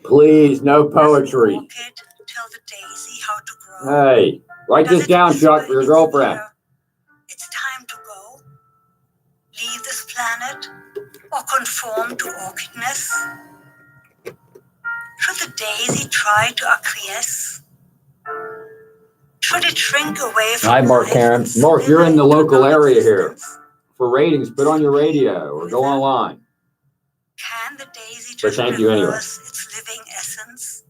Please, no poetry. Tell the daisy how to grow. Hey, write this down, Chuck, for your girlfriend. It's time to go. Leave this planet or conform to orchidness. Should the daisy try to acquiesce? Should it shrink away from Hi, Mark Karen. Mark, you're in the local area here. For ratings, put on your radio or go online. Can the daisy But just thank you anyway. reverse its living essence?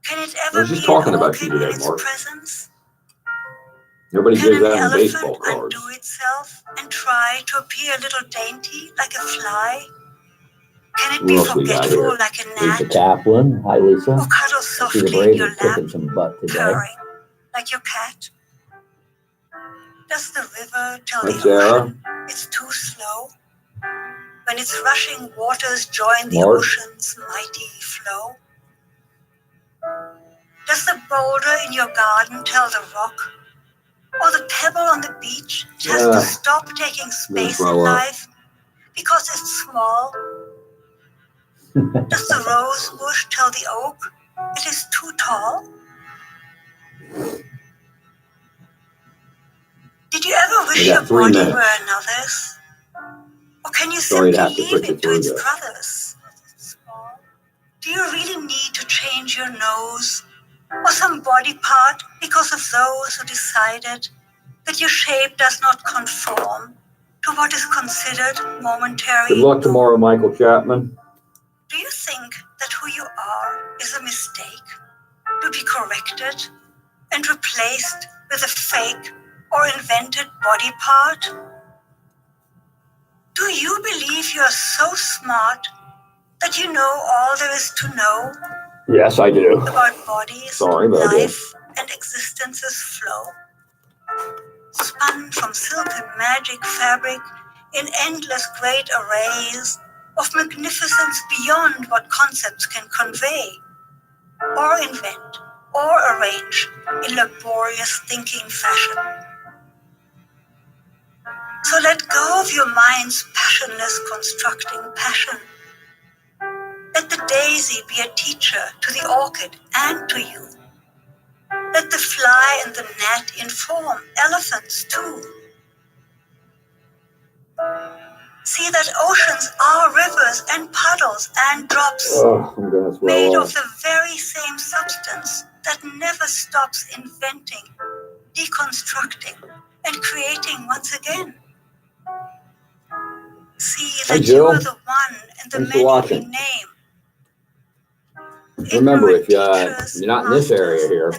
Can it ever We're just be talking an about you orchid today, in its Mark. presence? Nobody Can gives an out in elephant baseball cards. undo itself and try to appear a little dainty like a fly? Can it be Who else we got forgetful here? like a gnat? Lisa Kaplan. Hi, Lisa. Or cuddle I see softly the in Braves your are kicking lap, some butt today. purring like your cat? Does the river tell Hi, the Sarah. ocean it's too slow? When its rushing waters join the Mark. ocean's mighty flow? Does the boulder in your garden tell the rock? Or the pebble on the beach has to stop taking space in life because it's small? Does the rose bush tell the oak it is too tall? Did you ever wish your body were another's? Or can you simply leave it to its brothers? Do you really need to change your nose or some body part because of those who decided that your shape does not conform to what is considered momentary? Good luck tomorrow, Michael Chapman. Do you think that who you are is a mistake to be corrected and replaced with a fake or invented body part? Do you believe you are so smart that you know all there is to know? Yes, I do. About bodies, life, and existence's flow? Spun from silken magic fabric in endless great arrays of magnificence beyond what concepts can convey, or invent, or arrange in laborious thinking fashion. So let go of your mind's passionless constructing passion. Let the daisy be a teacher to the orchid and to you. Let the fly and the gnat inform elephants too. See that oceans are rivers and puddles and drops made of the very same substance that never stops inventing, deconstructing, and creating once again. See that you are the one and the many we name. Remember, if you're not in this area here, to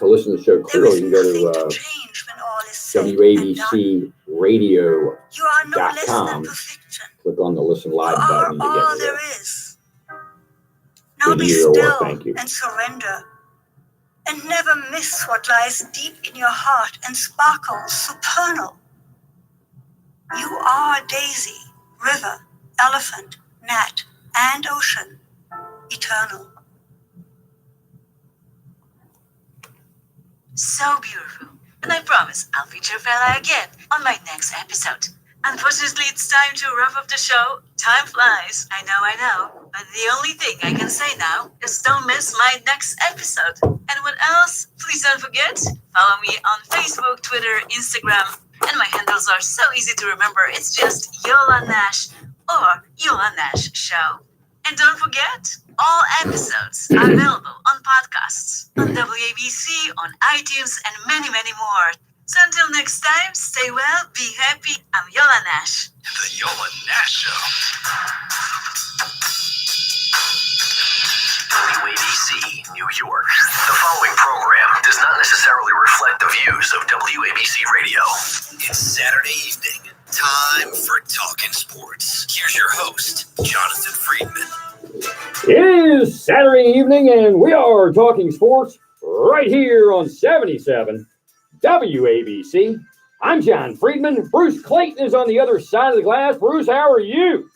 listen to the show clearly, you can go to WABC radio.com. Click on the listen live button to get there is. Now be still and surrender, and never miss what lies deep in your heart and sparkles supernal. You are daisy, river, elephant, gnat, and ocean, eternal. So beautiful. And I promise I'll feature Fela again on my next episode. Unfortunately, it's time to wrap up the show. Time flies. I know. But the only thing I can say now is don't miss my next episode. And what else? Please don't forget, follow me on Facebook, Twitter, Instagram. And my handles are so easy to remember. It's just Yola Nash or Yola Nash Show. And don't forget, all episodes are available on podcasts, on WABC, on iTunes, and many, many more. So until next time, stay well, be happy. I'm Yola Nash. The Yola Nash Show. WABC, New York. The following program does not necessarily reflect the views of WABC Radio. It's Saturday evening. Time for Talking Sports. Here's your host, Jonathan Friedman. It is Saturday evening, and we are talking sports right here on 77 WABC. I'm John Friedman. Bruce Clayton is on the other side of the glass. Bruce, how are you?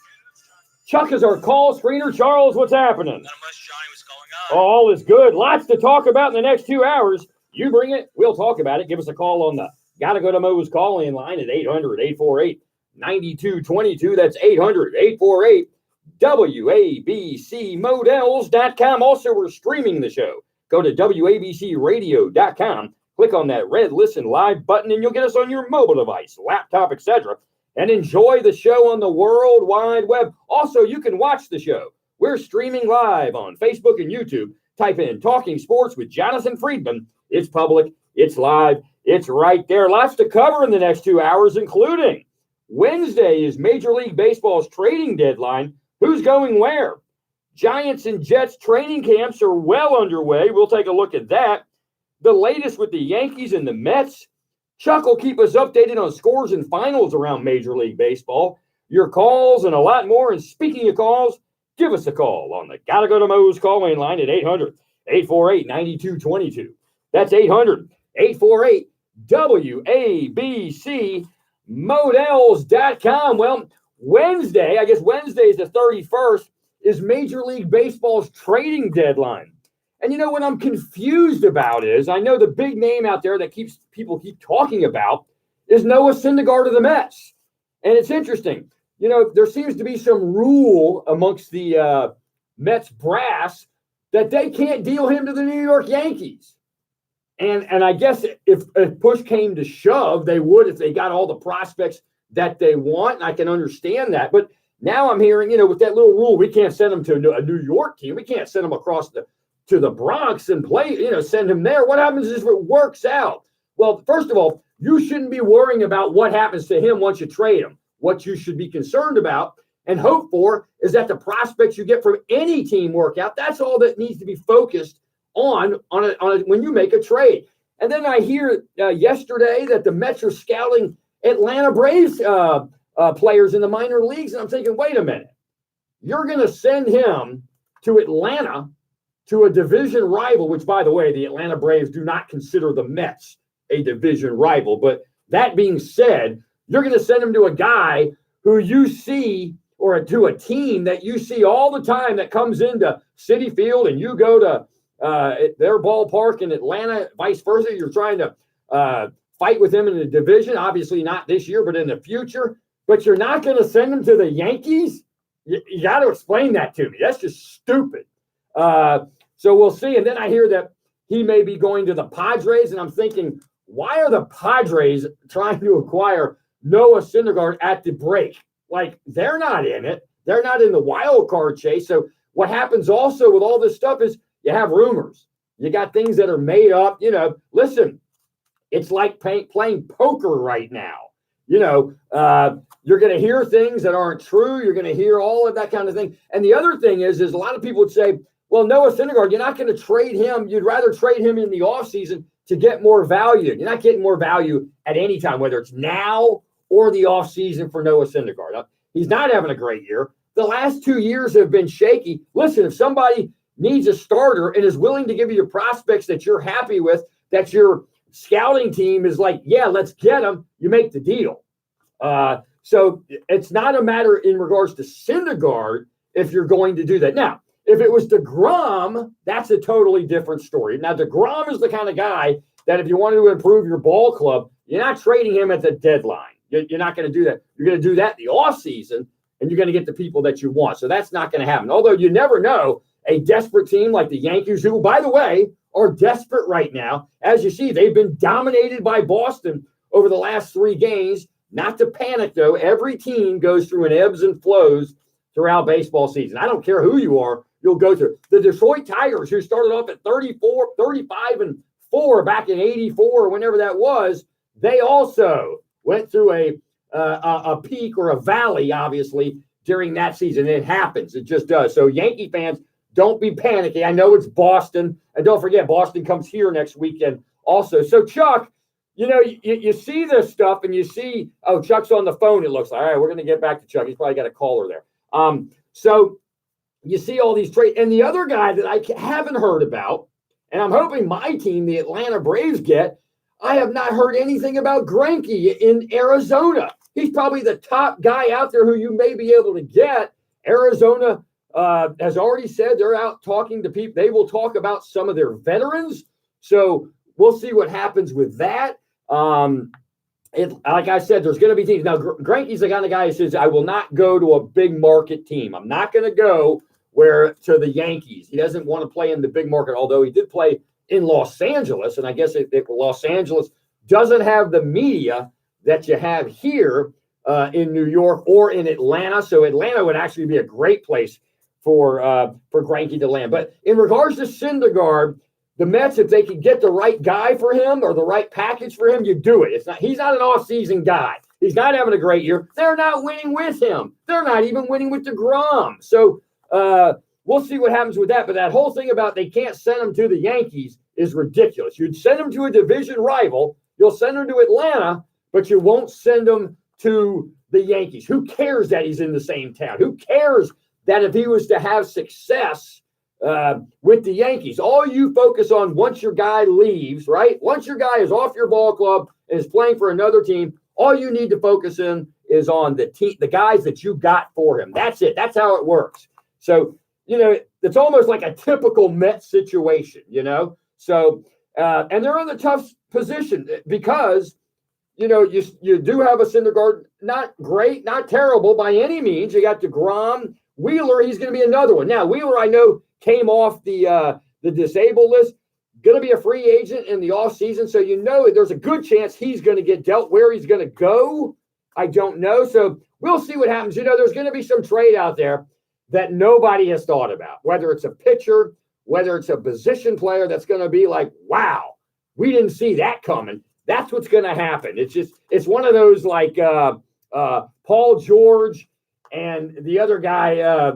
Chuck is our call screener. Charles, what's happening? Not much, Johnny. What's going on? All is good. Lots to talk about in the next 2 hours. You bring it. We'll talk about it. Give us a call on the Gotta Go to Mo's call-in line at 800-848-9222. That's 800-848 WABCmodels.com. Also, we're streaming the show. Go to WABCradio.com. Click on that red Listen Live button, and you'll get us on your mobile device, laptop, etc., and enjoy the show on the World Wide Web. Also, you can watch the show. We're streaming live on Facebook and YouTube. Type in Talking Sports with Jonathan Friedman. It's public. It's live. It's right there. Lots to cover in the next 2 hours, including Wednesday is Major League Baseball's trading deadline. Who's going where? Giants and Jets training camps are well underway. We'll take a look at that. The latest with the Yankees and the Mets. Chuck will keep us updated on scores and finals around Major League Baseball. Your calls and a lot more. And speaking of calls, give us a call on the Gotta Go to Mo's call-in line at 800-848-9222. That's 800-848-WABC. Models.com. Well, Wednesday, I guess Wednesday is the 31st, is Major League Baseball's trading deadline. And you know what I'm confused about is, I know the big name out there that people keep talking about is Noah Syndergaard of the Mets. And it's interesting. You know, there seems to be some rule amongst the Mets brass that they can't deal him to the New York Yankees. And I guess if push came to shove, they would if they got all the prospects that they want. And I can understand that. But now I'm hearing, you know, with that little rule, we can't send them to a New York team. We can't send them across to the Bronx and play, you know, send him there. What happens if it works out? Well, first of all, you shouldn't be worrying about what happens to him once you trade him. What you should be concerned about and hope for is that the prospects you get from any team work out. That's all that needs to be focused on when you make a trade. And then I hear yesterday that the Mets are scouting Atlanta Braves players in the minor leagues. And I'm thinking, wait a minute. You're going to send him to Atlanta, to a division rival, which, by the way, the Atlanta Braves do not consider the Mets a division rival. But that being said, you're going to send him to a guy who you see, or to a team that you see all the time that comes into Citi Field, and you go to their ballpark in Atlanta, vice versa. You're trying to fight with them in the division, obviously not this year, but in the future. But you're not going to send them to the Yankees? You got to explain that to me. That's just stupid. So we'll see. And then I hear that he may be going to the Padres, and I'm thinking, why are the Padres trying to acquire Noah Syndergaard at the break? Like, they're not in it. They're not in the wild card chase. So what happens also with all this stuff is you have rumors. You got things that are made up. You know, listen, it's like playing poker right now. You know, you're going to hear things that aren't true. You're going to hear all of that kind of thing. And the other thing is a lot of people would say, well, Noah Syndergaard, you're not going to trade him. You'd rather trade him in the offseason to get more value. You're not getting more value at any time, whether it's now or the offseason for Noah Syndergaard. He's not having a great year. The last 2 years have been shaky. Listen, if somebody needs a starter and is willing to give you prospects that you're happy with, that your scouting team is like, yeah, let's get them, you make the deal. So it's not a matter in regards to Syndergaard if you're going to do that. Now, if it was DeGrom, that's a totally different story. Now, DeGrom is the kind of guy that if you want to improve your ball club, you're not trading him at the deadline. You're not going to do that. You're going to do that in the offseason, and you're going to get the people that you want. So that's not going to happen. Although you never know, a desperate team like the Yankees, who, by the way, are desperate right now. As you see, they've been dominated by Boston over the last 3 games. Not to panic, though. Every team goes through an ebbs and flows throughout baseball season. I don't care who you are, you'll go through. The Detroit Tigers, who started off at 35-4 back in 84, or whenever that was, they also went through a peak or a valley, obviously, during that season. It happens. It just does. So Yankee fans, don't be panicky. I know it's Boston. And don't forget, Boston comes here next weekend also. So, Chuck, you know, you see this stuff and you see, oh, Chuck's on the phone, it looks like. All right, we're going to get back to Chuck. He's probably got a caller there. So you see all these trades. And the other guy that I haven't heard about, and I'm hoping my team, the Atlanta Braves, get, I have not heard anything about Greinke in Arizona. He's probably the top guy out there who you may be able to get. Arizona has already said they're out talking to people. They will talk about some of their veterans. So we'll see what happens with that. like I said, there's going to be teams. Now, Greinke's the kind of guy who says, I will not go to a big market team. I'm not going to go to the Yankees. He doesn't want to play in the big market, although he did play in Los Angeles. And I guess Los Angeles doesn't have the media that you have here in New York or in Atlanta. So Atlanta would actually be a great place for Greinke to land. But in regards to Syndergaard, the Mets, if they could get the right guy for him or the right package for him, you do it. He's not an off-season guy. He's not having a great year. They're not winning with him. They're not even winning with DeGrom. So we'll see what happens with that. But that whole thing about they can't send him to the Yankees is ridiculous. You'd send him to a division rival. You'll send him to Atlanta, but you won't send him to the Yankees. Who cares that he's in the same town? Who cares that if he was to have success with the Yankees, all you focus on once your guy leaves, right? Once your guy is off your ball club and is playing for another team, all you need to focus in is on the guys that you got for him. That's it. That's how it works. So, it's almost like a typical Mets situation, So, and they're in a tough position because, you do have a Syndergaard, not great, not terrible by any means. You got DeGrom, Wheeler. He's going to be another one. Now, Wheeler, I know, came off the disabled list, going to be a free agent in the offseason. So, there's a good chance he's going to get dealt. Where he's going to go, I don't know. So we'll see what happens. There's going to be some trade out there that nobody has thought about, whether it's a pitcher, whether it's a position player that's going to be like, wow, we didn't see that coming. That's what's going to happen. It's one of those like Paul George and the other guy,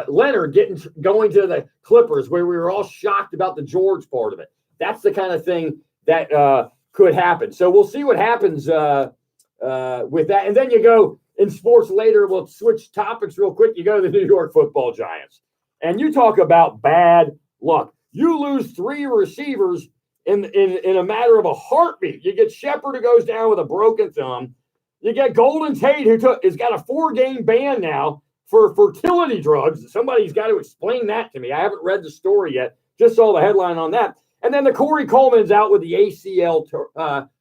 Leonard going to the Clippers, where we were all shocked about the George part of it. That's the kind of thing that could happen. So we'll see what happens with that. And then you go in sports later. We'll switch topics real quick. You go to the New York Football Giants, and you talk about bad luck. You lose 3 receivers in a matter of a heartbeat. You get Shepard, who goes down with a broken thumb. You get Golden Tate, who has got a 4-game ban now for fertility drugs. Somebody's got to explain that to me. I haven't read the story yet. Just saw the headline on that. And then the Corey Coleman's out with the ACL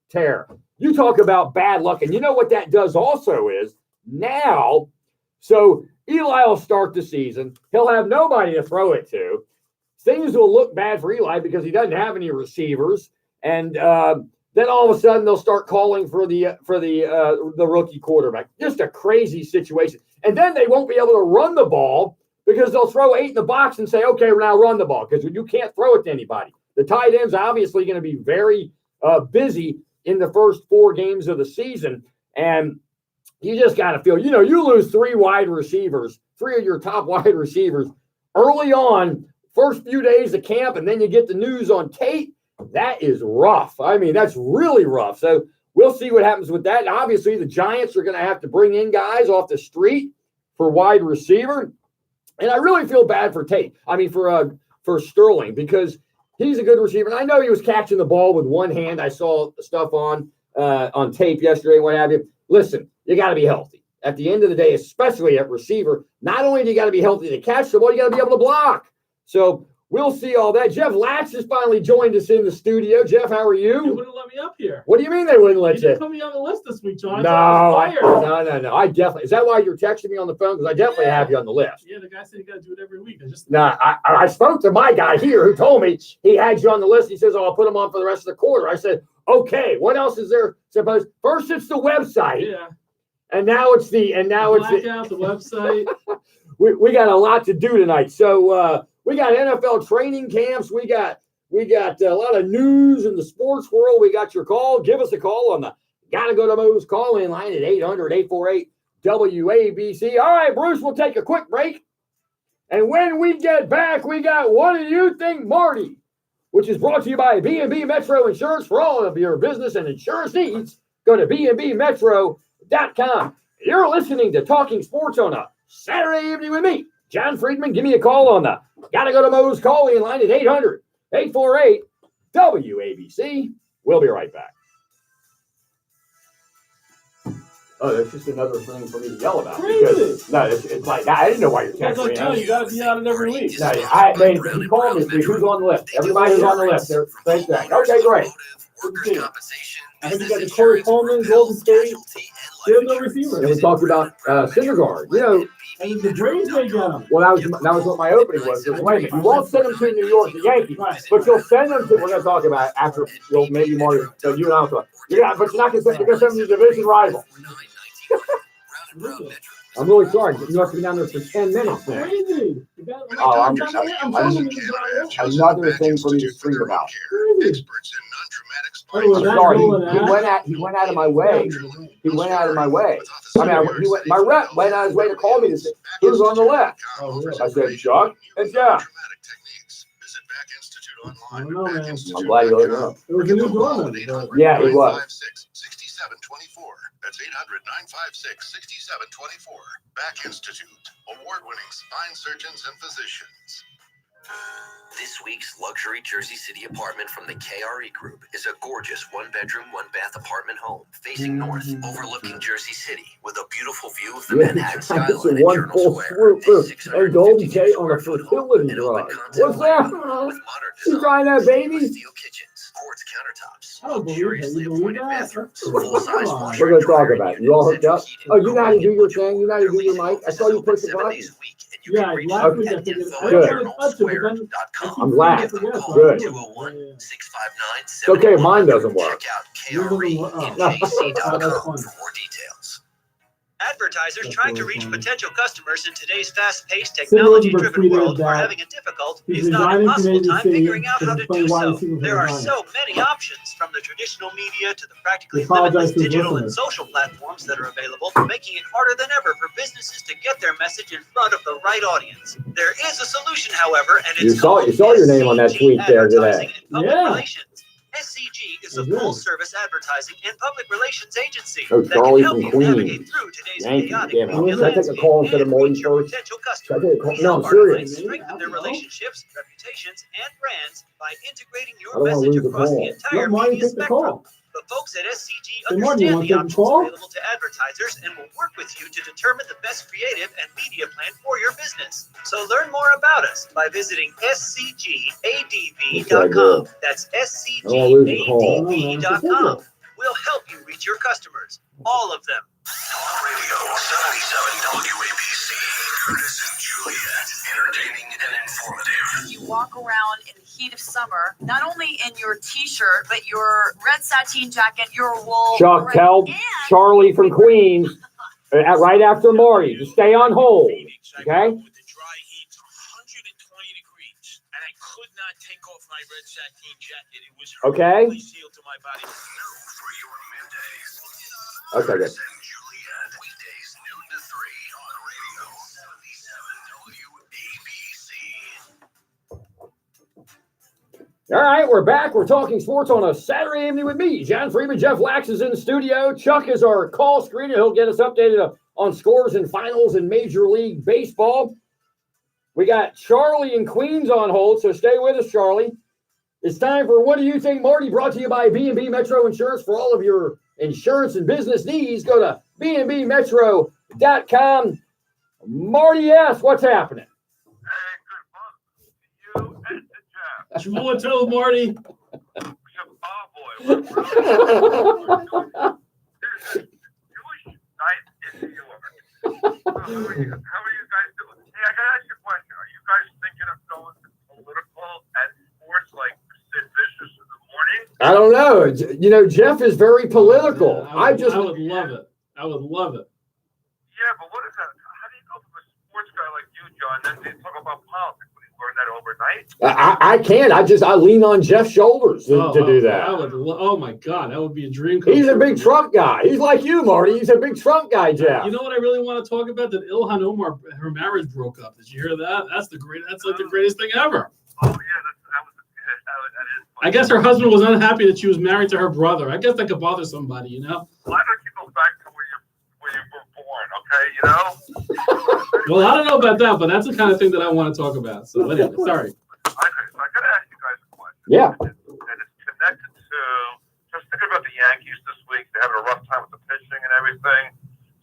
tear. You talk about bad luck. And you know what that does also is now, so Eli will start the season. He'll have nobody to throw it to. Things will look bad for Eli because he doesn't have any receivers. And then all of a sudden they'll start calling for the rookie quarterback. Just a crazy situation. And then they won't be able to run the ball because they'll throw 8 in the box and say, okay, now run the ball, because you can't throw it to anybody. The tight end's obviously going to be very busy in the first 4 games of the season. And you just got to feel, you lose 3 wide receivers, 3 of your top wide receivers early on, first few days of camp, and then you get the news on Tate. That is rough. I mean, that's really rough. So we'll see what happens with that. And obviously, the Giants are going to have to bring in guys off the street for wide receiver. And I really feel bad for Tate. I mean, for Sterling, because he's a good receiver. And I know he was catching the ball with one hand. I saw stuff on tape yesterday, what have you. Listen, you got to be healthy. At the end of the day, especially at receiver, not only do you got to be healthy to catch the ball, you got to be able to block. So we'll see all that. Jeff Latch has finally joined us in the studio. Jeff, how are you? They wouldn't let me up here. What do you mean they wouldn't let you? didn't put me on the list this week, John. No. I definitely. Is that why you're texting me on the phone? Because I definitely have you on the list. Yeah, the guy said you got to do it every week. I spoke to my guy here who told me he had you on the list. He says, I'll put him on for the rest of the quarter. I said, okay, what else is there? Suppose first it's the website. Yeah. And now it's the website. we got a lot to do tonight. So we got NFL training camps. We got a lot of news in the sports world. We got your call. Give us a call on the Gotta Go to Mo's call-in line at 800-848-WABC. All right, Bruce, we'll take a quick break. And when we get back, we got What Do You Think, Marty? Which is brought to you by B&B Metro Insurance. For all of your business and insurance needs, go to bnbmetro.com. You're listening to Talking Sports on a Saturday evening with me, John Friedman. Give me a call on the Gotta Go to Mo's call-in line at 800-848-WABC. We'll be right back. Oh, that's just another thing for me to yell about. Because, no, it's like, I didn't know why you're texting me. You got to be on it every week. No, he called me. Who's on the list? Everybody who's on the list. Same thing. Okay, great. workers' compensation, I think business you got the insurance, Coleman, group Golden health, State. casualty, They have and no life receiver. And we talked about Syndergaard. You know, And the Braves may get him. well, that was what my opening was. Wait a minute, you won't send them to New York, the Yankees, but you'll send them to. We're going to talk about it after. You'll maybe more. So you and I'll talk. Yeah, but you're not going to send. You're going to send them to the division rival. I'm really sorry. You must be down there for 10 minutes now. Crazy. Oh, I'm telling you. Another thing for me to scream about. Oh, I'm that sorry. going He went out of my way. He went out of my way. I mean, my rep went out of his way to call me to say, who's on the left? Oh, really? I said, Chuck and Jeff. I don't know, man. I'm glad you let me know. It was a new doorman. Yeah, it was. That's 800-956-6724. Back Institute, award-winning spine surgeons and physicians. This week's luxury Jersey City apartment from the KRE Group is a gorgeous one-bedroom, one-bath apartment home facing north, overlooking Jersey City with a beautiful view of the Manhattan skyline and One Journal full Square. swoop and Golden Tate on a fertility drug. What's that? You trying that, baby? Steel kitchens, quartz countertops, I don't believe it. luxuriously You believe appointed that? bathrooms, full-size Come on. washer We're and gonna talk dryer about it. unit, You all hooked up? central Oh, you know how to do heating, your thing? You know how to do your Their mic? I leasing saw you office push is the open button. 7 days a week, and you Yeah, can reach last them week I at figured info I at don't Good. want to touch it, but then journalsquare.com. I'm glad. Give them a call Good. at 201-659-7100. It's okay, mine doesn't work. Check out Oh, KRENJC.com that's funny. for more details. Advertisers That's trying to really reach funny. potential customers in today's fast-paced, Simmons technology-driven tweeted world are that having a difficult, he's if not resigning from impossible time ABC figuring out to how to explain do why so. he was There are resigning. so many options, from the traditional media to the practically We apologize limitless to his digital and listeners. social platforms that are available, making it harder than ever for businesses to get their message in front of the right audience. There is a solution, however, and You it's saw your name on that SCG tweet there Advertising today. and Public Yeah. Relations. SCG is a It is. full-service advertising and public relations agency Oh, that Charlie can help from you Queens. navigate through today's Yankee, chaotic damn it. media Should I take a landscape call instead of and Morty reach your first? potential Should I customers. take a call? We No, help I'm our clients serious. strengthen their relationships, reputations, and brands by integrating I your don't want to message lose a across the call. entire Let Marty media take the spectrum. call. The folks at SCG Hey, Marty, you understand want the to take the options call? available to advertisers and will work with you to determine the best creative and media plan for your business. So learn more about us by visiting scgadv.com. That's I don't want to lose a call. scgadv.com. We'll help you reach your customers, all of them. Talk Radio 77 WABC. Curtis and Juliet. Entertaining and informative. You walk around in the heat of summer, not only in your t-shirt, but your red sateen jacket, your wool. Chuck, right, tell and Charlie from Queens, right after Marty, to stay on hold. Okay? With the dry heat, 120 degrees, and I could not take off my red sateen jacket. It was Okay. perfectly sealed to my body. No for your middays. Okay, good. Curtis and Juliet. Weekdays noon to 3 on Radio 77 WABC. All right, we're back. We're talking sports on a Saturday evening with me, John Friedman. Jeff Lax is in the studio. Chuck is our call screener. He'll get us updated on scores and finals in Major League Baseball. We got Charlie in Queens on hold, so stay with us, Charlie. It's time for What Do You Think, Marty, brought to you by B&B Metro Insurance. For all of your insurance and business needs, go to bnbmetro.com. Marty S., what's happening? Shmuel told Marty. How are you guys doing? Hey, I gotta ask you a question. Are you guys thinking of going political at sports like Sid Vicious in the morning? I don't know. You know, Jeff is very political. Yeah, I would love it. I would love it. Yeah, but what is that? How do you go from a sports guy like you, John, then they talk about politics? Would you learn that overnight? I can't. I lean on Jeff's shoulders to do that. Oh my God, that would be a dream. He's a true big for me. Trump guy. He's like you, Marty. He's a big Trump guy, Jeff. You know what I really want to talk about? That Ilhan Omar, her marriage broke up. Did you hear that? That's like the greatest thing ever. Oh, yeah, that is funny. I guess her husband was unhappy that she was married to her brother. I guess that could bother somebody, you know? Why don't you go back to where you were born, okay? You know? Well, I don't know about that, but that's the kind of thing that I want to talk about. So anyway, sorry. Okay, so I gotta ask you guys a question. Yeah. And it's connected to just thinking about the Yankees this week. They're having a rough time with the pitching and everything.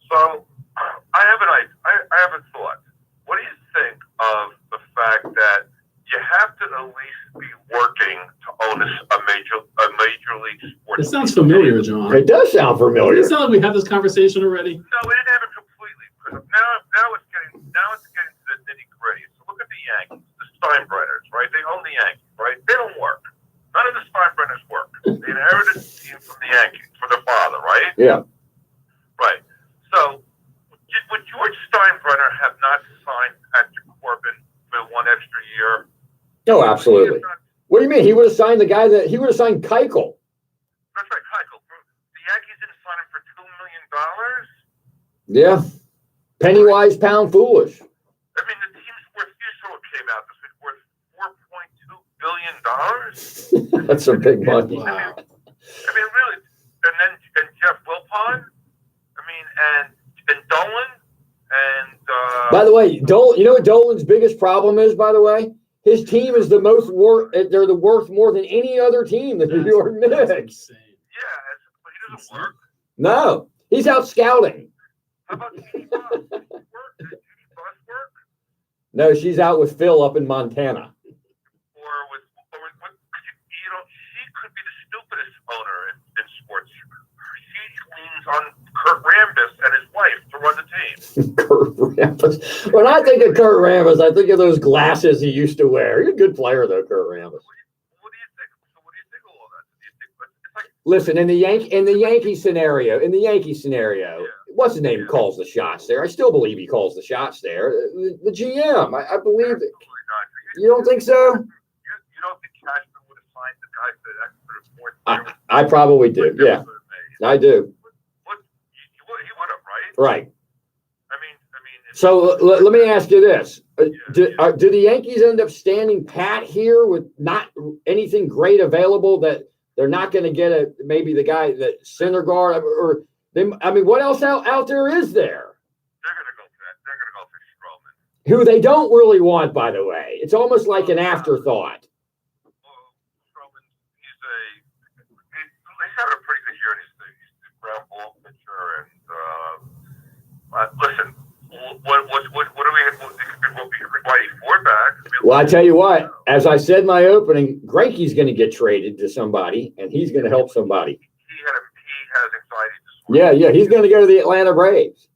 So I have a thought. What do you think of the fact that you have to at least be working to own a major league This sounds familiar, John. It does sound Doesn't familiar. it sound like we had this conversation already? No, we didn't have it completely. Because now it's getting to the nitty gritty. So look at the Yankees, the Steinbrenners, right? They own the Yankees, right? They don't work. None of the Steinbrenners work. They inherited the team from the Yankees, from their father, right? Yeah. Right. So would George Steinbrenner have not signed Patrick Corbin for 1 extra year? No, absolutely. What do you mean? He would have signed he would have signed Keuchel. That's right, Keuchel. The Yankees didn't sign him for $2 million. Yeah. Penny wise, pound foolish. I mean, the team's worth, here's what came out this week, worth $4.2 billion. That's some big money. Wow. I mean, really. And Jeff Wilpon. I mean, and Dolan. And By the way, you know what Dolan's biggest problem is, by the way? His team is the most worth. They're the worth more than any other team, the New York Knicks. yeah, but he doesn't work. No, he's out scouting. How about Judy Buss? Does Judy Buss work? No, she's out with Phil up in Montana. Or with you know, she could be the stupidest owner in sports. She leans on Kurt Rambis and his wife to run the team. Kurt Rambis. When I think of Kurt Rambis, I think of those glasses he used to wear. He's a good player, though, Kurt Rambis. What do you think? So what do you think of all that? Do you think it's like, Listen, in the Yankee scenario, what's his name calls the shots there? I still believe he calls the shots there. The GM, I believe it. absolutely not. You don't think so? You don't think Cashman would have signed the guy for that sort of fourth? I probably do. Yeah, I do. He would have, right? Right. I mean. So let me ask you this: do the Yankees end up standing pat here with not anything great available that they're not going to get maybe the guy that Syndergaard or they? I mean, what else out there is there? They're going to go for that. They're going to go for Stroman. Who they don't really want, by the way. It's almost like an afterthought. Well, Stroman, he's had a pretty good year. He's a ground ball pitcher, and listen, what do we Whitey Ford back? Well, I tell you what, as I said in my opening, Greinke's going to get traded to somebody, and he's going to help somebody. He has anxiety disorder. Yeah, he's going to go to the Atlanta Braves.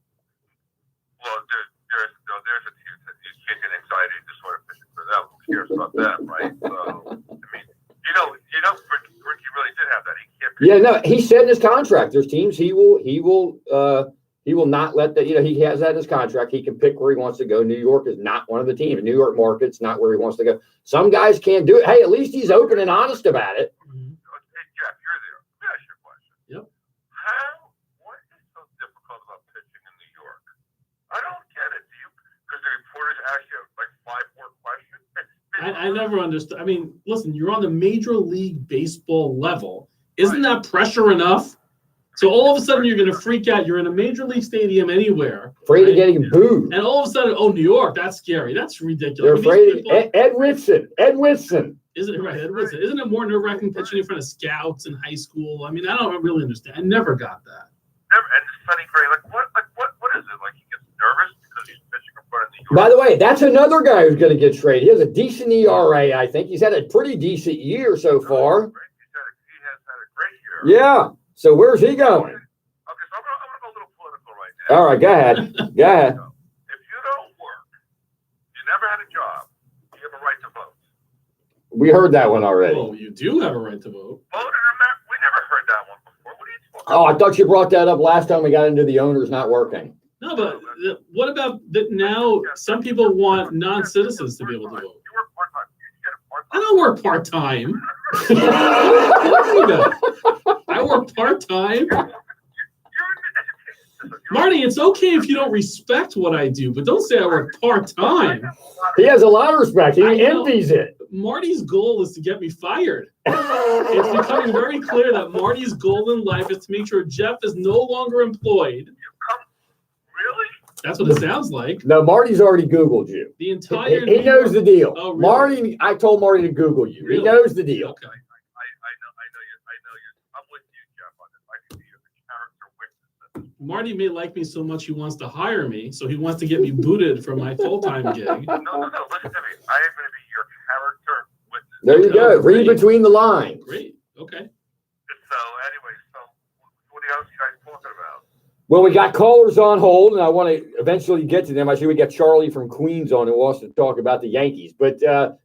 Well, there's a team that he's taking anxiety disorder pitching for them. Who cares about that, right? So, I mean, you know, Greinke really did have that. He can't pitch. Yeah, no, he said in his contract, there's teams he will not let that, he has that in his contract. He can pick where he wants to go. New York is not one of the teams. New York market's not where he wants to go. Some guys can't do it. Hey, at least he's open and honest about it. Hey, Jeff, you're there. Let me ask you a question. Yep. What is so difficult about pitching in New York? I don't get it. Because the reporters ask you like 5 more questions? I never understood. I mean, listen, you're on the Major League Baseball level. Isn't that pressure enough? So all of a sudden you're going to freak out. You're in a Major League stadium anywhere. Afraid of getting booed. And all of a sudden, New York, that's scary. That's ridiculous. They're afraid. Ed Whitson. Isn't it right? Isn't it more nerve-wracking pitching in front of scouts in high school? I mean, I don't really understand. I never got that. And Sonny Gray, what is it? Like he gets nervous because he's pitching in front of New York? By the way, that's another guy who's going to get traded. He has a decent ERA, I think. He's had a pretty decent year so far. He has had a great year. Yeah. So where's he going? Okay, so I'm gonna go a little political right now. All right, go ahead. Go ahead. If you don't work, you never had a job, you have a right to vote. We heard that one already. Oh, you do have a right to vote. We never heard that one before. What are you talking Oh, I thought you brought that up last time we got into the owners not working. No, but what about that now? Some people want non-citizens to be able to vote. You work part-time. You get a part-time. I don't work part-time. What are you talking about? I work part-time. Marty, it's okay if you don't respect what I do, but don't say I work part-time. He has a lot of respect. He envies it. Marty's goal is to get me fired. It's becoming very clear that Marty's goal in life is to make sure Jeff is no longer employed. Really? That's what it sounds like. No, Marty's already Googled you. The entire He knows the deal. Oh, really? Marty, I told Marty to Google you. Really? He knows the deal. Okay. I know you. I'm with you, Jeff, on this. I can be a character witness. Marty may like me so much he wants to hire me, so he wants to get me booted from my full-time gig. No. Listen to me. I am going to be your character witness. There you go. Great. Read between the lines. Great. Okay. So anyway. Well, we got callers on hold, and I want to eventually get to them. I see we got Charlie from Queens on who wants to talk about the Yankees. But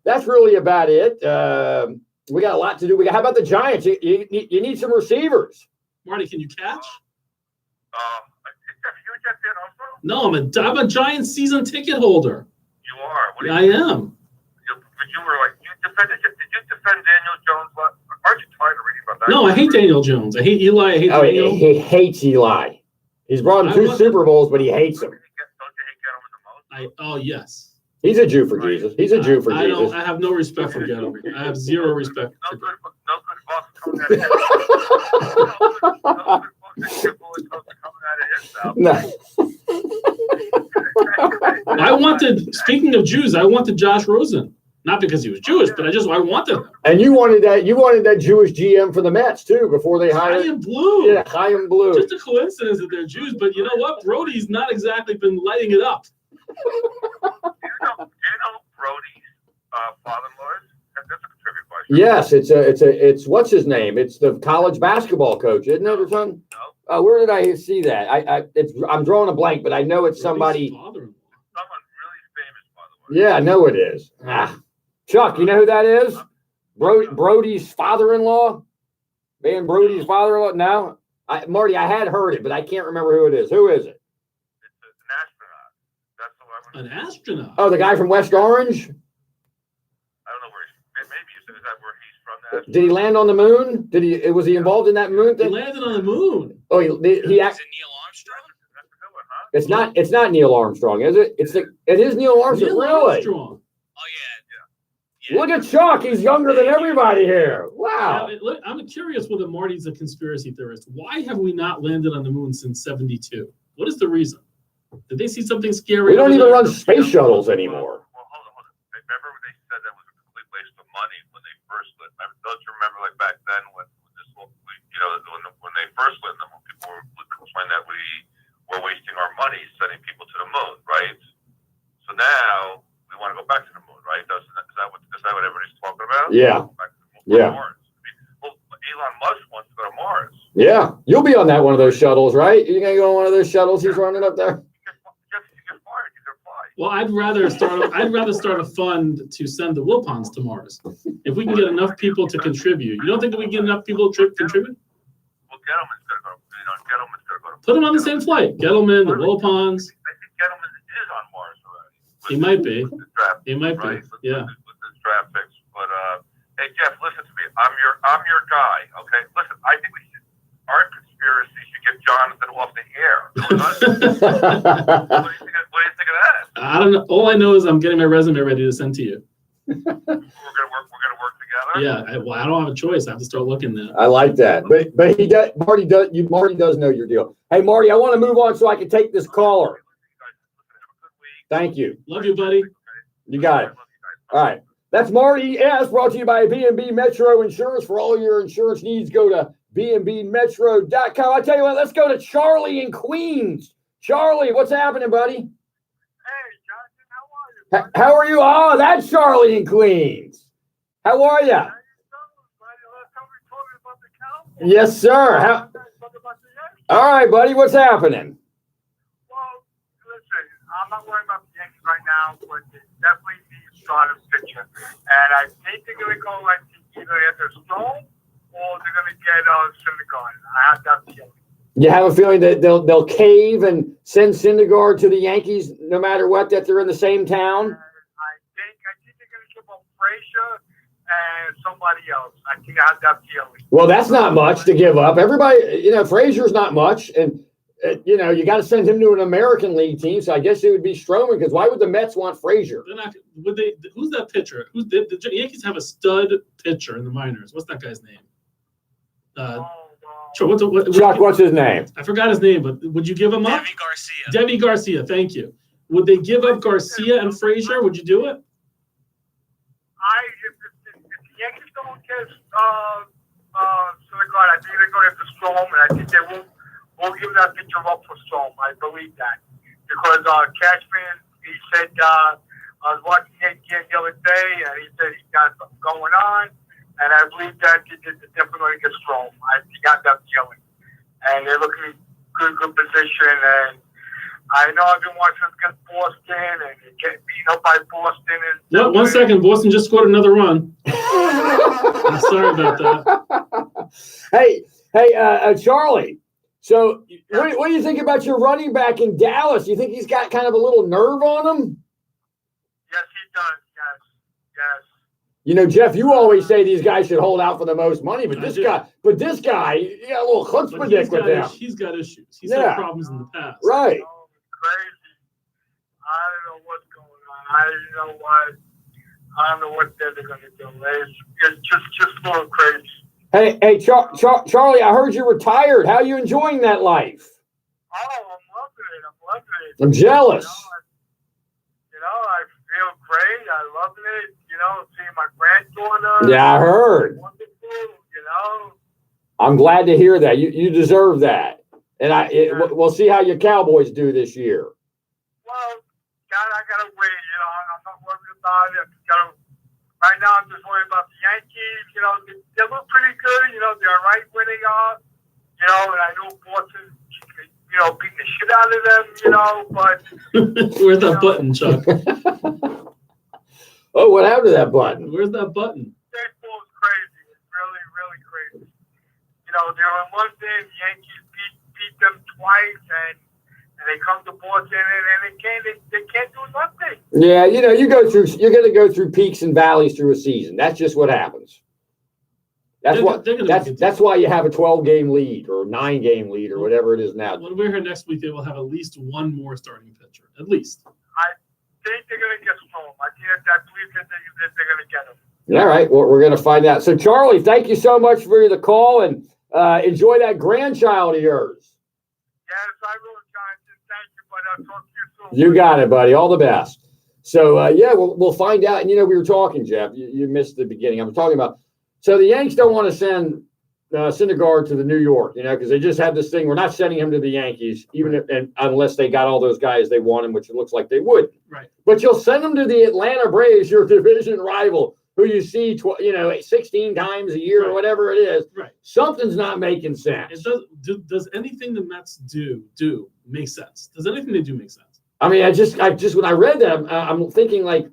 that's really about it. We got a lot to do. How about the Giants? You need some receivers. Marty, can you catch? You get that also? No, I'm a Giants season ticket holder. You are. What do you I am. You were like, did you defend Daniel Jones? Aren't you tired of reading about that? No, I hate Daniel Jones. I hate Eli. I hate Daniel. He hates Eli. He's brought him 2 Super Bowls, but he hates him. Don't you hate Gettleman the most? Oh, yes. He's a Jew for Jesus. He's a Jew for Jesus. I have no respect for Gettleman. I have zero respect. No good bucks coming out of his No. Speaking of Jews, I wanted Josh Rosen. Not because he was Jewish, but I wanted him. And you wanted that Jewish GM for the Mets too before they hired Chaim Blue. Yeah, Chaim Blue. Just a coincidence that they're Jews, but you know what? Brody's not exactly been lighting it up. Do you know Brody's father-in-law? That's a trivia question. Yes, it's what's his name? It's the college basketball coach, isn't it, or something? No. Where did I see that? I'm drawing a blank, but I know it's somebody. Someone really famous, by the way. Yeah, I know it is. Chuck, you know who that is? Brody's father-in-law? Man, Brody's father-in-law? No? Marty, I had heard it, but I can't remember who it is. Who is it? It's an astronaut. That's the one. An astronaut? Oh, the guy from West Orange? I don't know where maybe is that where he's from? Did he land on the moon? Was he involved in that moon thing? He landed on the moon. Oh, Is it Neil Armstrong? That's a good one, huh? It's not Neil Armstrong, is it? It is Neil Armstrong. Neil Really? Armstrong. Oh, yeah. Look at Chuck. He's younger than everybody here. Wow. Now, I'm curious whether Marty's a conspiracy theorist. Why have we not landed on the moon since 1972? What is the reason? Did they see something scary? We don't even run space shuttles anymore. Well, hold on. Remember when they said that was a complete waste of money when they first lit? Don't you remember, like back then when they first lit them, when people would complain that we were wasting our money sending people to the moon, right? So now we want to go back to the moon, right? Is that what everybody's talking about? Yeah. Yeah. Mars. Well, Elon Musk wants to go to Mars. Yeah. You'll be on one of those shuttles, right? You're going to go on one of those shuttles he's running up there? You get fired. You can fly. Well, I'd rather start a fund to send the Wilpons to Mars. If we can get enough people to contribute. You don't think we can get enough people to contribute? Well, Gettleman's going to go. Gettleman's going to go. Put them on the same flight. Gettleman, the Wilpons. I think Gettleman is on Mars already. He might be. Draft, He might right? be. Yeah. With this draft picks. But hey Jeff, listen to me. I'm your guy. Okay. Listen, I think our conspiracy should get Jonathan off the air. What do you think of that? I don't know. All I know is I'm getting my resume ready to send to you. We're gonna work together. Yeah. I don't have a choice. I have to start looking now. I like that. But he does. Marty does know your deal. Hey, Marty, I want to move on so I can take this caller. Thank you. Love you, buddy. You got it. All right. That's Marty S. Brought to you by B&B Metro Insurance. For all your insurance needs, go to bnbmetro.com. I tell you what, let's go to Charlie in Queens. Charlie, what's happening, buddy? Hey, Jonathan, how are you? How are you? Oh, that's Charlie in Queens. How are you? Yes, sir. All right, buddy. What's happening? Well, listen, I'm not worried about the Yankees right now, but they definitely need a starting pitcher. And I think they're going to go like either either Stone or they're going to get Syndergaard. I have that feeling. You have a feeling that they'll cave and send Syndergaard to the Yankees no matter what, that they're in the same town? I think they're going to give up Frazier and somebody else. I think I have that feeling. Well, that's not much to give up. Everybody, Frazier's not much. And, you got to send him to an American League team. So I guess it would be Stroman, because why would the Mets want Frazier? They're not. Would they? Who's that pitcher? The Yankees have a stud pitcher in the minors. What's that guy's name? Sure. Chuck, what's his name? I forgot his name, but would you give him up? Debbie Garcia. Thank you. Would they give up Garcia and Frazier? Would you do it? If the Yankees don't get Syndergaard, I think they're going to Strom, and I think they won't give that pitcher up for Strom. I believe that because Cashman, he said I was watching him the other day, and he said he got something going on. And I believe that they're definitely going to get Strom. I got that feeling. And they're looking good position. And I know I've been watching them against Boston and they get beat up by Boston. And 1 second, Boston just scored another run. I'm sorry about that. Hey, Charlie. So, what do you think about your running back in Dallas? You think he's got kind of a little nerve on him? Yes, he does. Yes. You know, Jeff, you always say these guys should hold out for the most money, but this guy, you got a little chutzpah dick with him. He's got issues. He's had problems in the past. Right. Oh, crazy. I don't know what's going on. I don't know what they're going to do. It's just a little crazy. Hey, Charlie, I heard you're retired. How are you enjoying that life? Oh, I'm loving it. I'm jealous. I feel great. I'm loving it. Seeing my granddaughter. Yeah, I heard. Wonderful. I'm glad to hear that. You deserve that. And we'll see how your Cowboys do this year. Well, I gotta wait. I'm not worried about it. Right now, I'm just worried about the Yankees. They look pretty good. They're all right where they are. And I know Boston, beating the shit out of them. But where's that button, Chuck? Oh, what happened to that button? Where's that button? Baseball is crazy. It's really, really crazy. They're in London. The Yankees beat them twice, and they come to Boston, and they can't do nothing. Yeah, you're going to go through peaks and valleys through a season. That's just what happens. That's why you have a 12-game lead or 9-game lead or whatever it is now. When we're here next week, they will have at least one more starting pitcher, at least. I think they're going to get Stone. I believe that they're going to get him. All right, well, we're going to find out. So, Charlie, thank you so much for the call, and enjoy that grandchild of yours. Yes, I will, Jonathan. Thank you, but I'll talk to you soon. You got it, buddy. All the best. So, we'll find out. And, we were talking, Jeff. You missed the beginning. I'm talking about. So the Yanks don't want to send Syndergaard to the New York, because they just have this thing. We're not sending him to the Yankees, unless they got all those guys they want him, which it looks like they would. Right. But you'll send him to the Atlanta Braves, your division rival, who you see 16 times a year or whatever it is. Right. Something's not making sense. Does anything the Mets do make sense? Does anything they do make sense? I mean, I just when I read that, I'm thinking like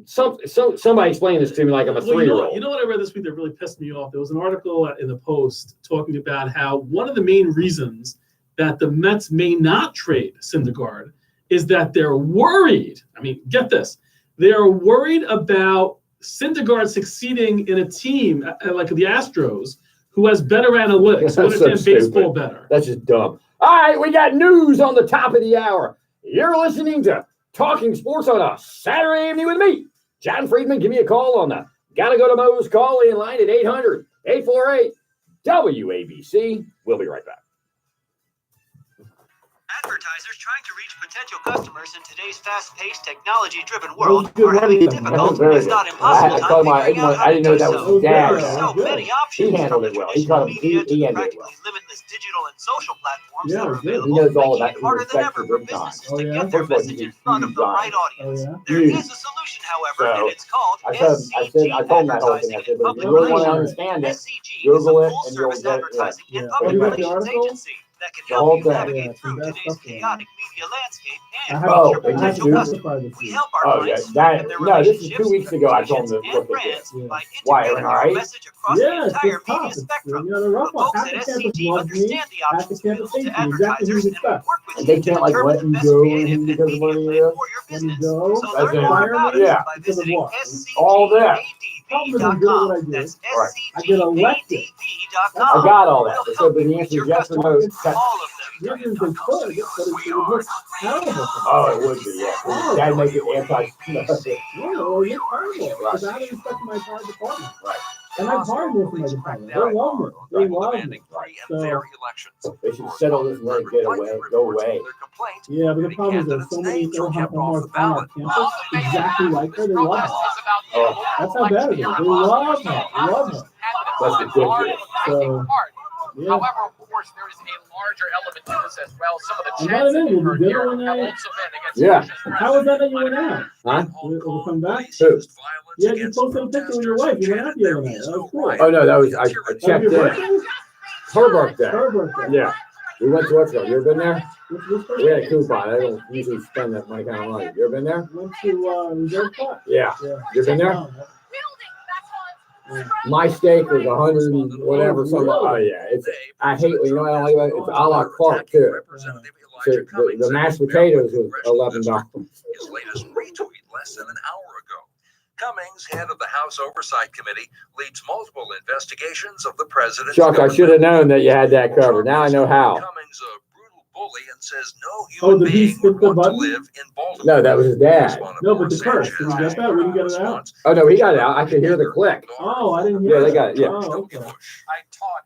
somebody explained this to me like I'm a 3-year-old. You know what I read this week that really pissed me off? There was an article in the Post talking about how one of the main reasons that the Mets may not trade Syndergaard is that they're worried. I mean, get this. They are worried about Syndergaard succeeding in a team like the Astros who has better analytics, who understand baseball better. That's just dumb. All right, we got news on the top of the hour. You're listening to Talking Sports on a Saturday evening with me, John Friedman. Give me a call on the Gotta Go to Mo's call-in line at 800-848-WABC. We'll be right back. Advertisers trying to reach potential customers in today's fast-paced, technology-driven world are having a difficult, if not impossible, time figuring out how to do so. Dad. So many options. He handled it well. He handled it well. Limitless digital and social platforms Yeah, that are he available, knows all making about it harder than ever for businesses to get their message in front of the right audience. There is a solution, however, and it's called SCG I told him that whole thing. I said, but if you really want to understand it, Google it and you'll get it. Advertising and public relations agency that can help you navigate through today's chaotic media landscape and reach your potential customers. We help our clients strengthen their this is 2 relationships, weeks ago. I told him to and look at brands this. by Why, integrating all our right? message across the entire media spectrum. The folks at SCG understand the options available to advertisers and will work with And you they to can't like determine let the you best go creative and because of media money. plan for your business. So learn more about it Yeah. by visiting All that. scgadv.com. That's I get elected. scgadv.com. I got all that. So the answer is yes or no. All of them. It looks terrible. Oh, it would be, yeah. Dad make it anti. No, you're terrible. Because I don't respect my entire department. Right. And I've hired most of my department. They love me. They love me. So, they should settle this and let it get away. Go away. yeah, but the problem is there's so many that have on our campus exactly like her. They love her. Oh, That's how bad it is. They love her. They love her. that's ridiculous. So, yeah. However, of course, there is a larger element to this as well. Some of the I'm chants not that in. we've Will heard you here dinner have when I? also been against Yeah. Christian How was that you went out? Huh? Will come back? Who? Yeah, you posted a picture with your wife. You went out the other night. That was cool. Oh, no, that was, I checked Your in. birthday? Her birthday. Her birthday. Yeah. We went to what's called. You ever been there? We had a coupon. I don't usually spend that money kind of money. You ever been there? Went to Reserve Park. Yeah. Yeah. You ever been there? My steak was 100 and whatever. Something. Oh yeah, it's. I hate. You know what I like about it? It's a la carte too. So the mashed potatoes was $11. His latest retweet less than an hour ago. Cummings, head of the House Oversight Committee, leads multiple investigations of the president's Chuck, I should have known that you had that covered. Now I know how. Cummings a brutal bully and says no human being would want to live in Baltimore. No, that was his dad. No, but the curse. Did you get that? We didn't get it out. Oh no, he got it out. I could hear the click. Oh, I didn't hear Yeah, they got it. Yeah. Oh, okay. I taught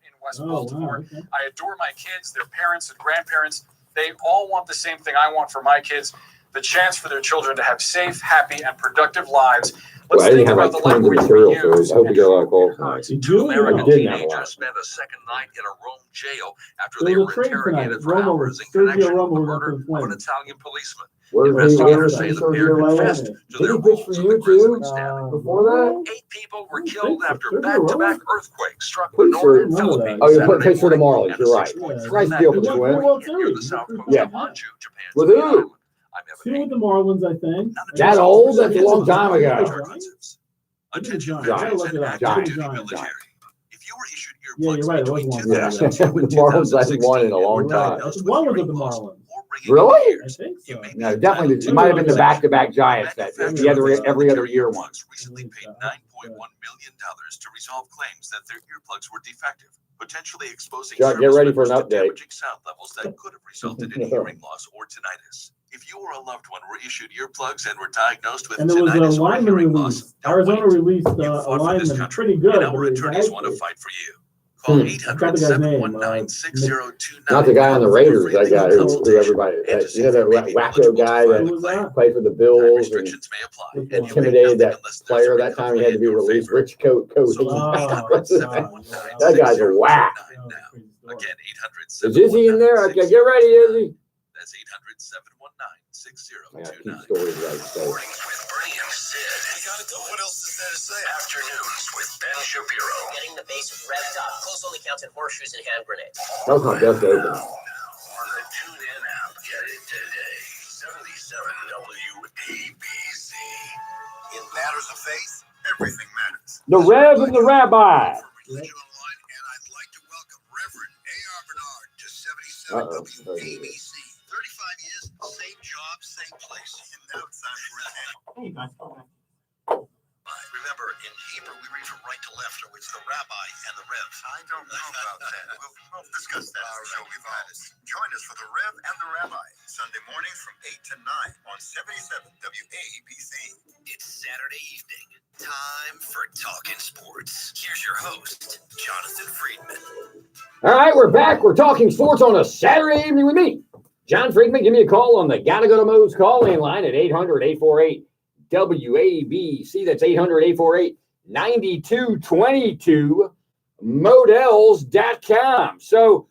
in West Baltimore. Wow, okay. I adore my kids, their parents and grandparents. They all want the same thing I want for my kids, the chance for their children to have safe, happy, and productive lives. Let's Well, I didn't think have about like the tons of language material, we use. so I hope you get a lot of calls tonight. Two American didn't have a lot. teenagers spent a second night in a Rome jail after There they was were a trade tonight. interrogated for Romo hours in was, Sergio connection Romo with the was murder up of in an flames. Italian policeman. Where's Investigators the say the Sergio pair Leone? confessed to Did their he pitch roles for in you the president's too? stabbing. Before that? 8 people were killed after Sergio back-to-back Romo? earthquakes struck the Please, sir. northern Philippines. Oh, you Saturday pitched for the morning, Marlins. and a You're right. 6.3 Nice deal for the He won Twins. 3 World hit near the Series. south coast Yeah. of Manju, Japan's With main who? island. I'm Evan Two with Hayes. the Marlins, I think. That old? That's a long time ago. Attention Giants. I gotta veterans look and it up. active Giants. duty Giants. military. If you were issued Yeah, you're right. It was between one. 2002 and The Marlins hasn't 2016 won in a long and were time. diagnosed with One was hearing with the loss Marlins. or ringing Really? I ears, think you so. may be No, definitely. entitled It might have been the to back-to-back Giants that the every other year one. recently paid $9.1 million to resolve claims that their earplugs were defective, potentially exposing Chuck, get service ready for an members to update. damaging sound levels that could have resulted in hearing loss or tinnitus. If you or a loved one were issued earplugs and were diagnosed with And there was a tinnitus or lineman hearing release. loss, don't Arizona wait. released You a fought for this lineman country, pretty good. and our but his attorneys want to eyes- fight for you. Call Hmm. 800-719-6029. Not the guy on the Raiders. That guy who everybody. You know, that wacko guy Who that was that? played for the Bills and Restrictions may apply. Which and one? you may intimidated nothing that unless there's player. a That time he had to be recovery in your released. favor. Rich coat. So That guy's a whack. Again, 800 Is Izzy in there? Okay, get ready, Izzy. That's 800-719-6029. I got to keep stories right. So. Mornings with Bernie and Sid. You gotta go. What else is there to say? Afternoons with Ben Shapiro. Getting the base revved up. Close only counts in horseshoes and hand grenades. That was my best open. Now, on the TuneIn app, get it today. 77 WABC. In matters of faith, everything matters. The Rev and the Rabbi. Religion online, and I'd like to welcome Reverend A.R. Bernard to 77 WABC. 35 years, same job, same place. And now it's time for a name. Remember, in Hebrew, we read from right to left, so it's the rabbi and the rev. I don't know about that. We'll discuss that as the show evolves. Join us for the Rev and the Rabbi, Sunday mornings from 8 to 9 on 77 WABC. It's Saturday evening. Time for Talking Sports. Here's your host, Jonathan Friedman. All right, we're back. We're talking sports on a Saturday evening with me, John Friedman. Give me a call on the Gotta Go to Mo's call-in line at 800-848-WABC. That's 800-848-9222, models.com. So,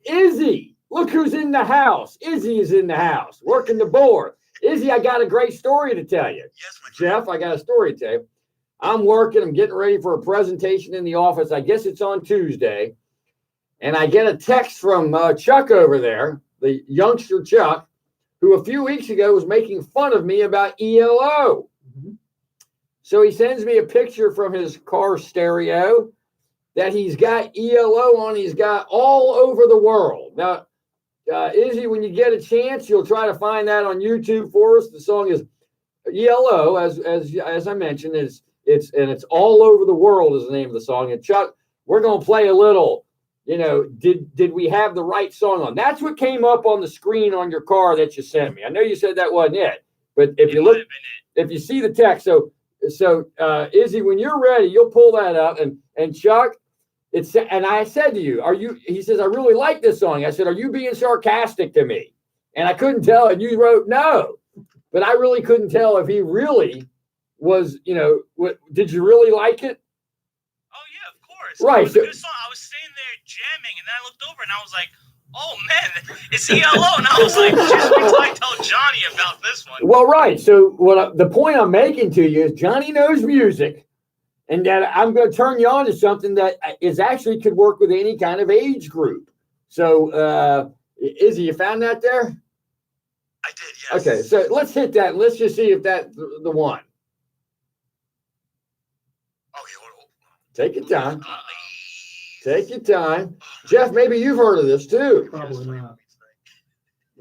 Izzy, look who's in the house. Izzy is in the house, working the board. Izzy, I got a great story to tell you. Yes, my Jeff, I got a story to tell you. I'm working. I'm getting ready for a presentation in the office. I guess it's on Tuesday. And I get a text from Chuck over there, the youngster Chuck, who a few weeks ago was making fun of me about ELO. Mhm. So he sends me a picture from his car stereo that he's got ELO on. He's got all over the world. Now, Izzy, when you get a chance, you'll try to find that on YouTube for us. The song is ELO, as I mentioned, it's all over the world is the name of the song. And Chuck, we're gonna play a little. You know, did we have the right song on? That's what came up on the screen on your car that you sent me. I know you said that wasn't it, but if you look, if you see the text, so Izzy, when you're ready, you'll pull that up. And Chuck, and I said to you, he says, I really like this song. I said, are you being sarcastic to me? And I couldn't tell. And you wrote no, but I really couldn't tell if he really was, did you really like it? Oh yeah, of course. Right. It was a good song. I was sitting there jamming, and then I looked over and I was like, "Oh man, it's ELO!" And I was like, "Just wait till I tell Johnny about this one." Well, right. So the point I'm making to you is Johnny knows music, and that I'm going to turn you on to something that is actually could work with any kind of age group. So, Izzy, you found that there? I did, yes. Okay, so let's hit that. Let's just see if that's the one. Okay, hold on. Take your time. Take your time. Jeff, maybe you've heard of this too. Probably not.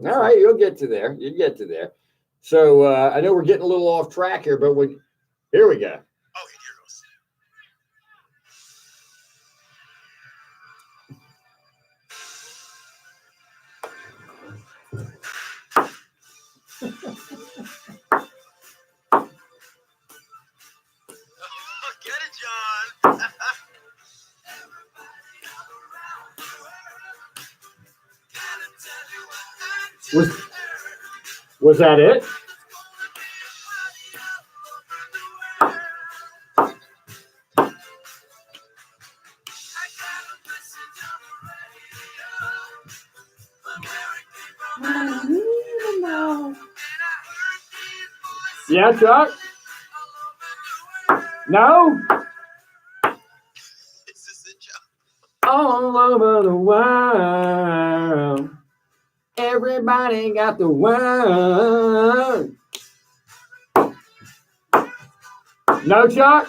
All right, you'll get to there. You get to there. So I know we're getting a little off track here, but here we go. Okay, here goes. Get it, John. Was that it? Yeah, Chuck? No? Is this it, John? All over the world, everybody got the world. No, Chuck?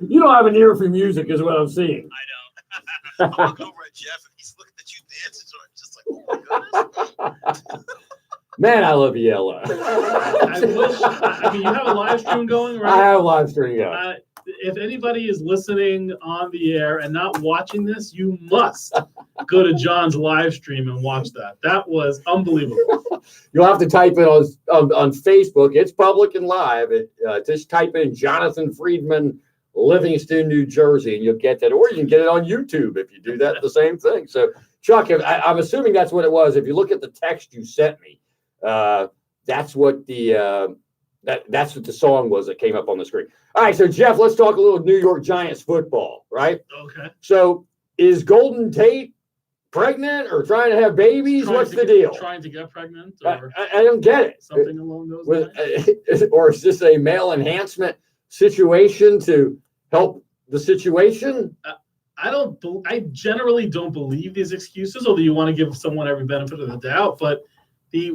You don't have an ear for music, is what I'm seeing. I don't. I look over at Jeff and he's looking at you dancing, so I'm just like, oh my goodness. Man, I love yellow. I mean, you have a live stream going, right? I have a live stream going. If anybody is listening on the air and not watching this, you must go to John's live stream and watch that. That was unbelievable. You'll have to type it on Facebook. It's public and live. Just type in Jonathan Friedman, Livingston, New Jersey, and you'll get that. Or you can get it on YouTube if you do that, the same thing. So, Chuck, I'm assuming that's what it was. If you look at the text you sent me, that's what that's what the song was that came up on the screen. All right, so Jeff, let's talk a little New York Giants football, right? Okay. So is Golden Tate pregnant or trying to have babies? What's the deal? Trying to get pregnant? Or I don't get it. Something along those lines? Or is this a male enhancement situation to help the situation? I generally don't believe these excuses, although you want to give someone every benefit of the doubt, but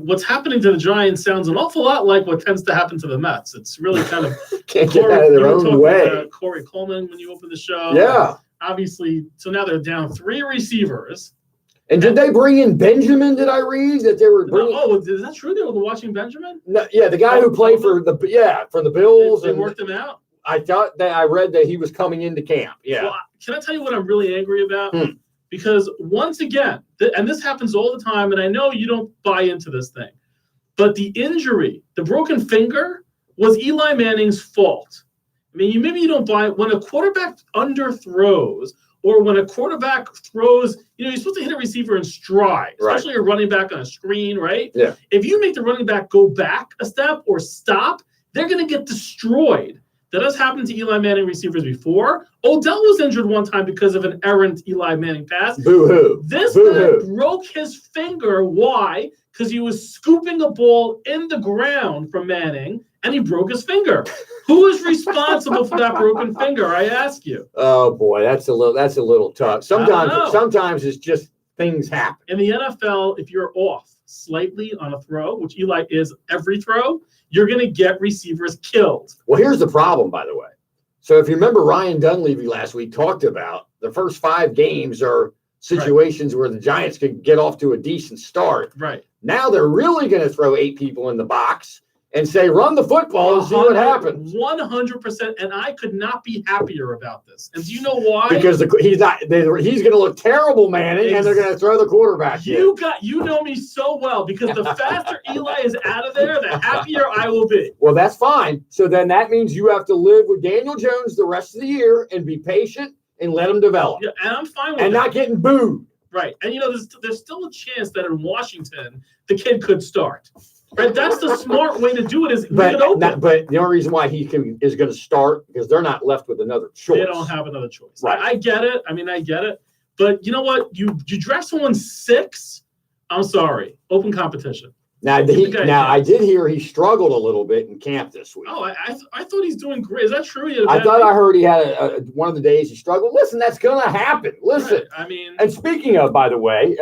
what's happening to the Giants sounds an awful lot like what tends to happen to the Mets. It's really kind of can't get out of their own way. Corey Coleman when you opened the show. Yeah. Obviously, so now they're down 3 receivers. And did they bring in Benjamin? Did I read that they were bringing? Oh, is that true? They were watching Benjamin? No, yeah, the guy who played for the Bills. They worked him out. I thought that I read that he was coming into camp. Yeah. Well, can I tell you what I'm really angry about? Because once again, and this happens all the time, and I know you don't buy into this thing, but the injury, the broken finger, was Eli Manning's fault. I mean, maybe you don't buy it. When a quarterback underthrows, or when a quarterback throws, you're supposed to hit a receiver in stride, especially a running back on a screen, right? Yeah. If you make the running back go back a step or stop, they're going to get destroyed. That has happened to Eli Manning receivers before. Odell was injured one time because of an errant Eli Manning pass. Boo-hoo. This guy broke his finger. Why? Because he was scooping a ball in the ground from Manning, and he broke his finger. Who is responsible for that broken finger? I ask you. Oh boy, that's a little tough. Sometimes it's just things happen. In the NFL, if you're off slightly on a throw, which Eli is every throw, you're going to get receivers killed. Well, here's the problem, by the way. So if you remember, Ryan Dunleavy last week talked about the first 5 games are situations where the Giants could get off to a decent start. Right. Now they're really going to throw 8 people in the box and say, run the football and see what happens. 100%. And I could not be happier about this. And do you know why? Because he's going to look terrible, Manning, and they're going to throw the quarterback. You know me so well, because the faster Eli is out of there, the happier I will be. Well, that's fine. So then that means you have to live with Daniel Jones the rest of the year and be patient and let him develop. Yeah, and I'm fine with that. And not getting booed. Right. And, there's still a chance that in Washington, the kid could start. Right, that's the smart way to do it. Is but the only reason why he is going to start because they're not left with another choice. They don't have another choice. Right. I get it. I get it. But you know what? You draft someone 6. I'm sorry. Open competition. Now, I did hear he struggled a little bit in camp this week. Oh, I thought he's doing great. Is that true? I heard he had one of the days he struggled. Listen, that's going to happen. Listen. Right. I mean, and speaking of, by the way,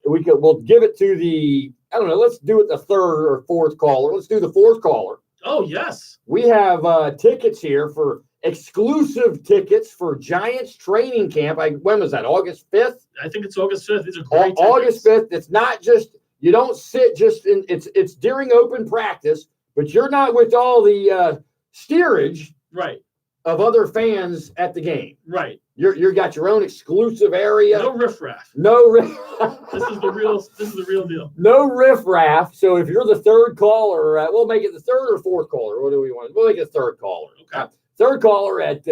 we'll give it to the, I don't know, let's do it the third or fourth caller. Let's do the fourth caller. Oh, yes. We have tickets here for exclusive tickets for Giants training camp. When was that? August 5th? I think it's August 5th. These are great August 5th. It's not just, you don't sit just in, it's during open practice, but you're not with all the steerage right of other fans at the game. Right. You're got your own exclusive area. No riffraff. No riff. This is the real deal. No riffraff. So if you're the third caller, we'll make it the third or fourth caller. What do we want? We'll make it the third caller. Okay. Third caller at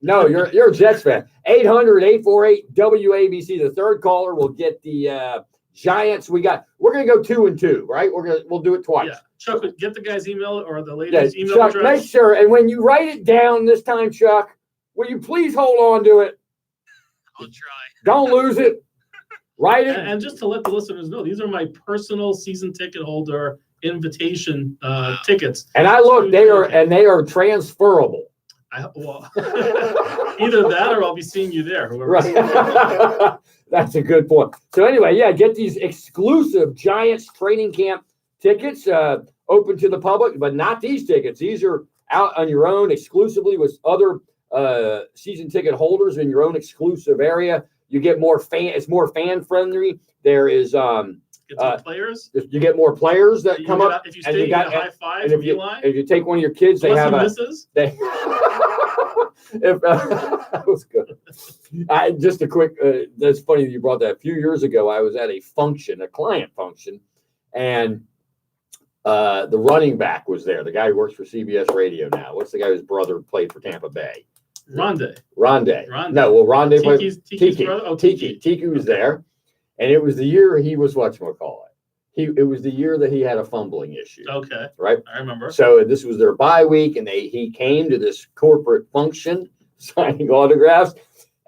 no, you're a Jets fan. 800-848-WABC. The third caller will get the Giants. We're gonna go 2 and 2, right? We'll do it twice. Yeah. Chuck, get the guy's email or the lady's email Chuck, address. make sure, and when you write it down this time, Chuck, will you please hold on to it? I'll try. Don't lose it. Write it. And just to let the listeners know, these are my personal season ticket holder invitation tickets. And I look, they are transferable. Either that or I'll be seeing you there. Right. That's a good point. So anyway, yeah, get these exclusive Giants training camp tickets open to the public, but not these tickets. These are out on your own exclusively with other season ticket holders in your own exclusive area. You get more it's more fan friendly. There is players. You get more players that come up. If you stay, you get a high five. And if you take one of your kids, they have that was good. Just a quick. That's funny that you brought that. A few years ago, I was at a client function, and the running back was there. The guy who works for CBS Radio now. What's the guy whose brother played for Tampa Bay? Rondé. No, well, Rondé played. Tiki's brother? Oh, Tiki was there, and it was the year he was whatchamacallit. It was the year that he had a fumbling issue. Okay. Right? I remember. So this was their bye week, and he came to this corporate function signing autographs,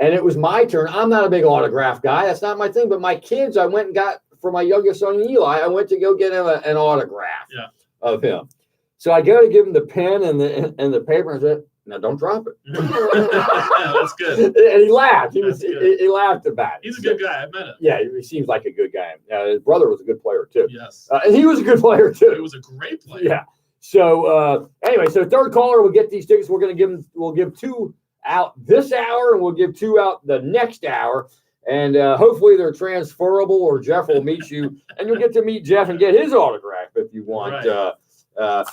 and it was my turn. I'm not a big autograph guy. That's not my thing. But my kids, I went and got, for my youngest son, Eli, I went to go get him an autograph of him. So I go to give him the pen and the paper, and I said, "Now don't drop it." That's good. And he laughed. He laughed about it. He's a good guy. I met him. Yeah, he seems like a good guy. His brother was a good player too. Yes. And he was a good player too. He was a great player. Yeah. So anyway, so third caller will get these tickets. We'll give 2 out this hour, and we'll give 2 out the next hour. And hopefully they're transferable, or Jeff will meet you, and you'll get to meet Jeff and get his autograph if you want. Right.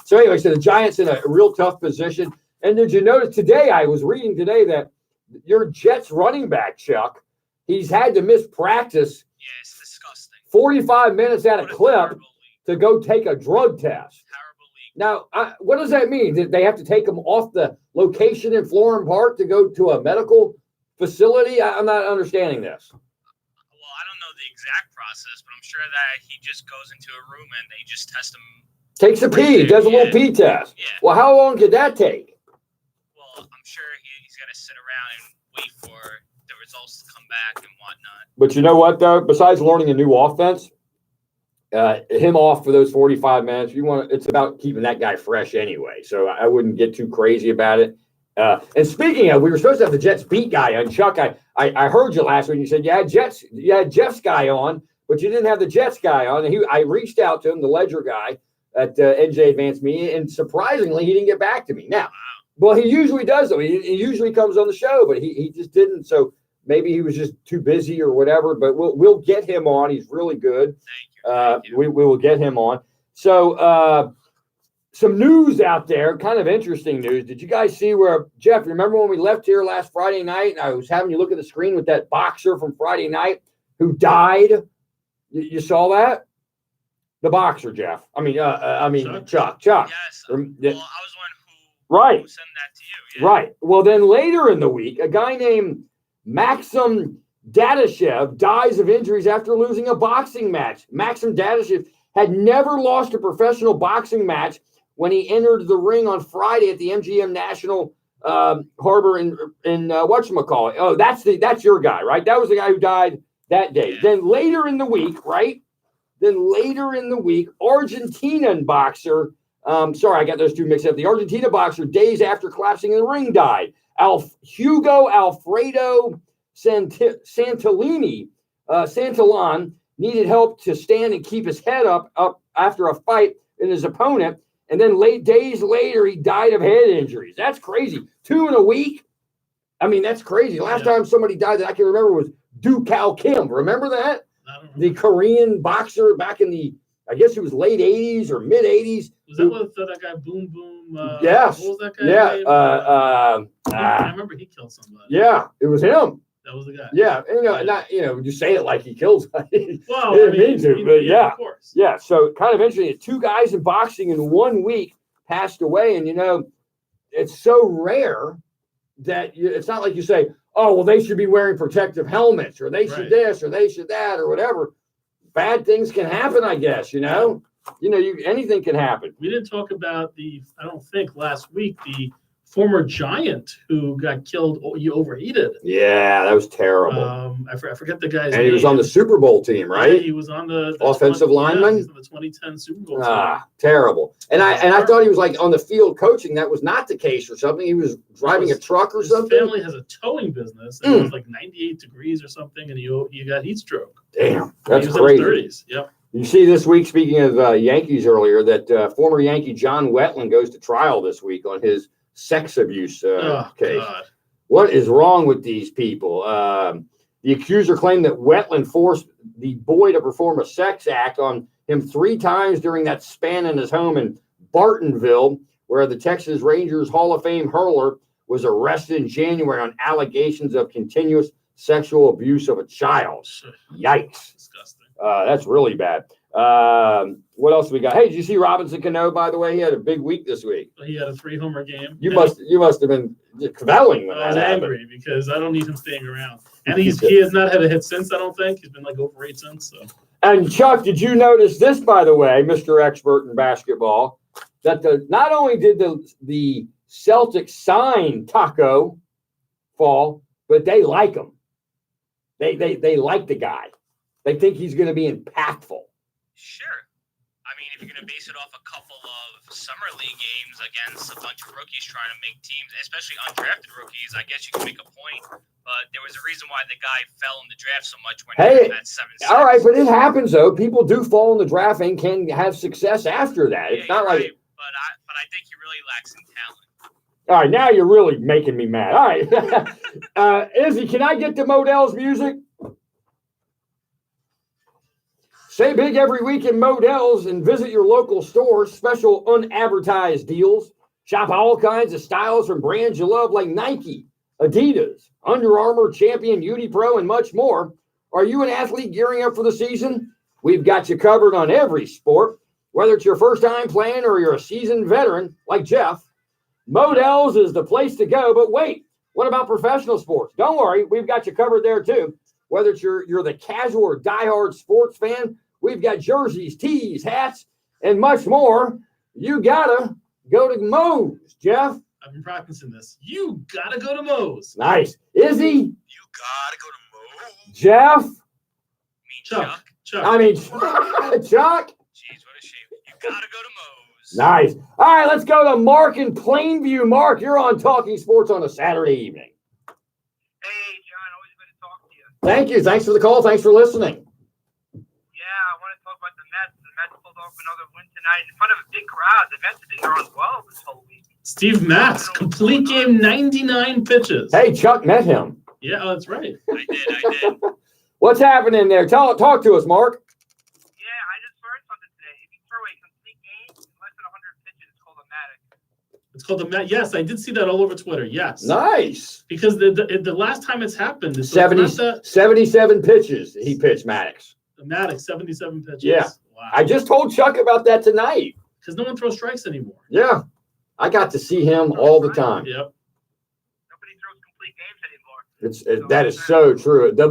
So anyway, so the Giants in a real tough position. And did you notice today, I was reading today that your Jets running back, Chuck, he's had to miss practice. Yeah, it's disgusting. 45 minutes at a clip to go take a drug test. Now, what does that mean? Did they have to take him off the location in Florham Park to go to a medical facility? I'm not understanding this. Well, I don't know the exact process, but I'm sure that he just goes into a room and they just test him. Takes a pee, does a little pee test. Yeah. Well, how long could that take? Well, I'm sure he's got to sit around and wait for the results to come back and whatnot. But you know what, though? Besides learning a new offense, him off for those 45 minutes, it's about keeping that guy fresh anyway. So I wouldn't get too crazy about it. And speaking of, we were supposed to have the Jets beat guy on. Chuck, I heard you last week. You said you had Jeff's guy on, but you didn't have the Jets guy on. And I reached out to him, the Ledger guy at NJ Advanced Media, and surprisingly, he didn't get back to me. Now, well, he usually does, though. He usually comes on the show, but he just didn't. So maybe he was just too busy or whatever. But we'll get him on. He's really good. Thank you. We will get him on. So some news out there, kind of interesting news. Did you guys see where, Jeff, remember when we left here last Friday night and I was having you look at the screen with that boxer from Friday night who died? You saw that? The boxer, Jeff. I mean, Chuck. Yes. Well, I was one who sent that to you. Yeah. Right. Well, then later in the week, a guy named Maxim Dadashev dies of injuries after losing a boxing match. Maxim Dadashev had never lost a professional boxing match when he entered the ring on Friday at the MGM National Harbor in whatchamacallit. Oh, that's your guy, right? That was the guy who died that day. Yeah. Then later in the week, right, Then later in the week, Argentinian boxer, sorry, I got those two mixed up. The Argentina boxer, days after collapsing in the ring, died. Hugo Alfredo Santillan needed help to stand and keep his head up after a fight in his opponent. And then days later, he died of head injuries. That's crazy. 2 in a week. I mean, that's crazy. Last time somebody died that I can remember was Du Cao Kim. Remember that? The Korean boxer back in the, I guess it was late 80s or mid 80s. Was that what that guy Boom Boom? Yes. What was that guy's name? I remember he killed somebody. Yeah, it was him. That was the guy. Yeah, and not you say it like he killed somebody. Well, he didn't mean to, but yeah, of course. Yeah. So kind of interesting. 2 guys in boxing in 1 week passed away, and it's so rare that it's not like you say, oh, well, they should be wearing protective helmets, or they should this, or they should that, or whatever. Bad things can happen, I guess. Anything can happen. We didn't talk about I don't think last week, the former Giant who got killed. You overheated. Yeah, that was terrible. I forget the guy's name. And he was on the Super Bowl team, right? Yeah, he was on the offensive lineman. He's on the 2010 Super Bowl team. Terrible. And I thought he was like on the field coaching. That was not the case or something. He was driving a truck or something. His family has a towing business. And it was like 98 degrees or something, and he got heat stroke. Damn, that's he was crazy. In his 30s. Yep. You see this week, speaking of Yankees earlier, that former Yankee John Wetland goes to trial this week on his sex abuse case. God. What is wrong with these people? The accuser claimed that Wetland forced the boy to perform a sex act on him 3 times during that span in his home in Bartonville, where the Texas Rangers Hall of Fame hurler was arrested in January on allegations of continuous sexual abuse of a child. Yikes. Disgusting. That's really bad. What else we got? Hey, did you see Robinson Cano, by the way? He had a big week this week. He had a 3-homer game. You must have been cavelling when I was that angry happened. because I don't need him staying around. And he has not had a hit since, I don't think. He's been like over 8 since. So. And Chuck, did you notice this, by the way, Mr. Expert in basketball, that not only did the Celtics sign Taco Fall, but they like him. They like the guy. They think he's going to be impactful. Sure. I mean, if you're going to base it off a couple of summer league games against a bunch of rookies trying to make teams, especially undrafted rookies, I guess you can make a point. But there was a reason why the guy fell in the draft so much when he was at 7-6. All right, but it happens, though. People do fall in the draft and can have success after that. It's not like... Right. But I think he really lacks in talent. All right, now you're really making me mad. All right. Izzy, can I get the Modell's music? Say big every week in Modell's and visit your local store. Special unadvertised deals. Shop all kinds of styles from brands you love like Nike, Adidas, Under Armour, Champion, Unipro, and much more. Are you an athlete gearing up for the season? We've got you covered on every sport. Whether it's your first time playing or you're a seasoned veteran like Jeff, Modell's is the place to go. But wait, what about professional sports? Don't worry, we've got you covered there too. Whether it's you're the casual or diehard sports fan, we've got jerseys, tees, hats, and much more. You gotta go to Moe's, Jeff. I've been practicing this. You gotta go to Moe's. Nice. Izzy? You gotta go to Moe's. Jeff? Chuck. I mean, Chuck? Jeez, what a shame. You gotta go to Moe's. Nice. All right, let's go to Mark in Plainview. Mark, you're on Talking Sports on a Saturday evening. Hey, John, always good to talk to you. Thank you. Thanks for the call. Thanks for listening. Yeah, I want to talk about the Mets. The Mets pulled off another win tonight in front of a big crowd. The Mets have been doing well this whole week. Steve Matz, complete game, 99 pitches. Hey, Chuck met him. Yeah, that's right. I did. What's happening there? Talk to us, Mark. Yeah, I just learned something today. If you throw a complete game in less than 100 pitches, it's called a Matic. It's called the Yes, I did see that all over Twitter. Yes. Nice. Because the last time it's happened, it's 77 pitches he pitched Maddox. Maddox, 77 pitches. Yeah. Wow. I just told Chuck about that tonight. Because no one throws strikes anymore. Yeah. I got to see him all the time. Yep. Nobody throws complete games anymore. That is so true. The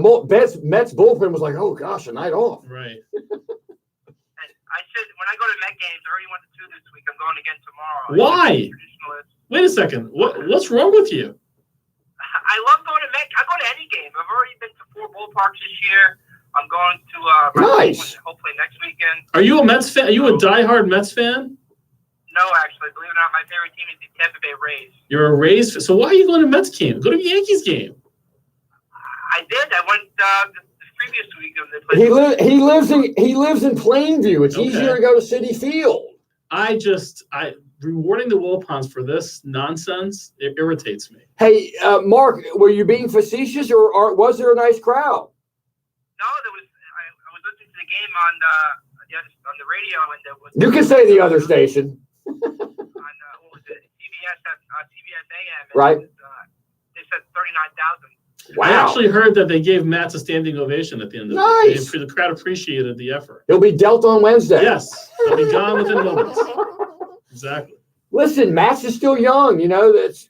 Mets bullpen was like, oh gosh, a night off. Right. And I said when I go to Met games, I already went to 2 this week. I'm going again tomorrow. Why? Wait a second. What's wrong with you? I love going to Met. I go to any game. I've already been to 4 ballparks this year. I'm going to nice. hopefully next week. weekend. Are you a Mets fan? Are you a diehard Mets fan? No, actually, believe it or not, my favorite team is the Tampa Bay Rays. You're a Rays fan. So why are you going to Mets game? Go to the Yankees game. I did. I went the previous week. He lives in Plainview. It's easier to go to Citi Field. Rewarding the Wilpons for this nonsense, it irritates me. Hey, Mark, were you being facetious, or was there a nice crowd? No, there was. I was listening to the game on the radio, and there was. You can say the other station. On what was it? CBS AM. Right. They said 39,000. Wow. I actually heard that they gave Matt a standing ovation at the end of Nice. it. The crowd appreciated the effort. He'll be dealt on Wednesday. Yes, he'll be gone within moments. Exactly. Listen, Matt's is still young. That's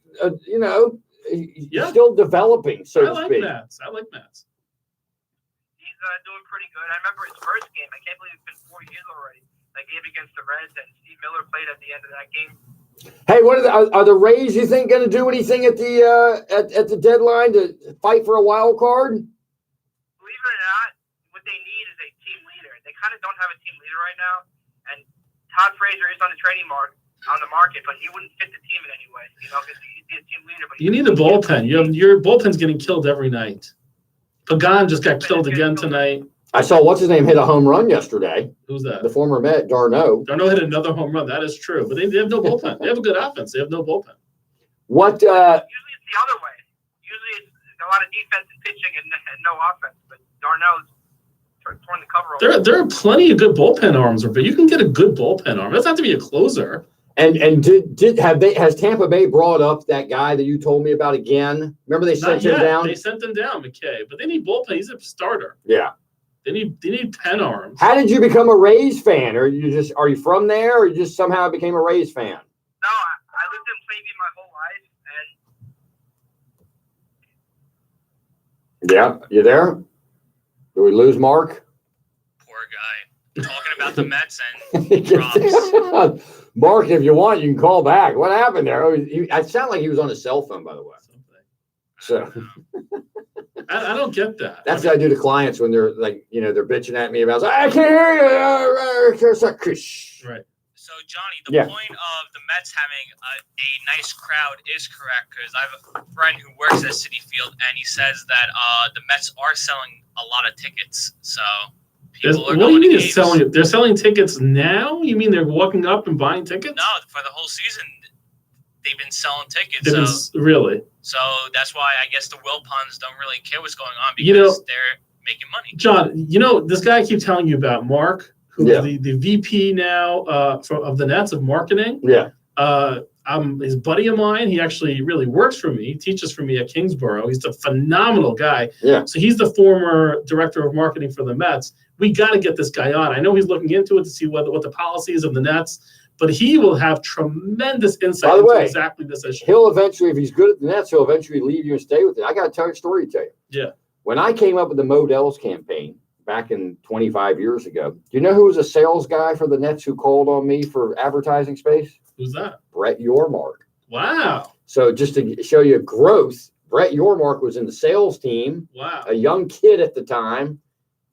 he's still developing, so to speak. I like Matt's. He's doing pretty good. I remember his first game. I can't believe it's been 4 years already. That game against the Reds, and Steve Miller played at the end of that game. Hey, are the Rays, you think, going to do anything at the deadline to fight for a wild card? Believe it or not, what they need is a team leader. They kind of don't have a team leader right now, and Todd Frazier is on the market, but he wouldn't fit the team in any way. Because he'd be a team leader. But You need a bullpen. Your bullpen's getting killed every night. Pagan just got killed again tonight. I saw what's his name hit a home run yesterday. Who's that? The former Met, Darno. Darno hit another home run. That is true, but they have no bullpen. They have a good offense. They have no bullpen. What? Usually it's the other way. Usually it's a lot of defense and pitching and no offense. But Darno's torn the cover over. There are plenty of good bullpen arms, but you can get a good bullpen arm. It doesn't have to be a closer. And has Tampa Bay brought up that guy that you told me about again? Remember they sent him down? They sent him down, McKay. But they need bullpen. He's a starter. Yeah. They need pen arms. How did you become a Rays fan? Are you from there, or you just somehow became a Rays fan? No, I lived in Plainview my whole life, and Yeah, you there? Did we lose Mark? Poor guy. Talking about the Mets and drops. Mark, if you want, you can call back. What happened there? Oh, I sound like he was on his cell phone, by the way. So I don't get that. That's what I do to clients when they're like, they're bitching at me about, I can't hear you. Right. So, Johnny, the point of the Mets having a nice crowd is correct, because I have a friend who works at Citi Field, and he says that the Mets are selling a lot of tickets. So people are going to games. They're selling tickets now? You mean they're walking up and buying tickets? No, for the whole season, they've been selling tickets. Really? So that's why I guess the Wilpons don't really care what's going on, because they're making money. John, this guy I keep telling you about, Mark, who's the VP now of the Nets of marketing. Yeah. His buddy of mine. He actually really works for me. He teaches for me at Kingsborough. He's a phenomenal guy. Yeah. So he's the former director of marketing for the Mets. We got to get this guy on. I know he's looking into it to see what the policy is of the Nets. But he will have tremendous insight into exactly this issue. He'll eventually, if he's good at the Nets, he'll eventually leave you and stay with it. I got to tell you a story to tell you. Yeah. When I came up with the Models campaign back in 25 years ago, do you know who was a sales guy for the Nets who called on me for advertising space? Who's that? Brett Yormark. Wow. So just to show you growth, Brett Yormark was in the sales team. Wow. A young kid at the time,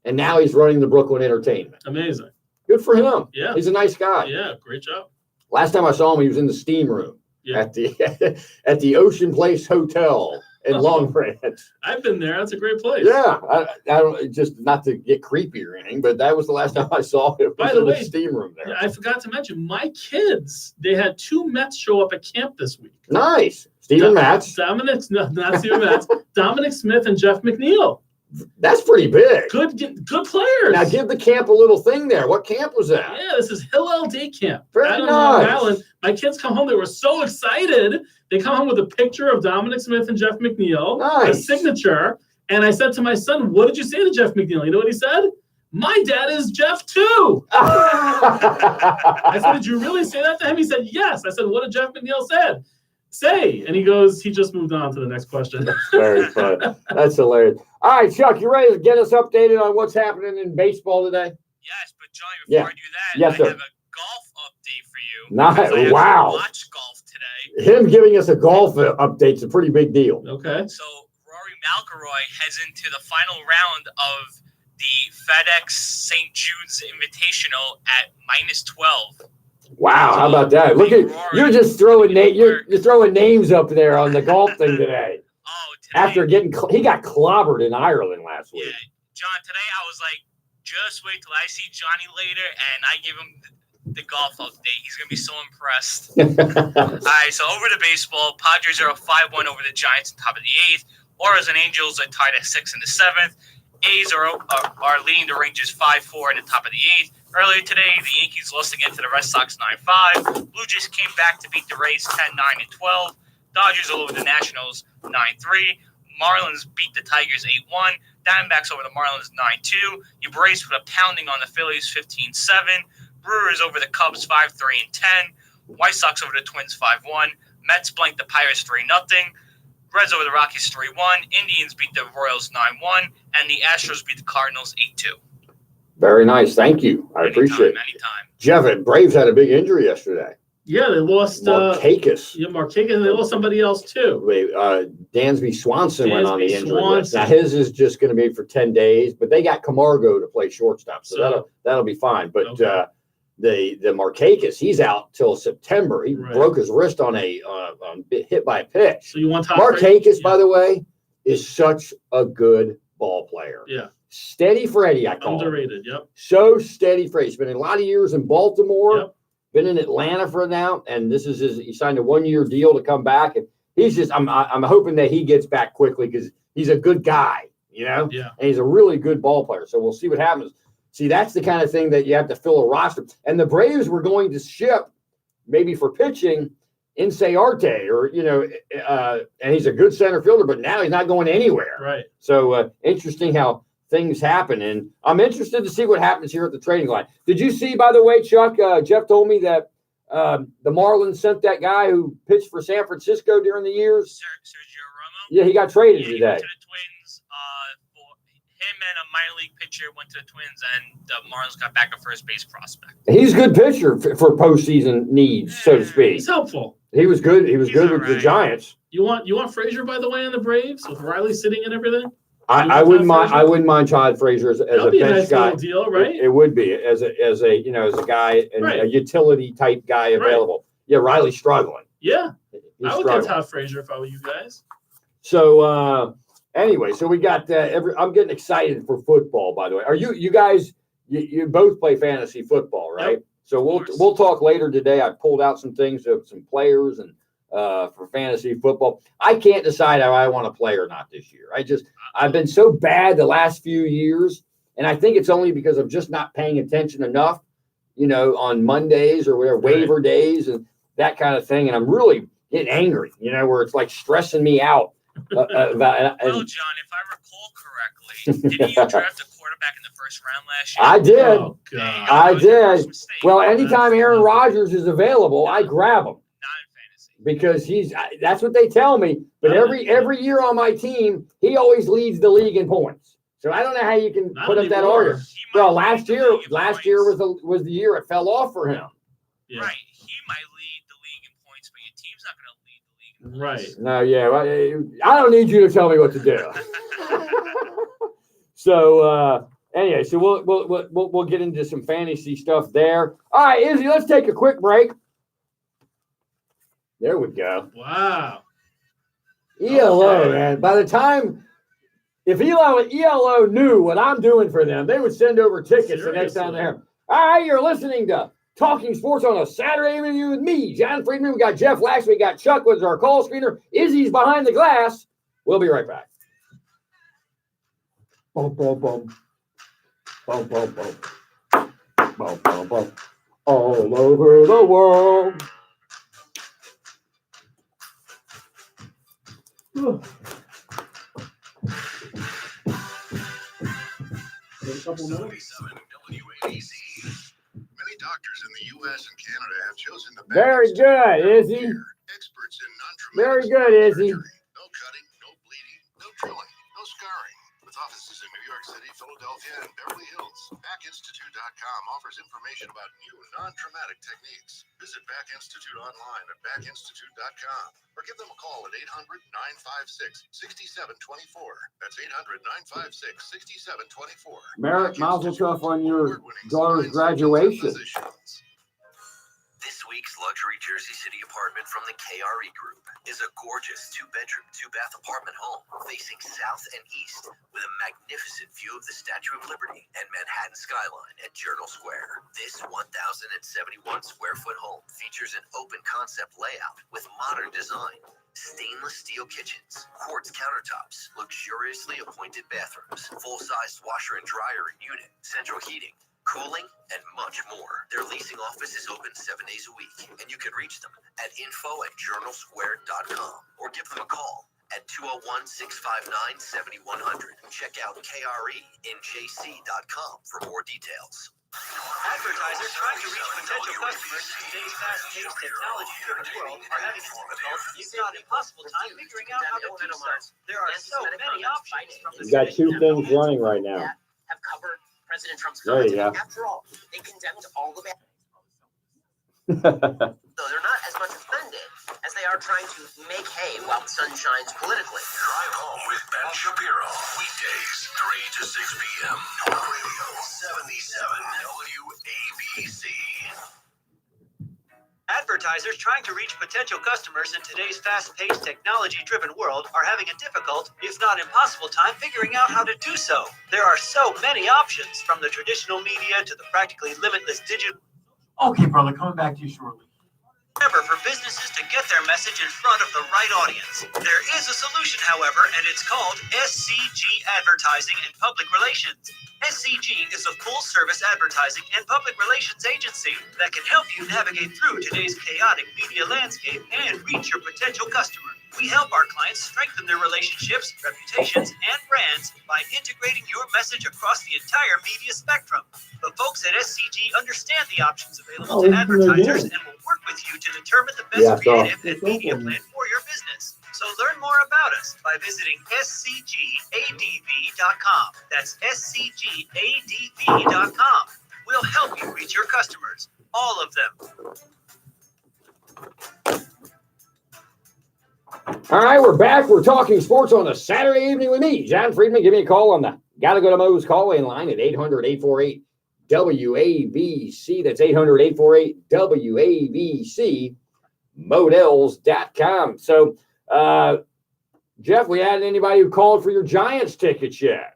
and now he's running the Brooklyn Entertainment. Amazing. Good for him. Yeah. He's a nice guy. Yeah, great job. Last time I saw him, he was in the steam room at the Ocean Place Hotel in Long Branch. I've been there. That's a great place. Yeah. I don't, just not to get creepy or anything, but that was the last time I saw him. By the way, the steam room there. I forgot to mention, my kids, they had 2 Mets show up at camp this week. Nice. Stephen Matz. Not Stephen Matz. Dominic Smith and Jeff McNeil. That's pretty big. Good players. Now give the camp a little thing there. What camp was that? Yeah, this is Hillel Day Camp. Very Long nice. Island. My kids come home. They were so excited. They come home with a picture of Dominic Smith and Jeff McNeil, a signature. And I said to my son, "What did you say to Jeff McNeil?" You know what he said? "My dad is Jeff too." I said, "Did you really say that to him?" He said, "Yes." I said, "What did Jeff McNeil say?" And he goes, "He just moved on to the next question." That's very fun. That's hilarious. All right, Chuck, you ready to get us updated on what's happening in baseball today? Yes, but Johnny, before I do that, yes, sir. I have a golf update for you. Nice. Wow. Watch golf today. Him giving us a golf update's a pretty big deal. Okay. So Rory McIlroy heads into the final round of the FedEx St. Jude's Invitational at -12. Wow, how about that? Look at you're just throwing you're throwing names up there on the golf thing today. Today, after he got clobbered in Ireland last week. Yeah, John. Today I was like, just wait till I see Johnny later, and I give him the golf update. He's gonna be so impressed. All right, so over to baseball. Padres are up 5-1 over the Giants on top of the 8th. Orioles and Angels are tied at 6 in the 7th. A's are leading the Rangers 5-4 in the top of the 8th. Earlier today, the Yankees lost again to the Red Sox 9-5. Blue Jays came back to beat the Rays 10-9 and 12. Dodgers all over the Nationals 9-3. Marlins beat the Tigers 8-1. Diamondbacks over the Marlins 9-2. You braced with a pounding on the Phillies 15-7. Brewers over the Cubs 5-3 and 10. White Sox over the Twins 5-1. Mets blanked the Pirates 3-0. Reds over the Rockies 3-1. Indians beat the Royals 9-1. And the Astros beat the Cardinals 8-2. Very nice. Thank you. I appreciate it. Anytime. Jeff, Braves had a big injury yesterday. Yeah, they lost Markakis. Markakis, and they lost somebody else too. Dansby Swanson went on the injury list. Now his is just going to be for 10 days, but they got Camargo to play shortstop, so that'll be fine. But the Markakis, he's out till September. He broke his wrist on a hit by a pitch. So you want Markakis, by the way, is such a good ball player. Yeah. Steady Freddie, I call him. Underrated, yep. So steady Freddie. He's been a lot of years in Baltimore. Yep. Been in Atlanta for now, and this is he signed a 1-year deal to come back, and he's just I'm hoping that he gets back quickly because he's a good guy, and he's a really good ball player. So we'll see what happens. See, that's the kind of thing that you have to fill a roster. And the Braves were going to ship maybe for pitching Ince Arte, or and he's a good center fielder, but now he's not going anywhere. Right. So interesting how things happen, and I'm interested to see what happens here at the trading line. Did you see, by the way, Chuck? Jeff told me that the Marlins sent that guy who pitched for San Francisco during the years. Sergio Romo. Yeah, he got traded He today. went to the Twins. Him and a minor league pitcher went to the Twins, and the Marlins got back a first base prospect. He's a good pitcher for postseason needs, so to speak. He's helpful. He was good. He was good with the Giants. You want Frazier, by the way, in the Braves with Riley sitting and everything. I wouldn't mind. I wouldn't mind Todd Frazier as a bench nice guy. Deal, right? It would be as a guy and a utility type guy available. Right. Yeah, Riley's struggling. Yeah, I would get Todd Frazier if I were you guys. So anyway, so we got I'm getting excited for football. By the way, are you guys? You both play fantasy football, right? Yep. So we'll talk later today. I pulled out some things of some players and. For fantasy football, I can't decide how I want to play or not this year. I've been so bad the last few years, and I think it's only because I'm just not paying attention enough, on Mondays or whatever, waiver days and that kind of thing. And I'm really getting angry, where it's like stressing me out. Well, John, if I recall correctly, didn't you draft a quarterback in the first round last year? I did. Oh, God. I did. Well, anytime Aaron Rodgers is available, I grab him. Because that's what they tell me. But every year on my team, he always leads the league in points. So I don't know how you can put up that argument. Well, last year was the year it fell off for him. Yeah. Right. He might lead the league in points, but your team's not going to lead the league in points. Right. No, yeah. I don't need you to tell me what to do. So anyway, so we'll get into some fantasy stuff there. All right, Izzy, let's take a quick break. There we go. Wow. ELO, man. By the time, if ELO knew what I'm doing for them, they would send over tickets the next time they're here. All right, you're listening to Talking Sports on a Saturday evening with me, John Friedman. We got Jeff Lax. We got Chuck with our call screener. Izzy's behind the glass. We'll be right back. Boom, boom, boom. Boom, boom, boom. Boom, boom, boom. All over the world. WABC. Many doctors in the U.S. and Canada have chosen the very good, Izzy. Experts in very good, Izzy. No cutting, no bleeding, no drilling, no scarring. With offices in New York City, Philadelphia, and Beverly Hills. BackInstitute.com offers information about new non-traumatic techniques. Visit Back Institute online at backinstitute.com or give them a call at 800-956-6724. That's 800-956-6724. Merritt, mazel tov on your daughter's graduation. This week's luxury Jersey City apartment from the KRE Group is a gorgeous 2-bedroom, 2-bath apartment home facing south and east with a magnificent view of the Statue of Liberty and Manhattan skyline at Journal Square. This 1,071 square foot home features an open concept layout with modern design, stainless steel kitchens, quartz countertops, luxuriously appointed bathrooms, full-sized washer and dryer unit, central heating, cooling, and much more. Their leasing office is open 7 days a week, and you can reach them at info@journalsquare.com or give them a call at 201-659-7100. Check out KRENJC.com for more details. Advertisers trying to reach potential customers in today's fast-paced, technology-driven world are having a difficult, if not impossible time figuring out how to do so. There are so many options from the You got two things running right now. Have covered President Trump's There you comments. go. After all, they condemned all the bad. Yeah, So they're not as much offended as they are trying to make hay while the sun shines politically. Drive home with Ben Shapiro. Weekdays, 3 to 6 p.m. Talk Radio 77 WABC. Advertisers trying to reach potential customers in today's fast-paced, technology-driven world are having a difficult, if not impossible time figuring out how to do so. There are so many options, from the traditional media to the practically limitless digital. Okay, brother, coming back to you shortly. Ever for businesses to get their message in front of the right audience. There is a solution, however, and it's called SCG Advertising and Public Relations. SCG is a full-service advertising and public relations agency that can help you navigate through today's chaotic media landscape and reach your potential customer. We help our clients strengthen their relationships, reputations, and brands by integrating your message across the entire media spectrum. The folks at SCG understand the options available to advertisers and will work with you to determine the best creative and media plan for your business. So learn more about us by visiting scgadv.com. That's scgadv.com. We'll help you reach your customers, all of them. all right, we're back. We're talking sports on a Saturday evening with me, John Friedman. Give me a call on the Gotta Go to Mo's call-in line at 800-848-WABC. That's 800-848-WABC. Models.com. So, Jeff, we had anybody who called for your Giants tickets yet?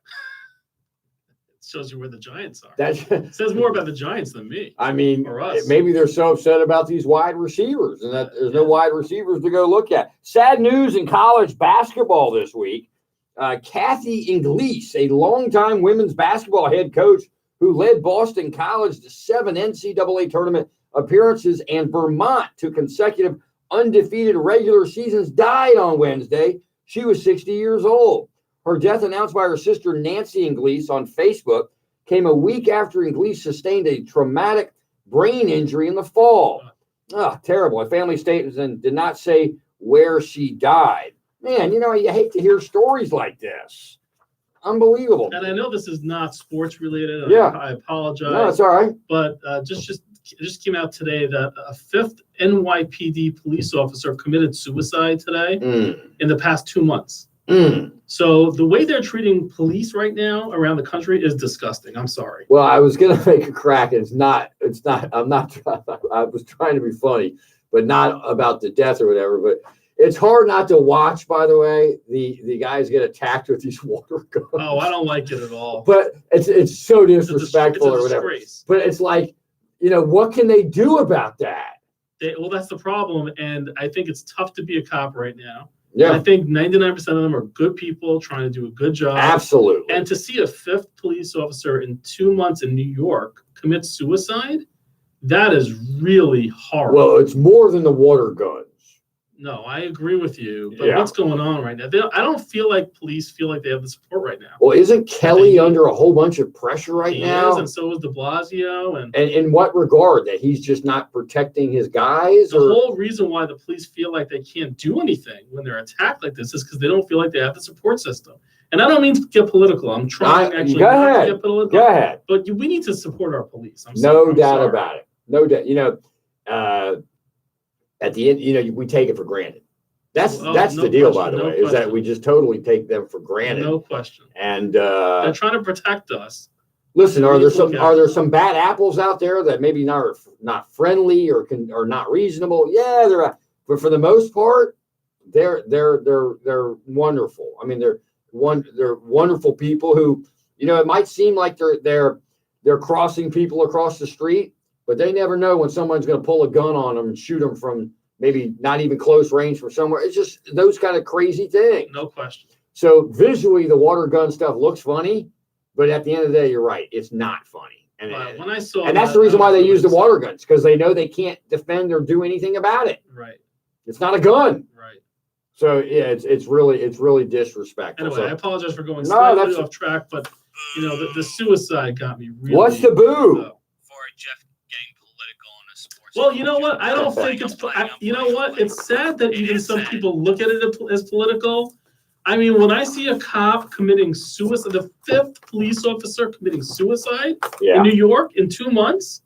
It shows you where the Giants are. That says more about the Giants than me. I mean, or us. Maybe they're so upset about these wide receivers and that there's no wide receivers to go look at. Sad news in college basketball this week. Kathy Inglis, a longtime women's basketball head coach who led Boston College to 7 NCAA tournament appearances and Vermont to consecutive undefeated regular seasons, died on Wednesday. She was 60 years old. Her death, announced by her sister Nancy Inglis on Facebook, came a week after Inglis sustained a traumatic brain injury in the fall. Oh, terrible. A family statement did not say where she died. Man, you know, you hate to hear stories like this. Unbelievable. And I know this is not sports related. Yeah. I apologize. No, it's all right. But it just came out today that a 5th NYPD police officer committed suicide today in the past 2 months. So the way they're treating police right now around the country is disgusting. I'm sorry. Well, I was going to make a crack. I was trying to be funny, but not about the death or whatever. But it's hard not to watch, by the way, the guys get attacked with these water guns. Oh, I don't like it at all. But it's so disrespectful it's a or whatever. disgrace. But it's like, you know, what can they do about that? Well, that's the problem. And I think it's tough to be a cop right now. Yeah. And I think 99% of them are good people trying to do a good job. Absolutely. And to see a 5th police officer in 2 months in New York commit suicide, that is really horrible. Well, it's more than the water guns. No, I agree with you. But Yeah. what's going on right now? I don't feel like police feel like they have the support right now. Well, isn't Kelly under a whole bunch of pressure right He now? is, and so is de Blasio. And in what regard? That he's just not protecting his guys? the whole reason why the police feel like they can't do anything when they're attacked like this is because they don't feel like they have the support system. And I don't mean to get political. I'm trying actually not to get political. Go ahead. But we need to support our police. I'm No sorry. doubt about it. No doubt. You know, at the end, you know, we take it for granted. That's no the deal, question, by the no way, is that question. we just totally take them for granted. No question. And They're trying to protect us. listen, are We there need to look some at it. bad apples out there that maybe not friendly or not reasonable? Yeah, but for the most part, they're wonderful. I mean, they're wonderful people who, you know, it might seem like they're crossing people across the street, but they never know when someone's going to pull a gun on them and shoot them from maybe not even close range from somewhere. It's just those kind of crazy things. No question. So visually, the water gun stuff looks funny, but at the end of the day, you're right. It's not funny. And, When I saw and that's that, the reason I why was they use the really water guns, because they know they can't defend or do anything about it. Right. It's not a gun. Right. So yeah, it's really disrespectful. Anyway, So, I apologize for going No, slightly that's- off track, but you know the suicide got me really. what's the boo? Well, you know what? I don't think it's. You know what? It's sad that even some people look at it as political. I mean, when I see a cop committing suicide, the 5th police officer committing suicide in New York in 2 months,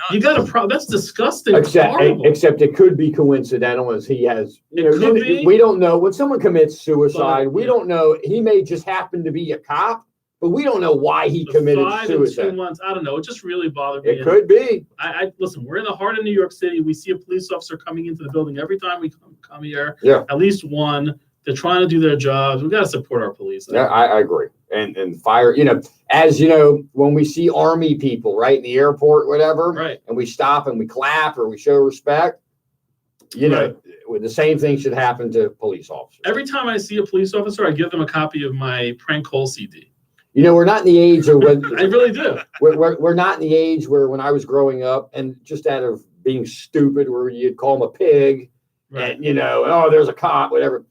you got a problem. That's disgusting. It's horrible. Except it could be coincidental, as he has. We don't know when someone commits suicide. We don't know. He may just happen to be a cop, but we don't know why he committed 5 suicide. in 2 months. I don't know. It just really bothered me. It could be. I listen. We're in the heart of New York City. We see a police officer coming into the building every time we come here. Yeah. At least one. They're trying to do their jobs. We got to support our police. Yeah, I agree. And fire, you know, as you know, when we see Army people, right, in the airport, whatever, right, and we stop and we clap or we show respect, you know, the same thing should happen to police officers. Every time I see a police officer, I give them a copy of my prank call CD. You know, we're not in the age of when I really do. We're not in the age where when I was growing up, and just out of being stupid, where you'd call them a pig, and you know, oh, there's a cop, whatever.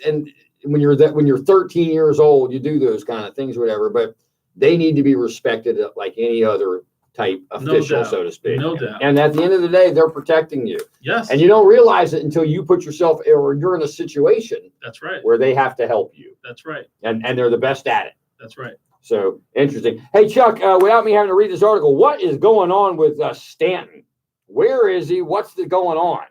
And when you're 13 years old, you do those kind of things, whatever. But they need to be respected like any other type official, so to speak. No doubt. And at the end of the day, they're protecting you. Yes. And you don't realize it until you put yourself, or you're in a situation. That's right. Where they have to help you. That's right. And they're the best at it. That's right. So interesting. Hey, Chuck, without me having to read this article, what is going on with Stanton? Where is he? What's going on?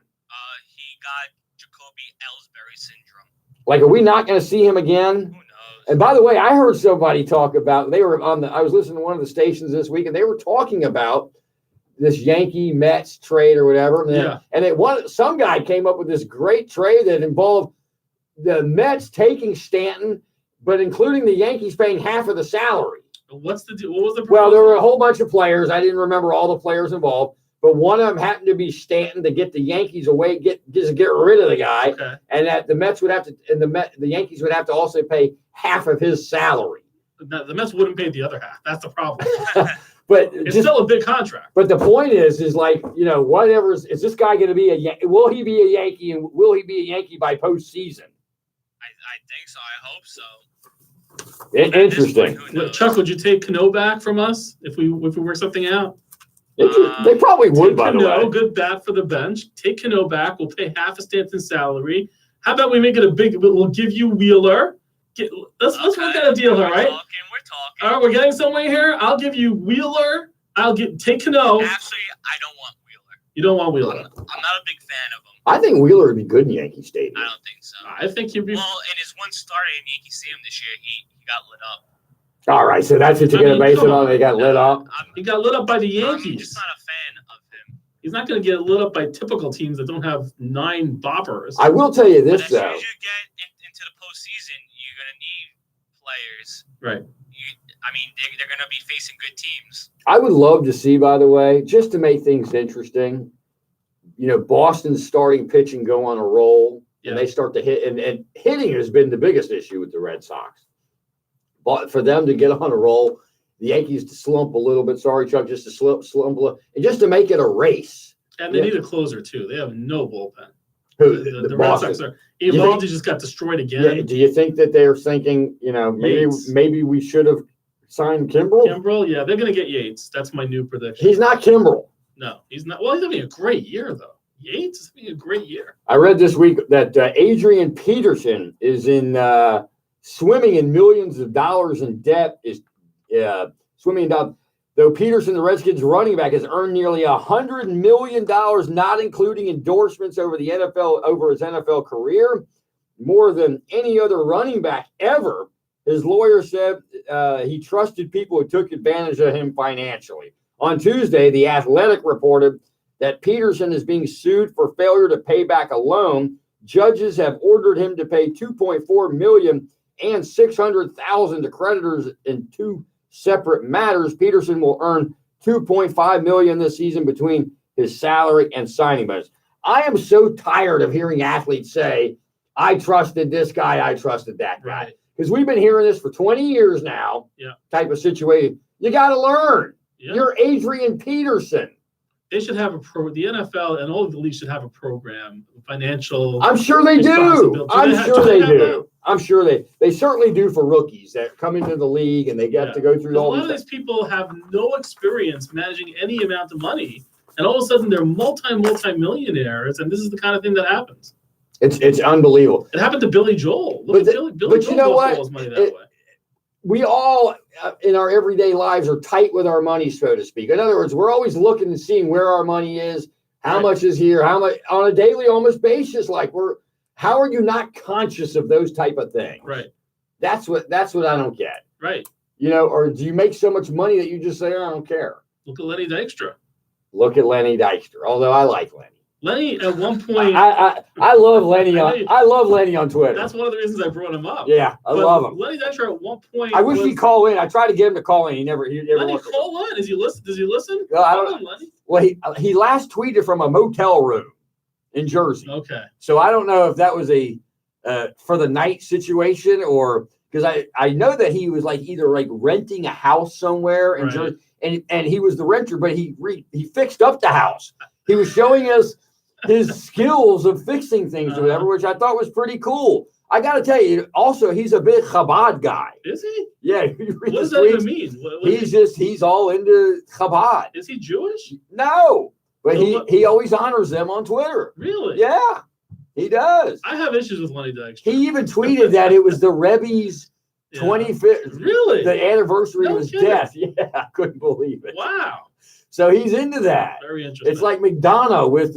He got Jacoby Ellsbury syndrome. Like, are we not going to see him again? Who knows? And by the way, I heard somebody talk about, I was listening to one of the stations this week, and they were talking about this Yankee Mets trade or whatever. And some guy came up with this great trade that involved the Mets taking Stanton, but including the Yankees paying half of the salary. What's the deal? What was the Well, there were a whole bunch of players. I didn't remember all the players involved, but one of them happened to be Stanton to get the Yankees away, get rid of the guy, okay. And that the Mets would have to, and the Yankees would have to also pay half of his salary. No, the Mets wouldn't pay the other half. That's the problem. But it's still a big contract. But the point is like, you know, whatever is this guy going to be will he be a Yankee, and will he be a Yankee by postseason? I think so. I hope so. Interesting. Chuck, would you take Cano back from us if we work something out? They probably would, by the way. Good bat for the bench. Take Cano back. We'll pay half of Stanton's salary. How about we make it a big? We'll give you Wheeler. Let's work out a deal here, right? We're talking. All right, we're getting somewhere here. I'll give you Wheeler. Take Cano. Actually, I don't want Wheeler. You don't want Wheeler. I'm not a big fan of him. I think Wheeler would be good in Yankee Stadium. I don't think so. I think he'd be. Well, in his one start in Yankee Stadium this year, he got lit up. All right, so that's what you're going to base it on. They got lit up. He got lit up by the Yankees. I'm just not a fan of him. He's not going to get lit up by typical teams that don't have 9 boppers. I will tell you this, As though. soon as you get into the postseason, you're going to need players. Right. They're going to be facing good teams. I would love to see, by the way, just to make things interesting, you know, Boston's starting pitching go on a roll, and they start to hit. And hitting has been the biggest issue with the Red Sox. But for them to get on a roll, the Yankees to slump a little bit. Sorry, Chuck, just to slump a little, and just to make it a race. And they need a closer, too. They have no bullpen. Who? The Red Sox are. Evaldi just got destroyed again. Yeah, do you think that they're thinking, maybe we should have signed Kimbrel? Kimbrel, yeah, they're going to get Yates. That's my new prediction. He's not Kimbrel. No, he's not. Well, he's having a great year, though. Yates is having a great year. I read this week that Adrian Peterson is in swimming in millions of dollars in debt. Swimming in debt. Though Peterson, the Redskins running back, has earned nearly $100 million, not including endorsements over his NFL career, more than any other running back ever. His lawyer said he trusted people who took advantage of him financially. On Tuesday, The Athletic reported that Peterson is being sued for failure to pay back a loan. Judges have ordered him to pay $2.4 million and $600,000 to creditors in two separate matters. Peterson will earn $2.5 million this season between his salary and signing bonus. I am so tired of hearing athletes say, I trusted this guy, I trusted that guy. Because we've been hearing this for 20 years now, type of situation. You got to learn. Yeah. You're Adrian Peterson. They should have the NFL and all of the leagues should have a program, financial. I'm sure they do. I'm sure they certainly do for rookies that come into the league and they get to go through all a lot of these people have no experience managing any amount of money, and all of a sudden they're multi-millionaires, and this is the kind of thing that happens. It's unbelievable. It happened to Billy Joel. Billy Joel you know what? His money that way. We all in our everyday lives are tight with our money, so to speak. In other words, we're always looking and seeing where our money is, how much is here, how much on a daily almost basis. How are you not conscious of those type of things? Right. That's what I don't get. Right. Or do you make so much money that you just say, I don't care? Look at Lenny Dykstra. Although I like Lenny. Lenny at one point. I love Lenny on Twitter. That's one of the reasons I brought him up. Yeah, I love him. Lenny Dykstra at one point. I wish he'd call in. I tried to get him to call in. He never. Lenny, call in. Does he listen? Does he listen? I don't know. Well, he last tweeted from a motel room in Jersey. Okay. So I don't know if that was a for the night situation or because I know that he was either renting a house somewhere in Jersey and he was the renter, but he fixed up the house. He was showing us his skills of fixing things or whatever, which I thought was pretty cool. I got to tell you, also, he's a big Chabad guy. Is he? Yeah. What does that even mean? He's all into Chabad. Is he Jewish? No, but he always honors them on Twitter. Really? Yeah, he does. I have issues with Lenny Dykstra. He even tweeted that it was the Rebbe's 25th, really, the anniversary of his death. Yeah, I couldn't believe it. Wow. So he's into that. Very interesting. It's like McDonough with.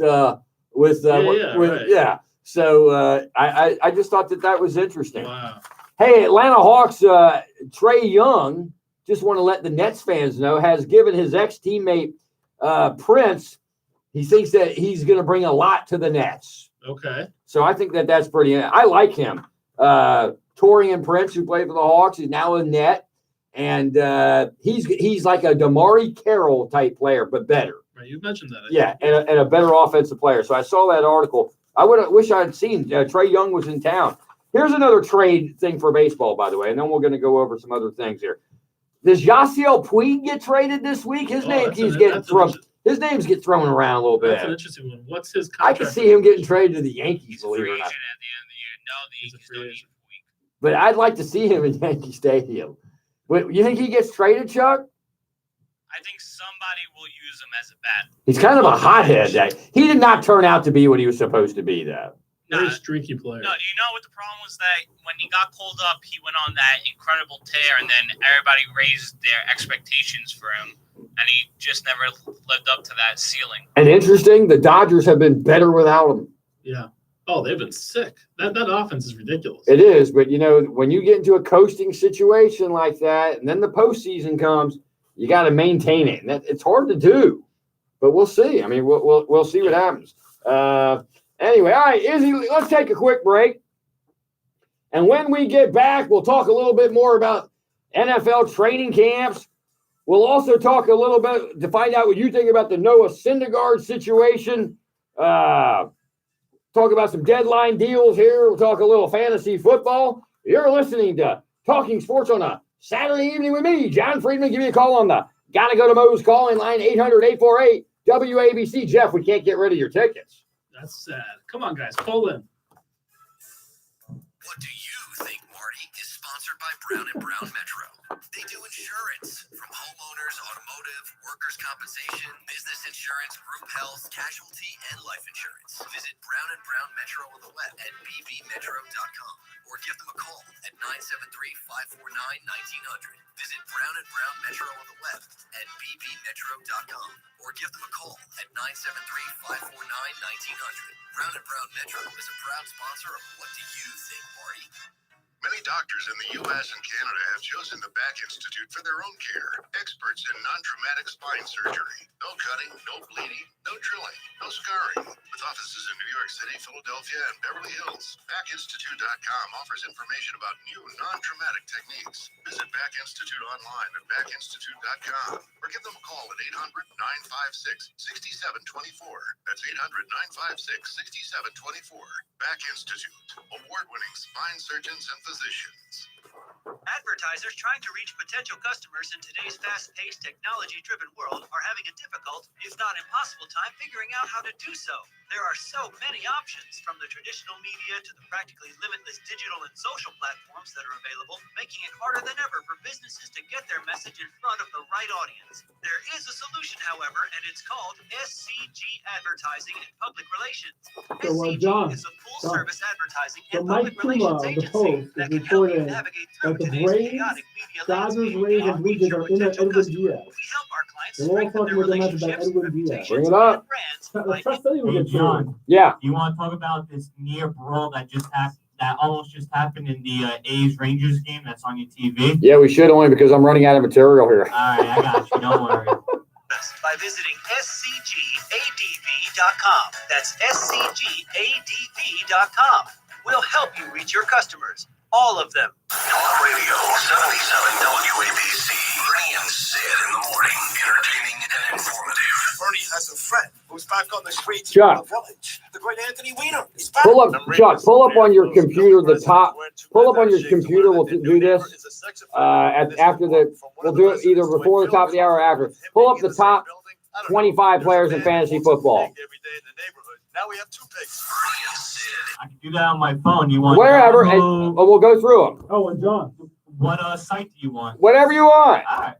So I just thought that was interesting. Wow. Hey, Atlanta Hawks, Trae Young, just want to let the Nets fans know, has given his ex-teammate Prince, he thinks that he's going to bring a lot to the Nets. Okay. So I think that's pretty, I like him. Torian Prince, who played for the Hawks, is now in net. And he's like a Damari Carroll type player, but better. Right, you mentioned that. Yeah, and a better offensive player. So I saw that article. I wish I had seen Trae Young was in town. Here's another trade thing for baseball, by the way, and then we're going to go over some other things here. Does Yasiel Puig get traded this week? His name's get thrown around a little bit. That's an interesting one. What's his contract? I can see him getting traded to the Yankees, believe it or not. But I'd like to see him in Yankee Stadium. But you think he gets traded, Chuck? I think somebody will use him as a bat. He's kind of a hothead. He did not turn out to be what he was supposed to be, though. Very streaky player. No, you know what the problem was? That when he got called up, he went on that incredible tear, and then everybody raised their expectations for him, and he just never lived up to that ceiling. And interesting, the Dodgers have been better without him. Yeah. Oh, they've been sick. That offense is ridiculous. It is, but when you get into a coasting situation like that, and then the postseason comes, you got to maintain it, and it's hard to do. But we'll see. I mean, we'll see what happens. Anyway, all right, Izzy, let's take a quick break. And when we get back, we'll talk a little bit more about NFL training camps. We'll also talk a little bit to find out what you think about the Noah Syndergaard situation. Talk about some deadline deals here. We'll talk a little fantasy football. You're listening to Talking Sports on a Saturday evening with me, John Friedman. Give me a call on the Gotta Go to Moe's calling line, 800-848-WABC. Jeff, we can't get rid of your tickets. That's sad. Come on, guys, call in. What do you think, Marty, is sponsored by Brown & Brown Metro? They do insurance, from homeowners, automotive, workers' compensation, business insurance, group health, casualty, and life insurance. Visit Brown & Brown Metro on the web at bbmetro.com or give them a call at 973-549-1900. Visit Brown & Brown Metro on the web at bbmetro.com or give them a call at 973-549-1900. Brown & Brown Metro is a proud sponsor of What Do You Think, Marty? Many doctors in the U.S. and Canada have chosen the Back Institute for their own care. Experts in non-traumatic spine surgery. No cutting, no bleeding, no drilling, no scarring. With offices in New York City, Philadelphia, and Beverly Hills, BackInstitute.com offers information about new non-traumatic techniques. Visit Back Institute online at BackInstitute.com or give them a call at 800-956-6724. That's 800-956-6724. Back Institute. Award-winning spine surgeons and physicians. Advertisers trying to reach potential customers in today's fast-paced, technology-driven world are having a difficult, if not impossible, time figuring out how to do so. There are so many options, from the traditional media to the practically limitless digital and social platforms that are available, making it harder than ever for businesses to get their message in front of the right audience. There is a solution, however, and it's called SCG Advertising and Public Relations. SCG John, is a full-service advertising and Mike public Puma relations of the Post agency that is can help you reporting navigate that through the today's Braves, chaotic media Dodgers, landscape Rays, and and Blue reach Jays your are in at potential Edwin customers. Diaz. We help our clients We're all strengthen talking their with them about relationships, Edwin Diaz. reputations, Bring it up. and brands Let's by tell you Hey, what John. Yeah. You want to talk about this near brawl that almost just happened in the A's Rangers game that's on your TV? Yeah, we should, only because I'm running out of material here. All right, I got you. Don't worry. by visiting scgadv.com. That's scgadv.com. We'll help you reach your customers, all of them. Talk Radio 77 WABC. Bernie and Sid in the morning. Entertaining and informative. Bernie has a friend who's back on the streets Chuck. of the village. The great Anthony Weiner. He's back. Pull up, Chuck, pull up on your computer the top. Pull up on your computer. We'll do this we'll do it either before the top of the hour or after. Pull up the top 25 players in fantasy football. Now we have two picks. I can do that on my phone. You want Wherever, and we'll go through them. Oh, and John. What site do you want? Whatever you want. All right.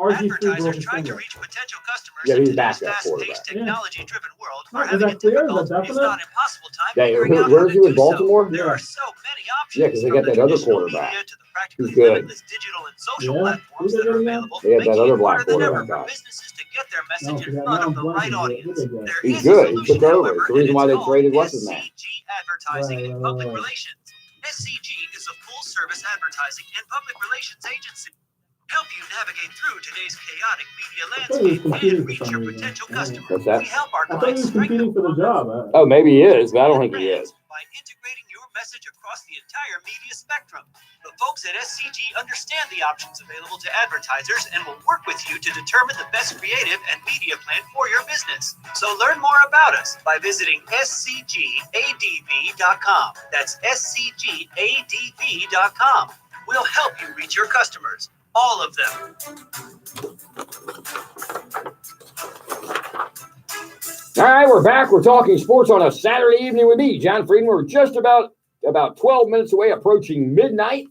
Advertisers trying to reach potential customers Yeah, in he's today's backup quarterback. fast-paced, technology-driven world are Is having a that clear? Is difficult, that if definite? not impossible time Yeah, figuring out how where's to you in do so. Baltimore? There Yeah. are so many options. Yeah, because they from got the that other traditional quarterback. media to the practically Who's good. limitless digital and social Yeah. platforms Who's that are they got? available, They got that making other it black harder than ever quarterback for guy. businesses to get their No, message in because front now of the I'm right blanking. audience. Who they got? There He's is good. a He solution, took over. however, It's the reason and why it's they called traded what's his name. SCG Advertising and Public Right. Relations. SCG is a full-service advertising and public relations agency. Help you navigate through today's chaotic media I thought he was landscape competing and for reach some your reason. potential Yeah. customers. What's that? We help our I thought he clients was strengthen competing for the job. Oh, maybe he is, but I don't think he is. by integrating your message across the entire media spectrum. The folks at SCG understand the options available to advertisers and will work with you to determine the best creative and media plan for your business. So learn more about us by visiting scgadv.com. That's scgadv.com. We'll help you reach your customers, all of them. All right, we're back. We're talking sports on a Saturday evening with me, John Friedman. We're just about 12 minutes away, approaching midnight.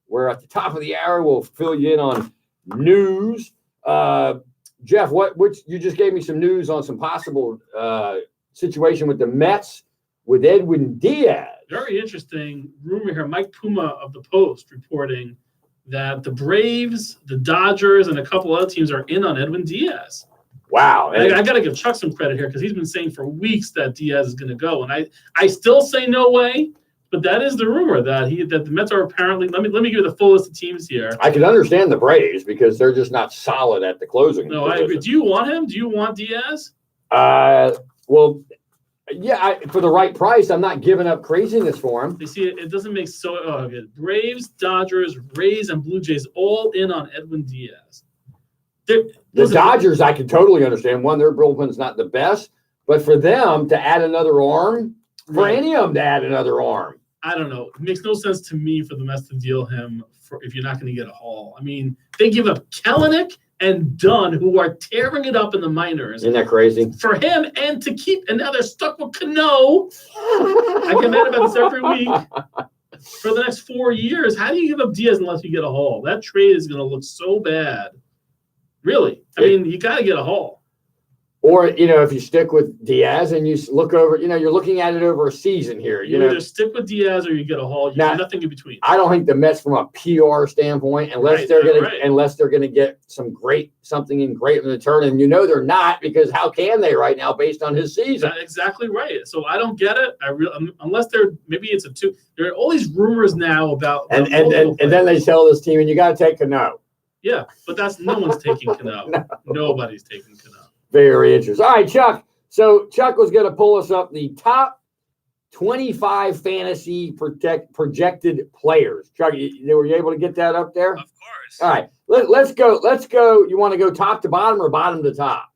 We're at the top of the hour. We'll fill you in on news. Jeff, which you just gave me some news on some possible situation with the Mets with Edwin Diaz. Very interesting rumor here. Mike Puma of the Post reporting that the Braves, the Dodgers, and a couple other teams are in on Edwin Diaz. Wow. I got to give Chuck some credit here because he's been saying for weeks that Diaz is going to go, and I still say no way. But that is the rumor that the Mets are apparently. Let me give you the full list of teams here. I can understand the Braves because they're just not solid at the closing. No, I agree. Do you want him? Do you want Diaz? Well, yeah, for the right price, I'm not giving up craziness for him. You see, it doesn't make so. Oh, good. Braves, Dodgers, Rays, and Blue Jays all in on Edwin Diaz. The Dodgers, I can totally understand. One, their bullpen's not the best, but for them to add another arm, for any of them to add another arm. I don't know. It makes no sense to me for the Mets to deal him for if you're not going to get a haul. I mean, they give up Kelenic and Dunn, who are tearing it up in the minors. Isn't that crazy? For him and to keep, and now they're stuck with Cano. I get mad about this every week. For the next 4 years, how do you give up Diaz unless you get a haul? That trade is going to look so bad. Really. I mean, you got to get a haul. Or, if you stick with Diaz and you look over, you're looking at it over a season here. You either stick with Diaz or you get a haul. You do nothing in between. I don't think the Mets, from a PR standpoint, unless they're gonna get something in great in return, and they're not, because how can they right now based on his season? That's exactly right. So I don't get it. Unless maybe it's a two. There are all these rumors now about and then they tell this team, and you got to take Cano. Yeah, but no one's taking Cano. No. Nobody's taking Cano. Very interesting. All right, Chuck. So Chuck was going to pull us up the top 25 fantasy projected players. Chuck, were you able to get that up there? Of course. All right. Let's go. You want to go top to bottom or bottom to top?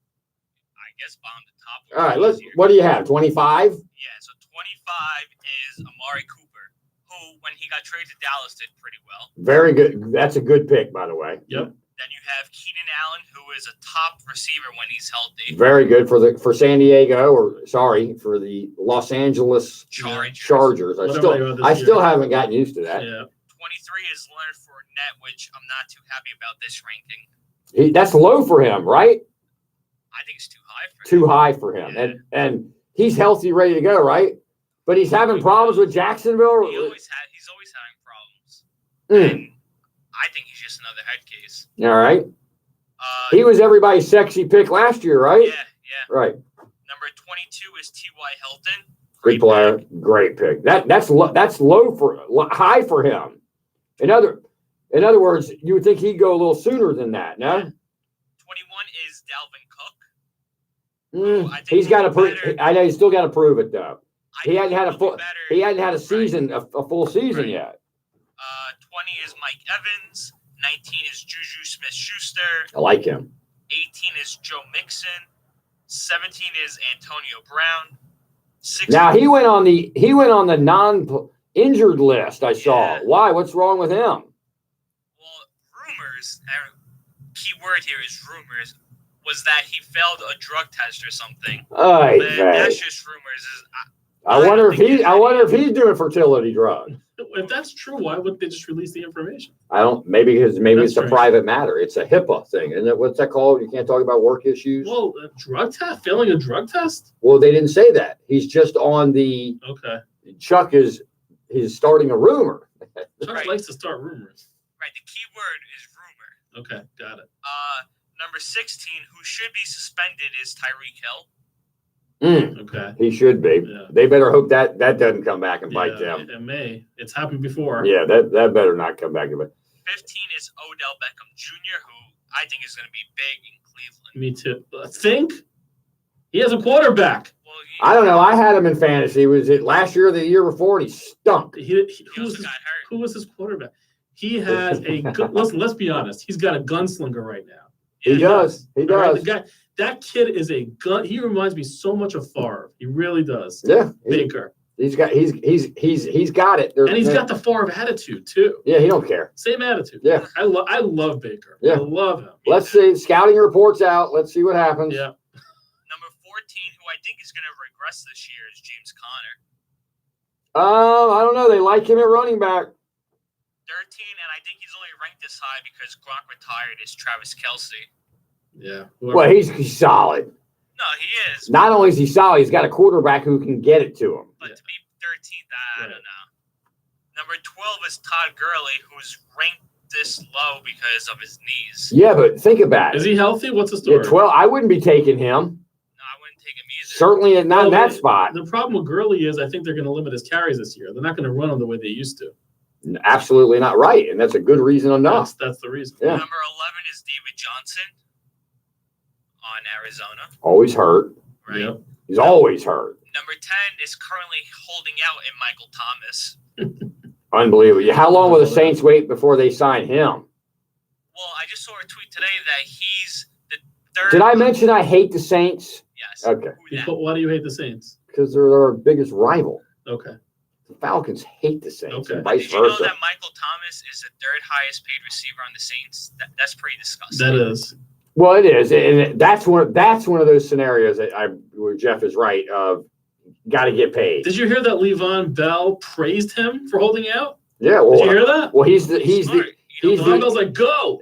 I guess bottom to top. All right. What do you have? 25? Yeah. So 25 is Amari Cooper, who, when he got traded to Dallas, did pretty well. Very good. That's a good pick, by the way. Yep. Then you have Keenan Allen, who is a top receiver when he's healthy. Very good for San Diego, for the Los Angeles Chargers. I still haven't gotten used to that. Yeah. 23 is Leonard Fournette, which I'm not too happy about this ranking. That's low for him, right? I think it's too high for him. Too high for him. Yeah. And he's healthy, ready to go, right? But he's having problems with Jacksonville. He's always having problems. And I think he's just another head case. All right. He was everybody's sexy pick last year, right? Yeah. Right. Number 22 is T.Y. Hilton. Good player. Great pick. That's high for him. In other words, you would think he'd go a little sooner than that, no? 21 is Dalvin Cook. He's got to prove. I know he's still got to prove it though. He hadn't had a season, a full season yet. 20 is Mike Evans. 19 is Juju Smith-Schuster. I like him. 18 is Joe Mixon. 17 is Antonio Brown. 16, now he went on the non-injured list. I saw. Why? What's wrong with him? Well, rumors. Key word here is rumors. Was that he failed a drug test or something? That's just rumors. I wonder if he's doing fertility drugs. If that's true, why wouldn't they just release the information? Maybe it's a private matter. It's a HIPAA thing, isn't it? What's that called? You can't talk about work issues. Well, a drug test, failing a drug test. Well, they didn't say that. He's just on the. Okay. Chuck is starting a rumor. Chuck likes to start rumors. Right. The key word is rumor. Okay, got it. Number 16, who should be suspended, is Tyreek Hill. Okay. He should be. Yeah. They better hope that doesn't come back and bite them. It may. It's happened before. Yeah, that better not come back. 15 is Odell Beckham Jr., who I think is going to be big in Cleveland. Me too. Think? He has a quarterback. Well, I don't know. I had him in fantasy. Was it last year or the year before? And he stunk. Who was his quarterback? He has a good, listen, let's be honest. He's got a gunslinger right now. He does. He does. Right? That kid is a gun. He reminds me so much of Favre. He really does. Yeah. Baker. He's got it. And he's got the Favre attitude too. Yeah, he don't care. Same attitude. Yeah. I love Baker. Yeah. I love him. Let's see. Scouting reports out. Let's see what happens. Yeah. Number 14, who I think is going to regress this year, is James Conner. I don't know. They like him at running back. 13, and I think he's only ranked this high because Gronk retired, is Travis Kelce. Yeah. Well, he's solid. No, he is. Not only is he solid, he's got a quarterback who can get it to him. But to be 13th, I don't know. Number 12 is Todd Gurley, who's ranked this low because of his knees. Yeah, but think about it. Is he healthy? What's the story? Yeah, 12. I wouldn't be taking him. No, I wouldn't take him either. Certainly not in that spot. The problem with Gurley is I think they're going to limit his carries this year. They're not going to run him the way they used to. Absolutely not right, and that's a good reason enough. That's the reason. Yeah. Number 11 is David Johnson on Arizona. Always hurt. Right. Yep. He's always hurt. Number 10 is currently holding out in Michael Thomas. Unbelievable. How long will the Saints wait before they sign him? Well, I just saw a tweet today that he's the third. Did I mention I hate the Saints? Yes. Okay. Why do you hate the Saints? Because they're our biggest rival. Okay. The Falcons hate the Saints, and Did vice you know versa. that Michael Thomas is the third highest paid receiver on the Saints? That's pretty disgusting. That is. Well, it is, and that's one of those scenarios where Jeff is right. Got to get paid. Did you hear that Le'Veon Bell praised him for holding out? Yeah. Well, did you hear that? Well, he's Le'Veon Bell's like, go,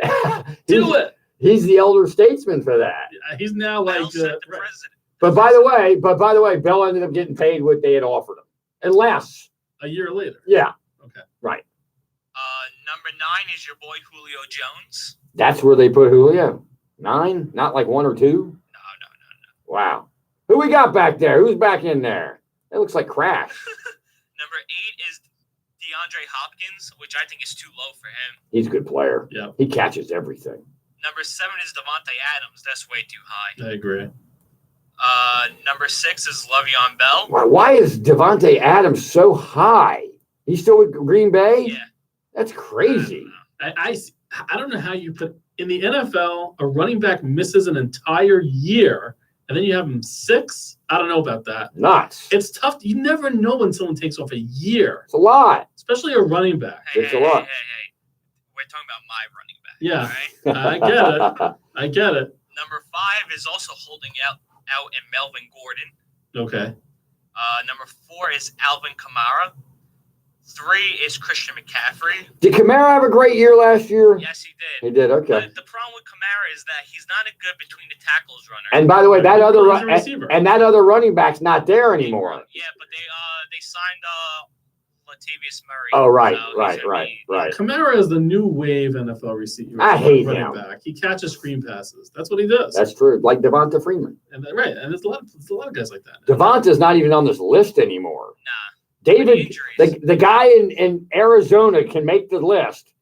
do it. He's the elder statesman for that. He's now like the president. But by the way, Bell ended up getting paid what they had offered him, and less. A year later. Yeah. Okay. Right. Number 9 is your boy Julio Jones. That's where they put Julio. 9, not like 1 or 2. No. Wow. Who we got back there? Who's back in there? That looks like Crash. Number 8 is DeAndre Hopkins, which I think is too low for him. He's a good player. Yeah. He catches everything. Number 7 is Devontae Adams. That's way too high. I agree. Number 6 is Le'Veon Bell. Why is Devontae Adams so high? He's still with Green Bay? Yeah. That's crazy. I don't know how you put in the NFL a running back misses an entire year and then you have him 6. I don't know about that. Nuts. It's tough. You never know when someone takes off a year. It's a lot. Especially a running back. It's a lot. Hey. We're talking about my running back. Yeah. Right? I get it. I get it. Number 5 is also holding out in Melvin Gordon. Okay. Number 4 is Alvin Kamara. 3 is Christian McCaffrey. Did Kamara have a great year last year? Yes, he did. He did. Okay. But the problem with Kamara is that he's not a good between the tackles runner. And by the way, that other running back's not there anymore. Yeah, but they signed Latavius Murray. Oh, right. Kamara is the new wave NFL receiver. I hate running him. Back. He catches screen passes. That's what he does. That's true. Like Devonta Freeman. And there's a lot of guys like that. Devonta's not even on this list anymore. Nah. David, the guy in Arizona can make the list,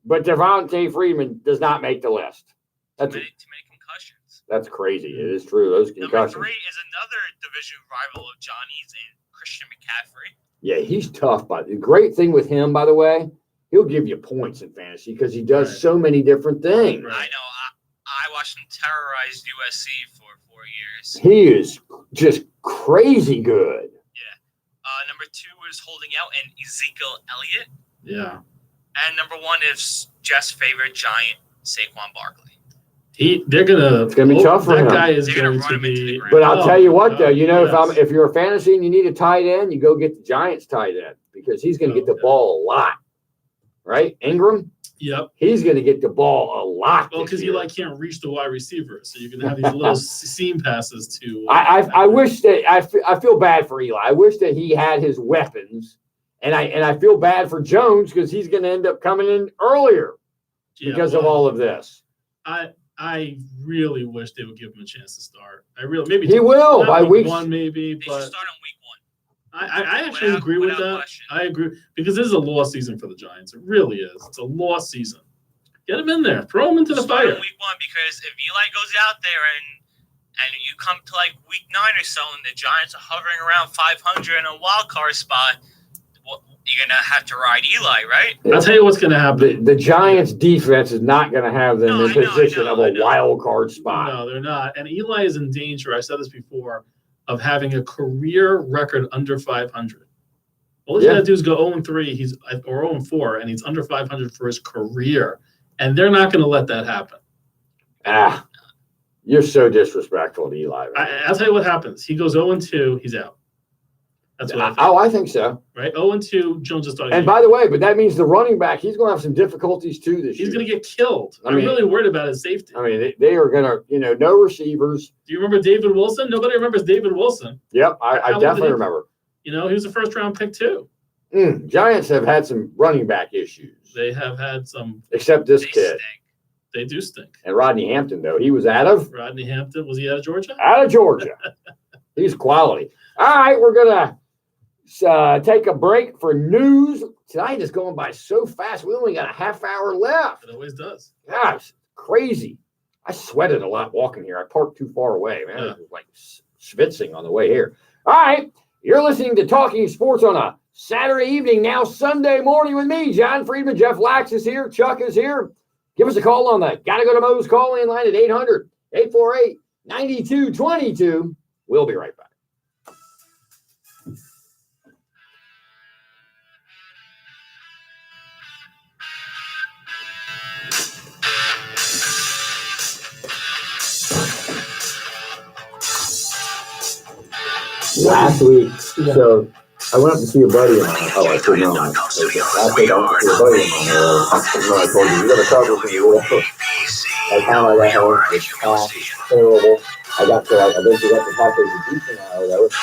but Devonta Freeman does not make the list. That's too many concussions. That's crazy. It is true. Those concussions. Number 3 is another division rival of Johnny's and Christian McCaffrey. Yeah, he's tough. But the great thing with him, by the way, he'll give you points in fantasy because he does so many different things. I know. I watched him terrorize USC for 4 years. He is just crazy good. Number 2 is holding out and Ezekiel Elliott. Yeah. And number 1 is Jeff's favorite giant, Saquon Barkley. It's gonna be tough for him. That guy is going to be. But I'll tell you what, though, if you're a fantasy and you need a tight end, you go get the Giants tight end because he's going to get the ball a lot, right? Ingram. Yep. He's going to get the ball a lot. Well, because you can't reach the wide receiver, so you're going to have these little seam passes to. I wish that I feel bad for Eli. I wish that he had his weapons, and I feel bad for Jones because he's going to end up coming in earlier because of all of this. I really wish they would give him a chance to start. Maybe he will by week 1, maybe. They but should start on week 1. I actually agree with that. Question. I agree because this is a lost season for the Giants. It really is. It's a lost season. Get him in there. Throw him into the fire. Week 1 because if Eli goes out there and you come to like week 9 or so and the Giants are hovering around 500 in a wild card spot, you're gonna have to ride Eli, right? I'll tell you what's gonna happen. The Giants' defense is not gonna have them in position of a wild card spot. No, they're not. And Eli is in danger. I said this before. Of having a career record under 500. All he's got to do is go 0-3, or 0-4, and he's under 500 for his career. And they're not going to let that happen. You're so disrespectful to Eli. Right? I'll tell you what happens. He goes 0-2, he's out. That's what I think. I think so. Right? 0-2, Jones is starting. And by the way, but that means the running back, he's going to have some difficulties too this year. He's going to get killed. I'm really worried about his safety. I mean, they are going to, no receivers. Do you remember David Wilson? Nobody remembers David Wilson. Yep, I definitely remember. He was a first-round pick too. Giants have had some running back issues. They have had some. Except this kid. They do stink. And Rodney Hampton, though, he was out of? Rodney Hampton, was he out of Georgia? Out of Georgia. He's quality. All right, we're going to take a break for news. Tonight is going by so fast. We only got a half hour left. It always does. Gosh, crazy. I sweated a lot walking here. I parked too far away, man. It was like schwitzing on the way here. All right, you're listening to Talking Sports on a Saturday evening, now Sunday morning with me, John Friedman. Jeff Lax is here. Chuck is here. Give us a call on the Gotta Go to Moe's call-in line at 800-848-9222. We'll be right back. last week. So I went up to see a buddy of mine. Oh, I couldn't know. Last week I went to see a buddy of mine. I told you got to cover for you. By the time I got home, it's terrible. I eventually got the package of decent hour. That was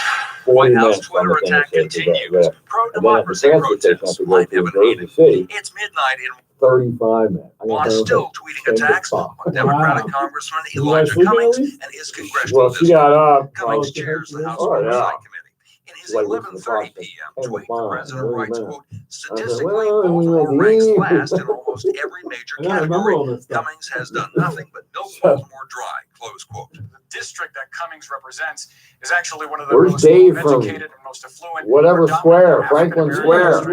40 minutes from the finish. Pro-democracy protests live Evan City. It's midnight in 35 minutes. On still tweeting attacks on Democratic Congressman Elijah Cummings and his congressional district. Cummings chairs the House Oversight Committee. In his 11:30 p.m. tweet, the president writes, quote, statistically, Baltimore ranks last in almost every major category. Cummings has done nothing but milk Baltimore dry, close quote. The district that Cummings represents is actually one of the most educated and most affluent. Whatever square, Franklin Square.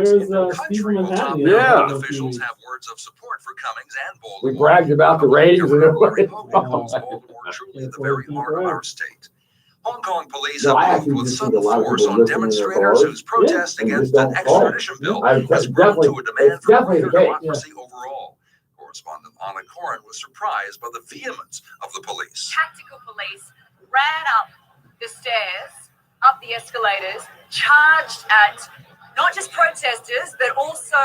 Yeah. Officials have words of support for Cummings and Baltimore. We bragged about the ratings and everything. Baltimore truly the very heart of our state. Hong Kong police have moved with sudden force on demonstrators whose protest against an extradition bill has grown to a demand for greater democracy overall. Correspondent Anna Corin was surprised by the vehemence of the police. Tactical police ran up the stairs, up the escalators, charged at not just protesters, but also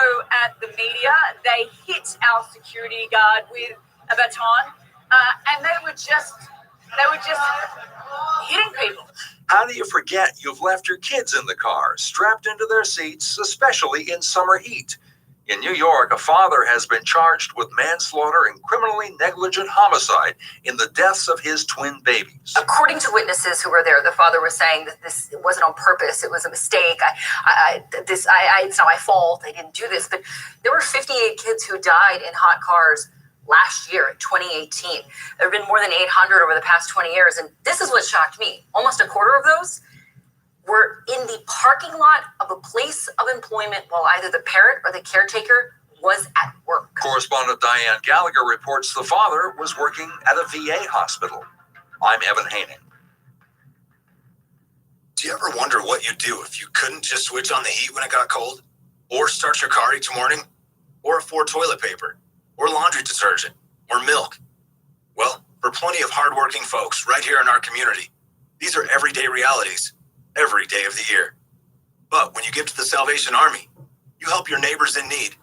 at the media. They hit our security guard with a baton, and they were just hitting people. How do you forget you've left your kids in the car, strapped into their seats, especially in summer heat? In New York, a father has been charged with manslaughter and criminally negligent homicide in the deaths of his twin babies. According to witnesses who were there, the father was saying that this wasn't on purpose. It was a mistake. It's not my fault. I didn't do this. But there were 58 kids who died in hot cars last year, in 2018. There have been more than 800 over the past 20 years. And this is what shocked me. Almost a quarter of those were in the parking lot of a place of employment while either the parent or the caretaker was at work. Correspondent Diane Gallagher reports the father was working at a VA hospital. I'm Evan Haining. Do you ever wonder what you'd do if you couldn't just switch on the heat when it got cold? Or start your car each morning? Or afford toilet paper? Or laundry detergent? Or milk? Well, for plenty of hardworking folks right here in our community, these are everyday realities every day of the year. But when you give to the Salvation Army, you help your neighbors in need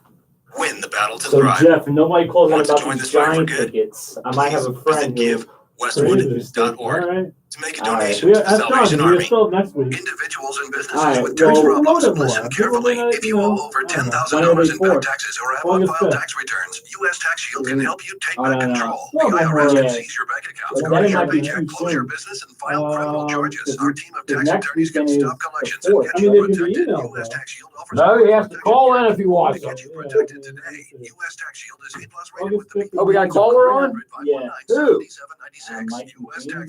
win the battle to thrive. Jeff, nobody calls out about join these this fight for giant good? tickets. I might have a friend who Westwood.org to make a donation to the that's Salvation We're Army. still next week. Individuals and businesses with tax problems, listen carefully. If you owe over $10,000 in back taxes or have unfiled tax returns, U.S. Tax Shield can help you take back control. The IRS can seize your bank accounts, garnish your paycheck, close your business, and file criminal charges. Our team of tax attorneys can stop collections and get you protected. U.S. Tax Shield offers No, he has to call in if he wants to. protected today. U.S. Tax Shield is A+ rated with the Oh, we got a caller on? Yeah. Who?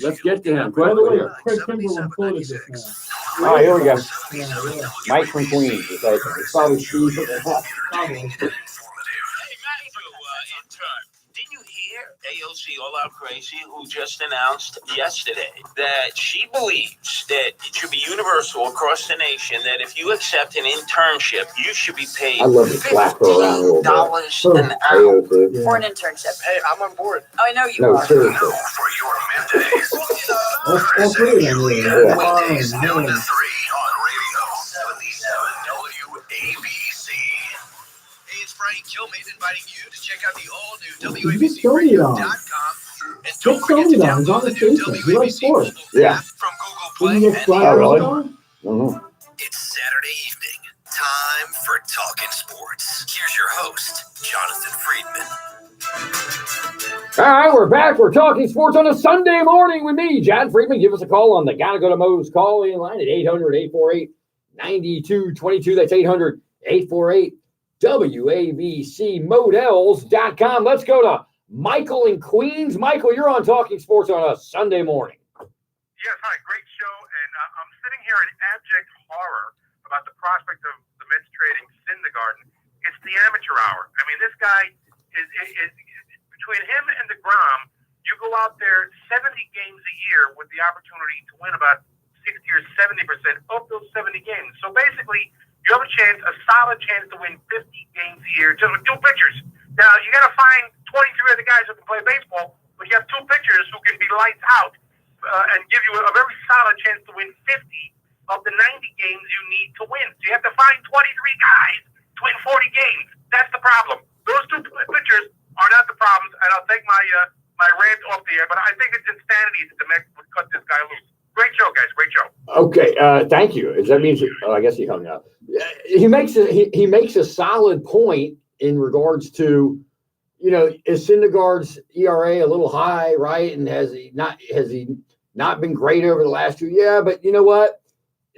Let's get to him. By the way, Quick. Craig Kimberlin quoted this now. All right, here we go. Mike from Queens is open. It's probably Steve. Didn't you hear AOC All Out Crazy, who just announced yesterday that she believes that it should be universal across the nation that if you accept an internship, you should be paid I love to slap her around a little bit. $15 an hour For an internship. Hey, I'm on board. Oh, I know you No, are. seriously. for your middays. That's really Yeah. Wednesdays, noon to 3 on radio. 77 WABC. Hey, it's Frank Kilmeade inviting you to check out the all-new Get Tony on. WABCRadio.com. And Get don't forget Tony to on. He's on download the the new station. He likes WABC sports. mobile Yeah. app from Google Did Play you get and Fly Oh, really? on? Mhm. It's Saturday evening. Time for Talking Sports. Here's your host, Jonathan Friedman. All right, we're back. We're talking sports on a Sunday morning with me, John Friedman. Give us a call on the Gotta Go to Mo's call-in line at 800-848-9222. That's 800-848-WABCModels.com. Let's go to Michael in Queens. Michael, you're on Talking Sports on a Sunday morning. Yes, hi, great show. And I'm sitting here in abject horror about the prospect of the Mets trading Syndergaard. It's the amateur hour. I mean, this guy is between him and DeGrom, you go out there 70 games a year with the opportunity to win about 60 or 70% of those 70 games. So basically, you have a solid chance to win 50 games a year just with two pitchers. Now, you got to find 23 other guys who can play baseball, but you have two pitchers who can be lights out and give you a very solid chance to win 50 of the 90 games you need to win. So you have to find 23 guys to win 40 games. That's the problem. Those two pitchers are not the problems, and I'll take my rant off the air, but I think it's insanity that the Mets would cut this guy loose. Great show, guys. Great show. Okay, thank you. Does that mean? I guess he hung up. He makes a solid point in regards to, is Syndergaard's ERA a little high, right? And has he not been great over the last 2 years? Yeah, but you know what?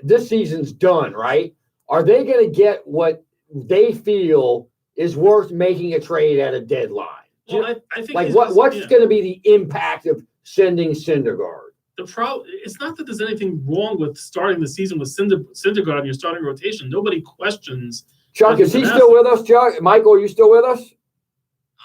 This season's done, right? Are they going to get what they feel is worth making a trade at a deadline? Well, I think what's going to be the impact of sending Syndergaard? The problem, it's not that there's anything wrong with starting the season with Syndergaard in your starting rotation. Nobody questions. Chuck, is he still with us, Chuck? Michael, are you still with us?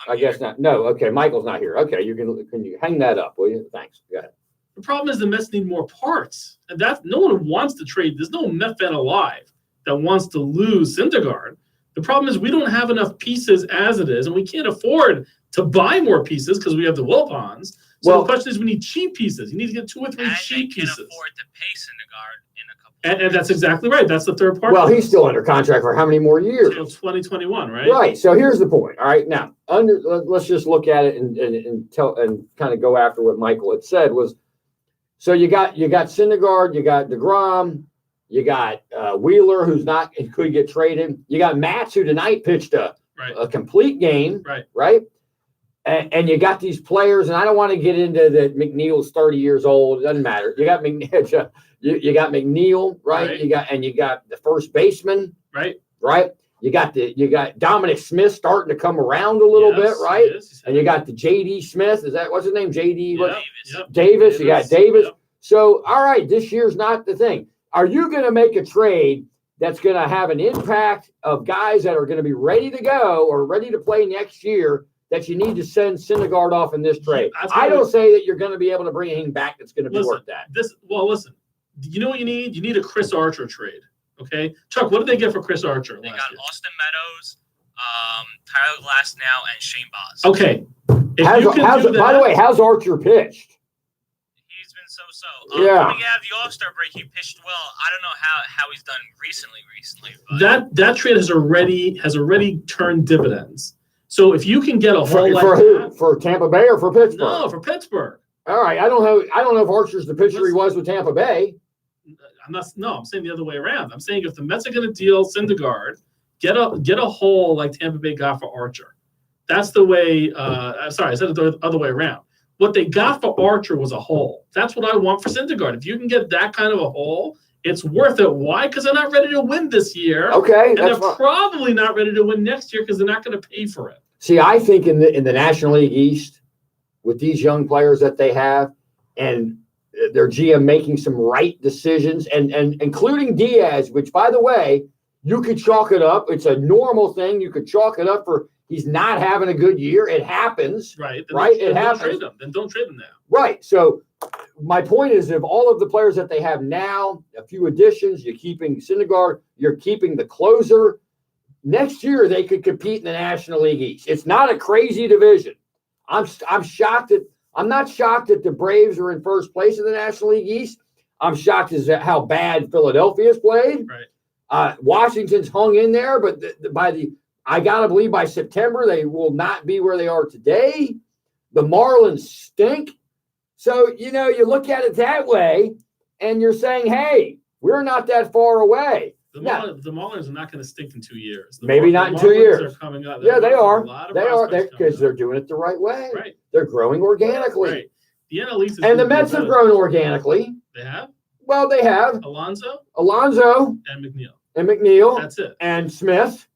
I guess not. No. Okay, Michael's not here. Okay, can you hang that up, will you? Thanks. Go ahead. The problem is the Mets need more parts, and no one wants to trade. There's no Met fan alive that wants to lose Syndergaard. The problem is we don't have enough pieces as it is, and we can't afford to buy more pieces because we have the Wilpons. So the question is, we need cheap pieces. You need to get 2 or 3 cheap pieces. Can afford to pay Syndergaard in a couple. And that's exactly right. That's the third part. Well, he's still under contract for how many more years? Until 2021, right? Right. So here's the point. All right. Now, let's just look at it and kind of go after what Michael had said was. So you got Syndergaard, you got DeGrom, you got Wheeler, who could get traded. You got Matz, who tonight pitched a complete game. Right. And you got these players, and I don't want to get into that McNeil's 30 years old. It doesn't matter. You got McNeil, you got McNeil, right? You got the first baseman, right? You got Dominic Smith starting to come around a little bit, right? And you got the JD Smith. What's his name? Davis. You got Davis. Yep. So, all right, this year's not the thing. Are you going to make a trade that's going to have an impact of guys that are going to be ready to go or ready to play next year that you need to send Syndergaard off in this trade? I don't say that you're going to be able to bring him back that's going to be worth that. Listen, you know what you need? You need a Chris Archer trade, okay? Chuck, what did they get for Chris Archer They got Austin Meadows, Tyler Glasnow, and Shane Baz. Okay. By the way, how's Archer pitched? He's been so-so. Coming out of the All-Star break, he pitched well. I don't know how he's done recently. But that trade has already turned dividends. So if you can get a whole for Tampa Bay or for Pittsburgh? No, for Pittsburgh. All right, I don't know if Archer's the pitcher he was with Tampa Bay. I'm saying the other way around. I'm saying if the Mets are going to deal Syndergaard, get a hole like Tampa Bay got for Archer. That's the way. Sorry, I said it the other way around. What they got for Archer was a hole. That's what I want for Syndergaard. If you can get that kind of a hole, it's worth it. Why? Because they're not ready to win this year. Okay, and they're probably not ready to win next year because they're not going to pay for it. See, I think in the National League East, with these young players that they have, and their GM making some right decisions, and including Diaz, which, by the way, you could chalk it up. It's a normal thing. You could chalk it up for he's not having a good year. It happens. Right. It happens. Then don't trade him now. Right. So my point is, if all of the players that they have now, a few additions, you're keeping Syndergaard, you're keeping the closer. Next year they could compete in the National League East. It's not a crazy division. I'm shocked that I'm not shocked that the Braves are in first place in the National League East. I'm shocked at how bad Philadelphia's played. Right. Washington's hung in there, but I gotta believe by September they will not be where they are today. The Marlins stink. So, you look at it that way and you're saying, hey, we're not that far away. The Marlins are not going to stink in 2 years. Maybe not in 2 years. Are coming up. Yeah, they are. They are because they're doing it the right way. Right. They're growing organically. Right. The NL East and the Mets have grown organically. They have? Well, they have. Alonso. And McNeil. That's it. And Smith.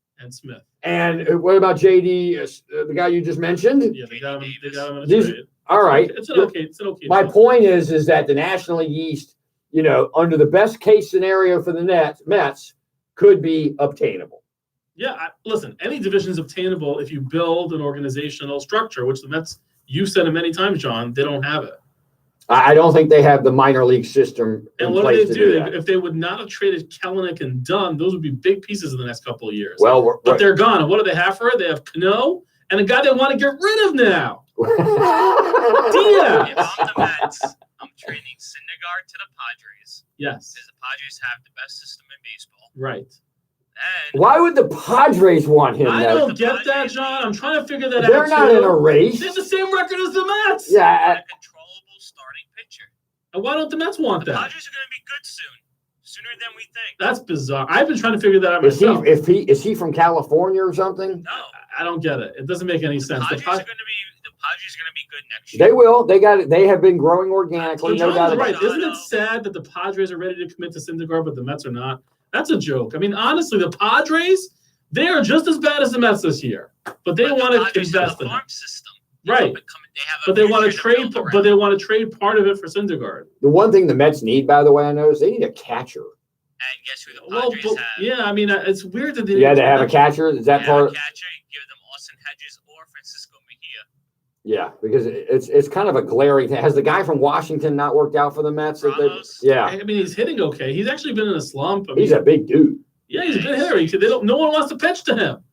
And what about JD, the guy you just mentioned? Yeah, they got him in a trade. All right. It's an okay. My point is that the National League East, under the best case scenario for the Mets, could be obtainable. Yeah, listen, any division is obtainable if you build an organizational structure, which the Mets, you said it many times, John, they don't have it. I don't think they have the minor league system in place. And what do they do? If they would not have traded Kelenic and Dunn, those would be big pieces in the next couple of years. Well, but they're gone. And what do they have for it? They have Cano and a guy they want to get rid of now. If I'm the Mets, I'm trading Syndergaard to the Padres. Yes. Because the Padres have the best system in baseball. Right. And Why would the Padres want him? I though? don't get that, John. I'm trying to figure that out. They're not in a race. They have the same record as the Mets. Yeah. a controllable starting pitcher. And why don't the Mets want The that? Padres are going to be good soon. Sooner than we think. That's bizarre. I've been trying to figure that out Is myself. is he from California or something? No. I don't get it. It doesn't make any sense. The Padres are going to be good next year. They will. They have been growing organically. So No doubt John's about right. it. Isn't it sad that the Padres are ready to commit to Syndergaard, but the Mets are not? That's a joke. I mean, honestly, the Padres, they are just as bad as the Mets this year, but they want to invest in it. System. Right. But they want to trade. But they want to trade part of it for Syndergaard. The one thing the Mets need, by the way, I noticed, they need a catcher. And guess who the Padres have? Yeah, I mean, it's weird that they They have a catcher. Is that part? A catcher, you give them Austin Hedges or Francisco Mejia. Yeah, because it's kind of a glaring thing. Has the guy from Washington not worked out for the Mets? Yeah, I mean, he's hitting okay. He's actually been in a slump. I mean, he's a big dude. Yeah, he's a good hitter. No one wants to pitch to him.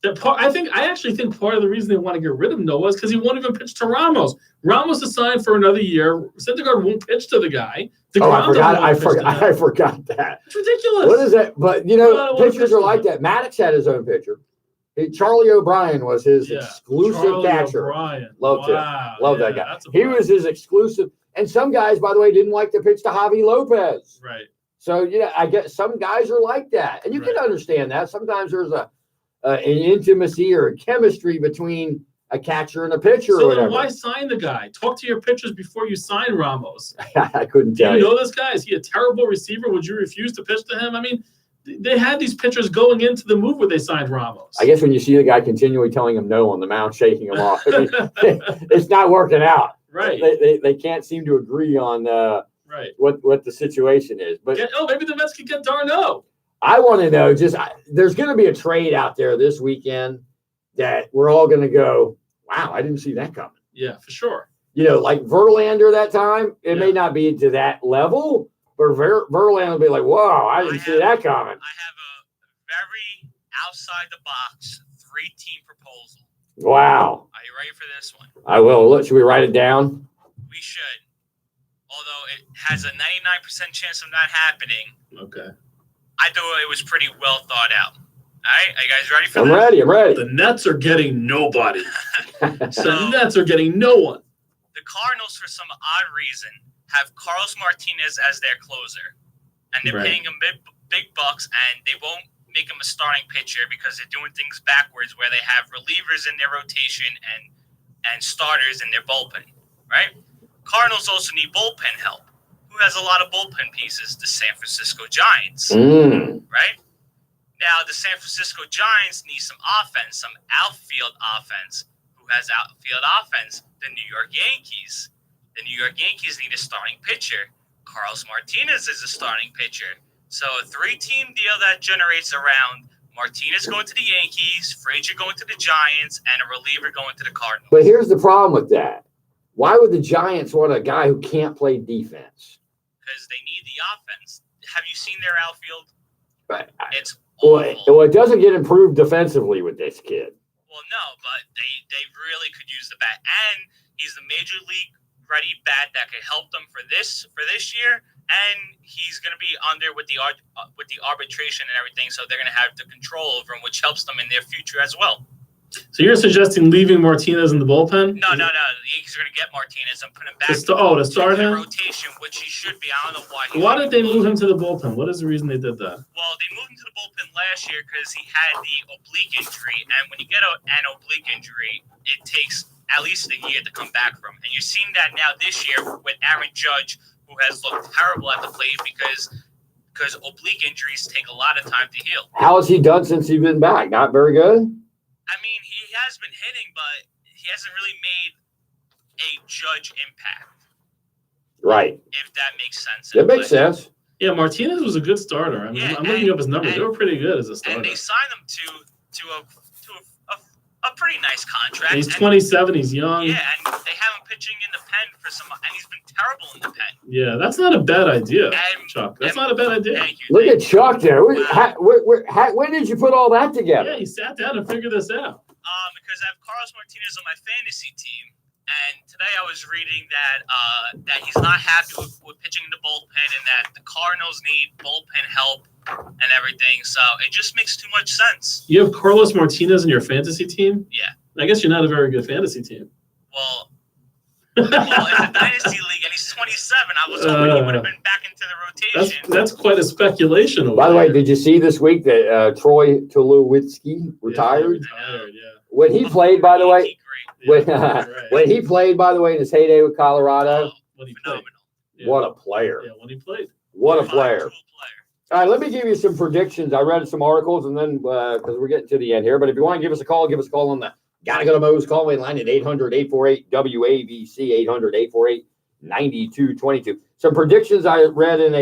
I actually think part of the reason they want to get rid of Noah is because he won't even pitch to Ramos. Ramos is signed for another year. Syndergaard won't pitch to the guy. I forgot that. It's ridiculous. What is that? But pitchers are like that. Maddox had his own pitcher. Charlie O'Brien was his exclusive Charlie catcher. O'Brien. Loved him. Loved that guy. That's a He was his exclusive. And some guys, by the way, didn't like to pitch to Javi Lopez. Right. So I guess some guys are like that, and you can understand that. Sometimes there's an intimacy or a chemistry between a catcher and a pitcher. So or whatever. then why sign the guy? Talk to your pitchers before you sign Ramos. I couldn't Do tell you you. know this guy? Is he a terrible receiver? Would you refuse to pitch to him? I mean, they had these pitchers going into the move where they signed Ramos. I guess when you see the guy continually telling him no on the mound, shaking him off, I mean, it's not working out. Right. They can't seem to agree on right what the situation is. But maybe the Mets could get Darno. I want to know, there's going to be a trade out there this weekend that we're all going to go, wow, I didn't see that coming. Yeah, for sure. Like Verlander that time, it may not be to that level, but Verlander will be like, whoa, I didn't see that coming. I have a very outside the box 3-team proposal. Wow. Are you ready for this one? I will. Look, should we write it down? We should. Although it has a 99% chance of not happening. Okay. I thought it was pretty well thought out. All right, are you guys ready for I'm this? ready. I'm ready. The Nets are getting nobody. The Nets are getting no one. The Cardinals, for some odd reason, have Carlos Martinez as their closer. And they're paying him big bucks, and they won't make him a starting pitcher because they're doing things backwards where they have relievers in their rotation and starters in their bullpen, right? Cardinals also need bullpen help. Who has a lot of bullpen pieces? The San Francisco Giants, right? Now, the San Francisco Giants need some offense, some outfield offense. Who has outfield offense? The New York Yankees. The New York Yankees need a starting pitcher. Carlos Martinez is a starting pitcher. So a 3-team deal that generates around Martinez going to the Yankees, Frazier going to the Giants, and a reliever going to the Cardinals. But here's the problem with that. Why would the Giants want a guy who can't play defense? Because they need the offense. Have you seen their outfield? Right. It's awful. Well, it doesn't get improved defensively with this kid. Well, no, but they really could use the bat. And he's the major league ready bat that could help them for this year. And he's going to be under with the arbitration and everything, so they're going to have the control over him, which helps them in their future as well. So you're suggesting leaving Martinez in the bullpen? No. The Yankees are going to get Martinez and put him back to start him? Rotation, which he should be. I don't know why. Why did they move him to the bullpen? What is the reason they did that? Well, they moved him to the bullpen last year because he had the oblique injury, and when you get an oblique injury, it takes at least a year to come back from. And you're seeing that now this year with Aaron Judge, who has looked terrible at the plate because oblique injuries take a lot of time to heal. How has he done since he's been back? Not very good? I mean, he has been hitting, but he hasn't really made a Judge impact. Right. If that makes sense. That makes sense. Yeah, Martinez was a good starter. I mean, I'm looking up his numbers. They were pretty good as a starter. And they signed him to a pretty nice contract. And he's 27. He's young. Yeah, and they have him pitching in the pen and he's been terrible in the pen. Yeah, that's not a bad idea, Chuck. That's not a bad idea. Look at Chuck there. When did you put all that together? Yeah, he sat down and figured this out. Because I have Carlos Martinez on my fantasy team, And today I was reading that he's not happy with pitching the bullpen and that the Cardinals need bullpen help and everything. So it just makes too much sense. You have Carlos Martinez in your fantasy team? Yeah. I guess you're not a very good fantasy team. Well, it's a dynasty league, and he's 27. I was hoping he would have been back into the rotation. That's quite a speculation. By the way, did you see this week that Troy Tulowitzki retired? When he played, by the way, when he played, by the way, in his heyday with Colorado, When he played. what a player! Yeah, when he played. What a player! All right, let me give you some predictions. I read some articles, and then because we're getting to the end here, but if you want to give us a call on the Gotta Go to Mo's call-in line at 800-848-WABC, 800-848-9222. Some predictions I read in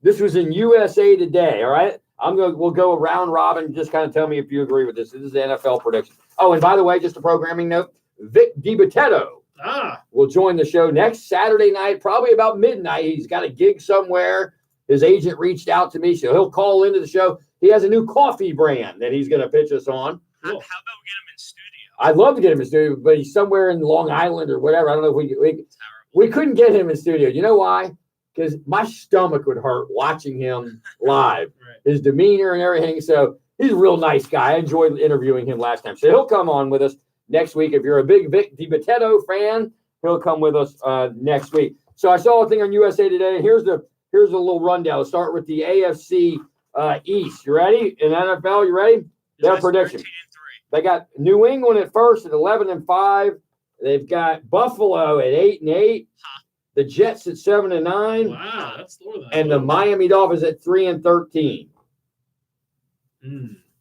this was in USA Today, all right? We'll go around robin, just kind of tell me if you agree with this. This is the NFL prediction. Oh, and by the way, just a programming note, Vic DiBattista will join the show next Saturday night, probably about midnight. He's got a gig somewhere. His agent reached out to me, so he'll call into the show. He has a new coffee brand that he's going to pitch us on. How about we get him in studio? I'd love to get him in studio, but he's somewhere in Long Island or whatever. I don't know if we couldn't get him in studio. You know why? Because my stomach would hurt watching him live. His demeanor and everything. So he's a real nice guy. I enjoyed interviewing him last time. So he'll come on with us next week. If you're a big Vic DiBattista fan, he'll come with us next week. So I saw a thing on USA Today. Here's a little rundown. Let's start with the AFC East. You ready? In NFL, you ready? Their prediction. They got New England at first at 11-5. They've got Buffalo at 8-8. The Jets at 7-9. Wow, that's lower than and the Miami Dolphins at 3-13.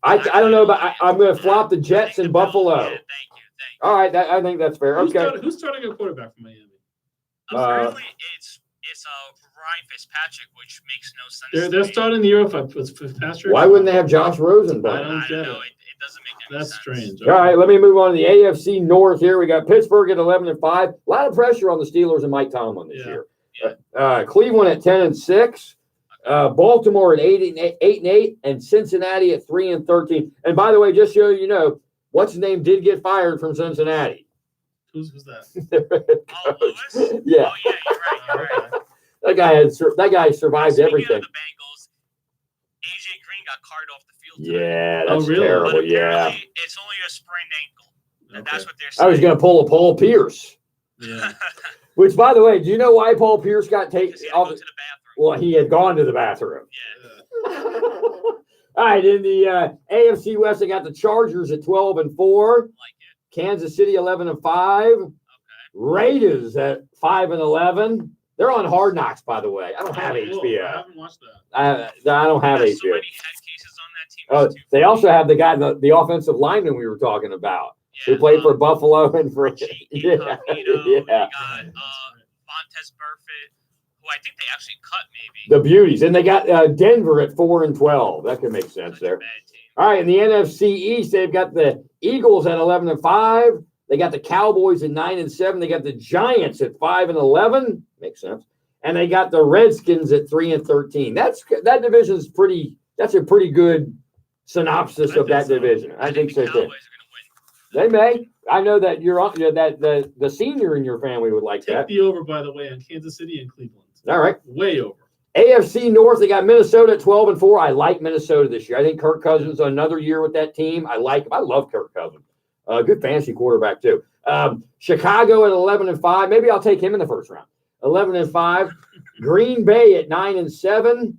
I don't know, but I'm going to flop the Jets and Buffalo. Thank you. All right, I think that's fair. Okay. Who's starting a quarterback for Miami? Apparently, it's Ryan Fitzpatrick, which makes no sense. They're starting the year with Fitzpatrick. Why wouldn't they have Josh Rosen? I don't get it. It doesn't make any That's sense. strange. All right, let me move on to the AFC North here. We got Pittsburgh at 11-5. A lot of pressure on the Steelers and Mike Tomlin this year. Cleveland at 10-6. Baltimore at 8-8, and Cincinnati at 3-13. And by the way, just so you know, what's his name did get fired from Cincinnati. Who's that? Lewis? Yeah. Oh, yeah, you're right. That guy survived everything. Of the Bengals, AJ Green got carted off the field. Yeah, that's really? terrible. But Yeah. it's only a sprained ankle. And that's what they're I saying. was going to pull a Paul Pierce. Yeah. Which, by the way, do you know why Paul Pierce got taken off? Well, he had gone to the bathroom. Yeah. All right, in the AFC West, they got the Chargers at 12-4. Kansas City 11-5. Okay. Raiders at 5-11. They're on Hard Knocks, by the way. I don't have HBO. I haven't watched that. I don't have HBO. So many head cases on that team. They also have the guy, the offensive lineman we were talking about, who played for Buffalo and for We got Montez Burfitt, who I think they actually cut maybe. The Beauties. And they got Denver at 4-12. That could make sense there. All right, in the NFC East, they've got the Eagles at 11-5. They got the Cowboys at 9-7. They got the Giants at 5-11. Makes sense. And they got the Redskins at 3-13. That division's pretty. That's a pretty good synopsis of that division. I think so too. They may. I know that that the senior in your family would like that. Take the over, by the way, on Kansas City and Cleveland. All right. Way over. AFC North, they got Minnesota at 12-4. I like Minnesota this year. I think Kirk Cousins another year with that team. I like him. I love Kirk Cousins. Good fantasy quarterback too. Chicago at 11-5. Maybe I'll take him in the first round. 11-5. Green Bay at 9-7.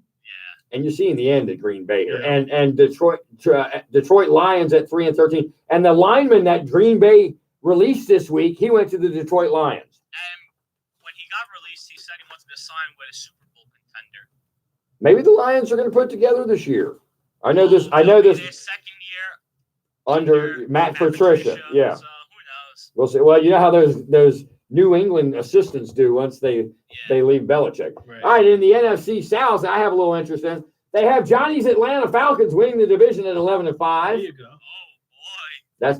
And you're seeing the end of Green Bay here. And Detroit Lions at 3-13. And the lineman that Green Bay released this week, he went to the Detroit Lions. And when he got released, he said he wanted to sign with a Super Bowl contender. Maybe the Lions are going to put it together this year. I know this. Their second year under Matt Patricia. Yeah. So who knows? We'll see. Well, you know how those New England assistants do once they leave Belichick. Right. All right, in the NFC South, I have a little interest in. They have Johnny's Atlanta Falcons winning the division at 11-5. There you go. That's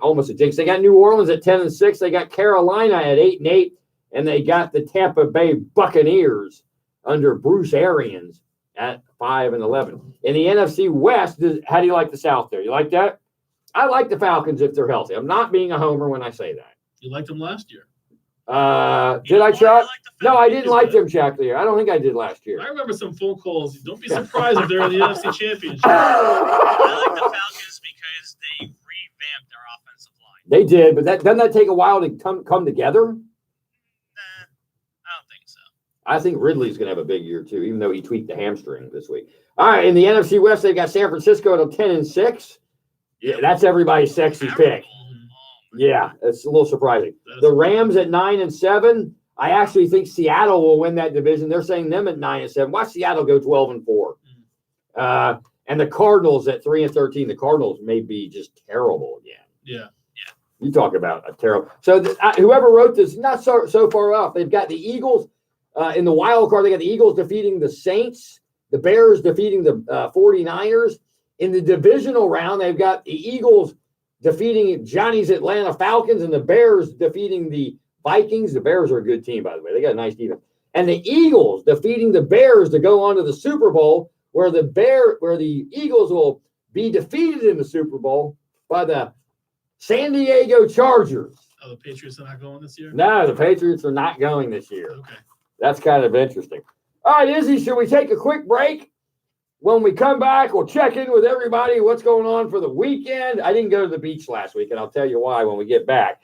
almost a jinx. They got New Orleans at 10-6. They got Carolina at 8-8, and they got the Tampa Bay Buccaneers under Bruce Arians at 5-11. In the NFC West, how do you like the South there? You like that? I like the Falcons if they're healthy. I'm not being a homer when I say that. You liked them last year. Did I, Chuck? No, I didn't like them, Chuck, the year. I don't think I did last year. I remember some phone calls. Don't be surprised if they're in the NFC Championship. I like the Falcons because they revamped their offensive line. They did, but doesn't that take a while to come together? Nah, I don't think so. I think Ridley's going to have a big year, too, even though he tweaked the hamstring this week. All right, in the NFC West, they got San Francisco at 10-6. Yeah, that's everybody's sexy pick. Yeah, it's a little surprising. The Rams at 9-7. I actually think Seattle will win that division. They're saying them at 9-7. Watch Seattle go 12-4. And the Cardinals at 3-13. The Cardinals may be just terrible again. Yeah. You talk about a terrible. So whoever wrote this, not so far off. They've got the Eagles in the wild card. They got the Eagles defeating the Saints, the Bears defeating the 49ers. In the divisional round, they've got the Eagles defeating Johnny's Atlanta Falcons and the Bears defeating the Vikings. The Bears are a good team, by the way. They got a nice defense. And the Eagles defeating the Bears to go on to the Super Bowl, where the Eagles will be defeated in the Super Bowl by the San Diego Chargers. Oh, the Patriots are not going this year? No, the Patriots are not going this year. Okay. That's kind of interesting. All right, Izzy, should we take a quick break? When we come back, we'll check in with everybody, what's going on for the weekend. I didn't go to the beach last week, and I'll tell you why when we get back.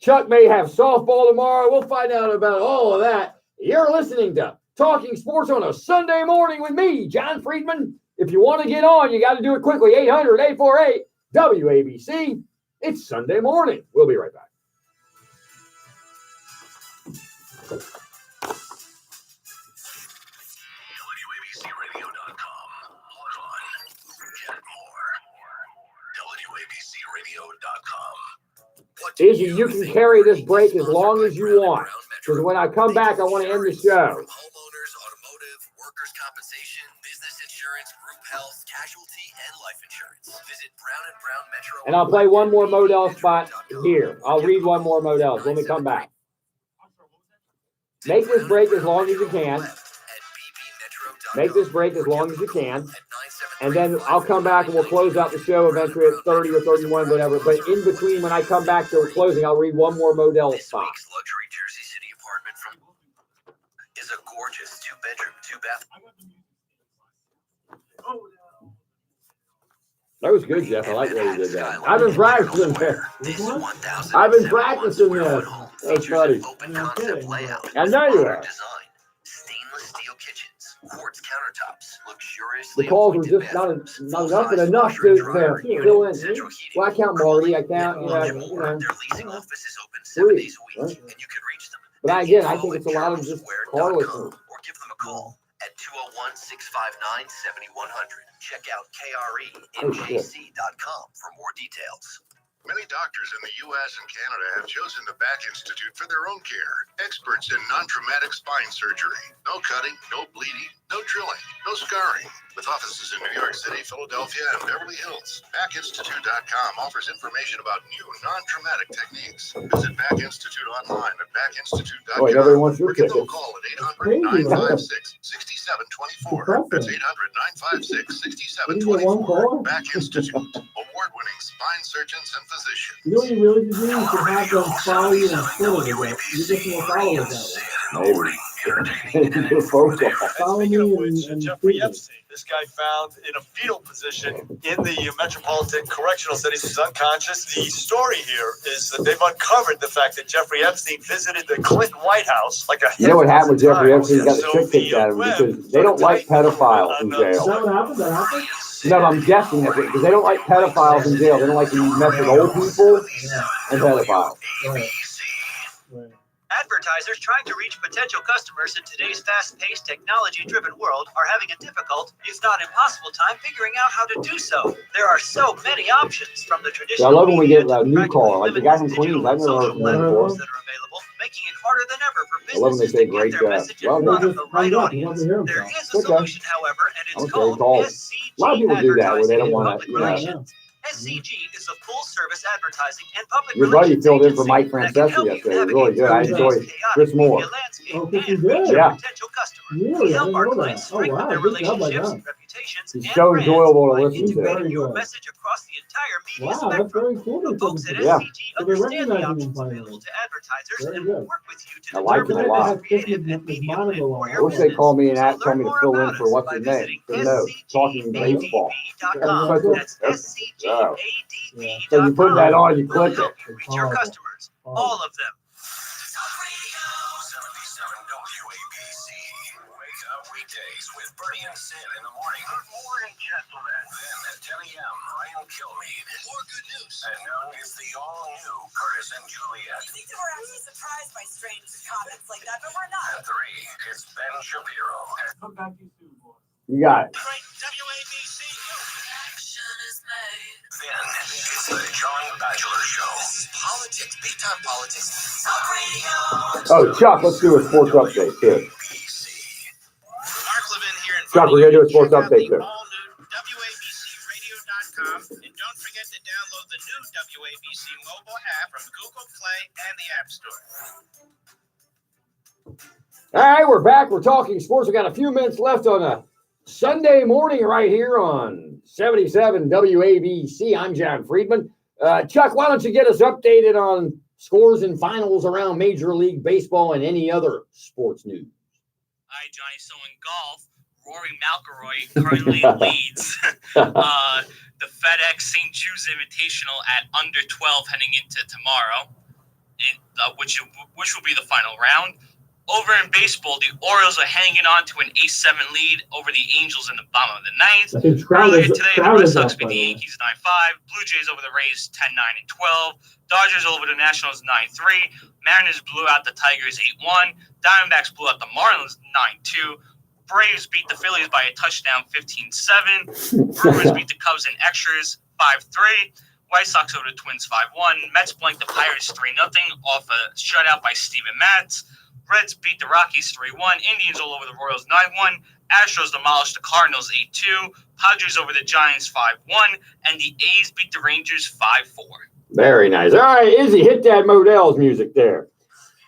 Chuck may have softball tomorrow. We'll find out about all of that. You're listening to Talking Sports on a Sunday morning with me, John Friedman. If you want to get on, you got to do it quickly. 800-848-WABC. It's Sunday morning. We'll be right back. Izzy, you can carry this break as long as you want. Because when I come back, I want to end the show. Homeowners, automotive, workers' compensation, business insurance, group health, casualty, and life insurance. Visit Brown & Brown Metro. And I'll play one more Modell spot here. I'll read one more Modell when we come back. Make this break as long as you can. Make this break as long as you can. And then I'll come back and we'll close out the show eventually at 30 or 31, whatever. But in between, when I come back to closing, I'll read one more Modell spot. This week's luxury Jersey City apartment is a gorgeous 2-bedroom, 2-bath. That was good, Jeff. I like the way you did that. I've been practicing there. I've been practicing this. That's funny. I know you are. Stainless steel kitchens, quartz countertops, The calls were just not enough, but enough to fill in. Well, I count Marty. I count, Their leasing office is open 7 days a week, and you can reach them. But I think it's a lot of just carless. Or give them a call at 201-659-7100. Check out KRENJC.com for more details. Many doctors in the U.S. and Canada have chosen the Back Institute for their own care. Experts in non-traumatic spine surgery. No cutting, no bleeding, no drilling, no scarring. With offices in New York City, Philadelphia, and Beverly Hills, BackInstitute.com offers information about new non-traumatic techniques. Visit Back Institute online at backinstitute.com. Oh, nobody wants your or give them a tickets. call at 800-956-6724. That's 800-956-6724. Back Institute, award-winning spine surgeons and physicians. You know what you really do? You should have them follow you on Twitter. You just want followers that way. Follow me and Jeffrey Epstein. This guy found in a fetal position in the Metropolitan Correctional Center. He's unconscious. The story here is that they've uncovered the fact that Jeffrey Epstein visited the Clinton White House like a You know what happened with Jeffrey Epstein? He got the trick kicked out of him because they don't like pedophiles in Is that jail. what happened? That happened? No, I'm guessing that because they don't like pedophiles in jail. They don't like to mess with old people and pedophiles. Advertisers trying to reach potential customers in today's fast-paced, technology-driven world are having a difficult, if not impossible, time figuring out how to do so. There are so many options from the So traditional I love when we get media a new caller, like the guy from Queens. I've never heard from him before. that are available, making it harder than ever for I love when they businesses say to get great their job. message in Well, front no, of the right audience. There is a solution, however, and it's called SCG A lot of people do that where they don't want to, Public Relations. SCG is a full-service advertising and public Your buddy relations filled in for agency Mike that can Franceschi help you yesterday. It was really navigate good. I through enjoyed today's chaotic Chris Moore. media landscape Oh, and reach your Yeah. potential customers. Really? I help didn't our know clients that. Oh, strengthen wow. their Good job by relationships, them. reputations, He's and so brands enjoyable to by listen to. integrating your message across the entire media Wow, that's spectrum. very cool. The folks at Yeah. SCG So they're understand the recognizing them options finally. available to advertisers Very and good. will work with you to I like determine it a the lot. most creative and media plan for I your wish they business. called me and So told me to learn more fill in about for us what's by his name. visiting No, talking baseball. scgadv.com. That's Oh. scgadv.com. So you put that on, you click We'll it. help you reach your customers, all of them. 77 WABC. Wake up weekdays with Bernie and Sid in the morning. Good morning, gentlemen. Then at 10 a.m., Ryan Kilmeade. More good news. And noon, it's the all-new Curtis and Juliet. You think that we're actually surprised by strange comments like that, but we're not. At 3, it's Ben Shapiro. Come back to you soon, boy. You got it. WABC. Then it's the John Bachelor Show. This is politics, big time politics. Talk radio. Oh, Chuck, let's do a sports update too. Mark Levin here in Chuck, we're going to do a sports update too. WABCRadio.com, and don't forget to download the new WABC mobile app from Google Play and the App Store. All right, we're back. We're talking sports. We got a few minutes left on a Sunday morning right here on 77 WABC. I'm John Friedman. Chuck, why don't you get us updated on scores and finals around Major League Baseball and any other sports news? All right, Johnny. So in golf, Rory McIlroy currently leads the FedEx St. Jude's Invitational at under 12 heading into tomorrow, which will be the final round. Over in baseball, the Orioles are hanging on to an 8-7 lead over the Angels in the bottom of the ninth. Earlier today, the Red Sox beat the Yankees 9-5. Blue Jays over the Rays 10-9 and 12. Dodgers over the Nationals 9-3. Mariners blew out the Tigers 8-1. Diamondbacks blew out the Marlins 9-2. Braves beat the Phillies by a touchdown 15-7. Brewers beat the Cubs in extras 5-3. White Sox over the Twins 5-1. Mets blanked the Pirates 3-0 off a shutout by Steven Matz. Reds beat the Rockies 3-1. Indians all over the Royals 9-1. Astros demolished the Cardinals 8-2. Padres over the Giants 5-1. And the A's beat the Rangers 5-4. Very nice. All right, Izzy, hit that Modell's music there.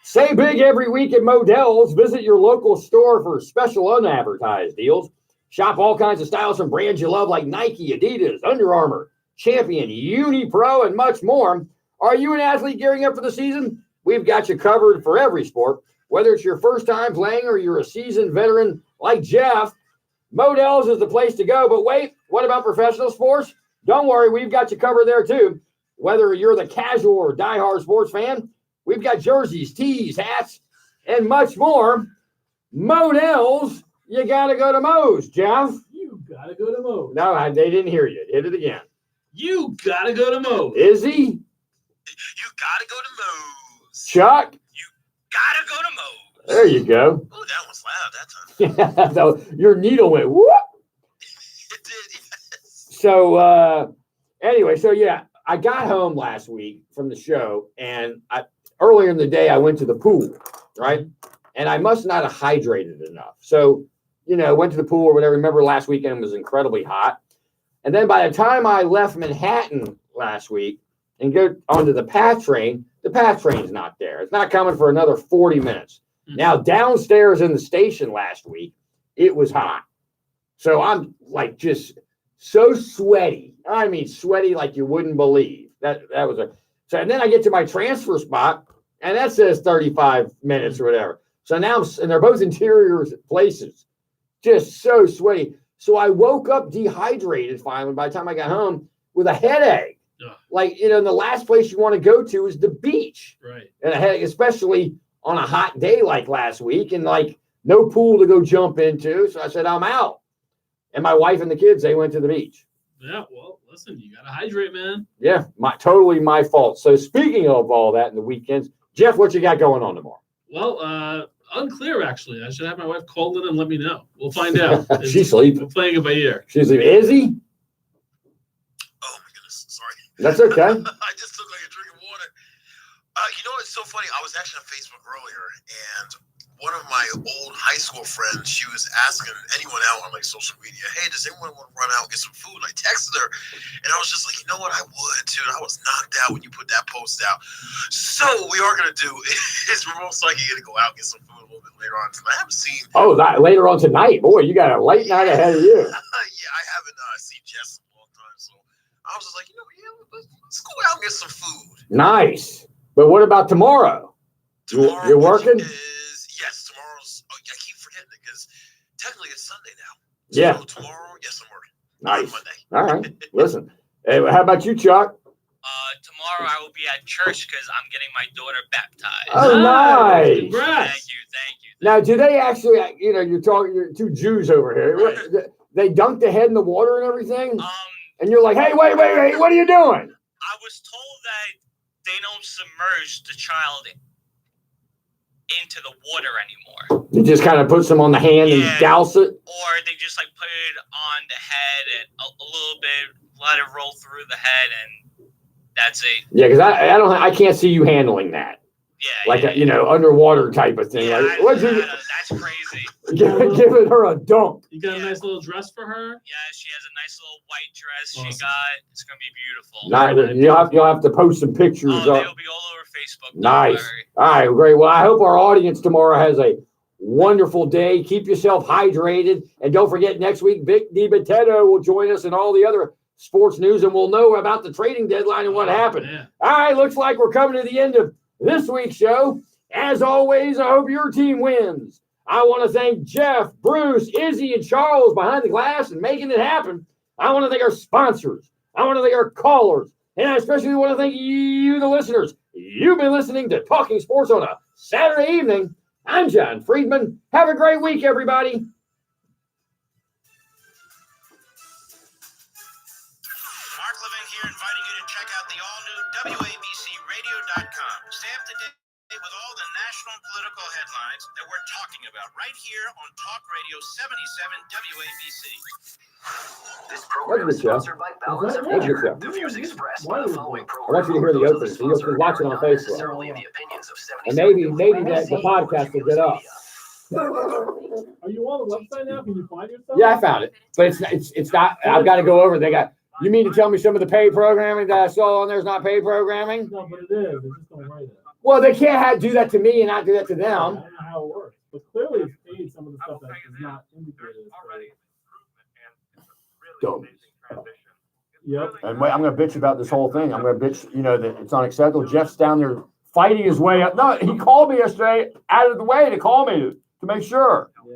Say big every week at Modell's. Visit your local store for special unadvertised deals. Shop all kinds of styles from brands you love like Nike, Adidas, Under Armour, Champion, UniPro, and much more. Are you an athlete gearing up for the season? We've got you covered for every sport. Whether it's your first time playing or you're a seasoned veteran like Jeff, Modell's is the place to go. But wait, what about professional sports? Don't worry, we've got you covered there too. Whether you're the casual or diehard sports fan, we've got jerseys, tees, hats, and much more. Modell's, you got to go to Moe's, Jeff. You got to go to Moe's. No, they didn't hear you. Hit it again. You got to go to Moe's. Izzy? You gotta go to Moe's. Chuck? Gotta go to Moe's. There you go. Oh, that was loud that time. So your needle went whoop. It did, yes. So anyway, so yeah, I got home last week from the show, and earlier in the day I went to the pool, right? And I must not have hydrated enough. So, went to the pool or whatever. Remember last weekend was incredibly hot. And then by the time I left Manhattan last week and go onto the PATH train's not there. It's not coming for another 40 minutes. Now, downstairs in the station last week, it was hot. So I'm like just so sweaty. I mean, sweaty like you wouldn't believe. That was so. And then I get to my transfer spot, and that says 35 minutes or whatever. So now, and they're both interior places, just so sweaty. So I woke up dehydrated finally by the time I got home with a headache. Like, the last place you want to go to is the beach. Right. And a headache, especially on a hot day like last week, and like no pool to go jump into. So I said, I'm out. And my wife and the kids, they went to the beach. Yeah, well, listen, you got to hydrate, man. Yeah, totally my fault. So speaking of all that in the weekends, Jeff, what you got going on tomorrow? Well, unclear, actually. I should have my wife call in and let me know. We'll find out. She's sleeping. We're playing it by ear. She's sleeping. Is he? Oh, my goodness. Sorry. That's okay. I just took like a drink of water. You know what's so funny? I was actually on Facebook earlier, and one of my old high school friends, she was asking anyone out on like social media, hey, does anyone want to run out and get some food? I texted her, and I was just like, you know what, I would, dude. I was knocked out when you put that post out. So what we are going to do is we're most likely going to go out and get some food a little bit later on tonight. I haven't seen... Oh, that later on tonight. Boy, you got a late night ahead of you. Yeah, I haven't seen Jess in a long time, so I was just like, you know, let's go out and get some food. Nice. But what about tomorrow? You're working? Yes, tomorrow's. Oh, I keep forgetting it because technically it's Sunday now. Yeah. So tomorrow, yes, I'm working. Nice. Monday. All right. Listen. Hey, how about you, Chuck? Tomorrow I will be at church because I'm getting my daughter baptized. Oh, nice. Congrats. Thank you. Now, do they actually, you're two Jews over here. They dunk the head in the water and everything? And you're like, hey, wait, what are you doing? I was told that they don't submerge the child into the water anymore. You just kind of put some on the hand and douse it? Or they just like put it on the head and a little bit, let it roll through the head, and that's it. Yeah, because I can't see you handling that. Yeah. Underwater type of thing. Yeah, like, that's crazy. Giving her a dunk. You got a nice little dress for her? Yeah, she has a nice little white dress. Awesome. She got. It's gonna be beautiful. Nice. You'll have to post some pictures. They'll be all over Facebook. Nice. All right, great. Well, I hope our audience tomorrow has a wonderful day. Keep yourself hydrated, and don't forget next week, Vic DiBattista will join us and all the other sports news, and we'll know about the trading deadline and what happened. Man. All right, looks like we're coming to the end of this week's show. As always, I hope your team wins. I want to thank Jeff, Bruce, Izzy, and Charles behind the glass and making it happen. I want to thank our sponsors. I want to thank our callers. And I especially want to thank you, the listeners. You've been listening to Talking Sports on a Saturday evening. I'm John Friedman. Have a great week, everybody. Mark Levin here, inviting you to check out the all-new WABCRadio.com. Stay up to date with all the national and political headlines that we're talking about right here on Talk Radio 77 WABC. This program is sponsored by Balance of Nature. The views expressed by the following I want you to hear the opening. So you'll be watching on Facebook. And maybe that the podcast will get up. Are you on the website now? Can you find yourself? Yeah, I found it. But it's not. I've got to go over. You mean to tell me some of the paid programming that I saw on there is not paid programming? No, but it is. They just don't write it. Well, they can't do that to me and not do that to them. I don't know how it works. But clearly it's paid some of the stuff that is not indicated. Dumb. Yep. And wait, I'm going to bitch about this whole thing. I'm going to bitch, that it's unacceptable. Jeff's down there fighting his way up. No, he called me yesterday out of the way to call me to make sure. Yeah.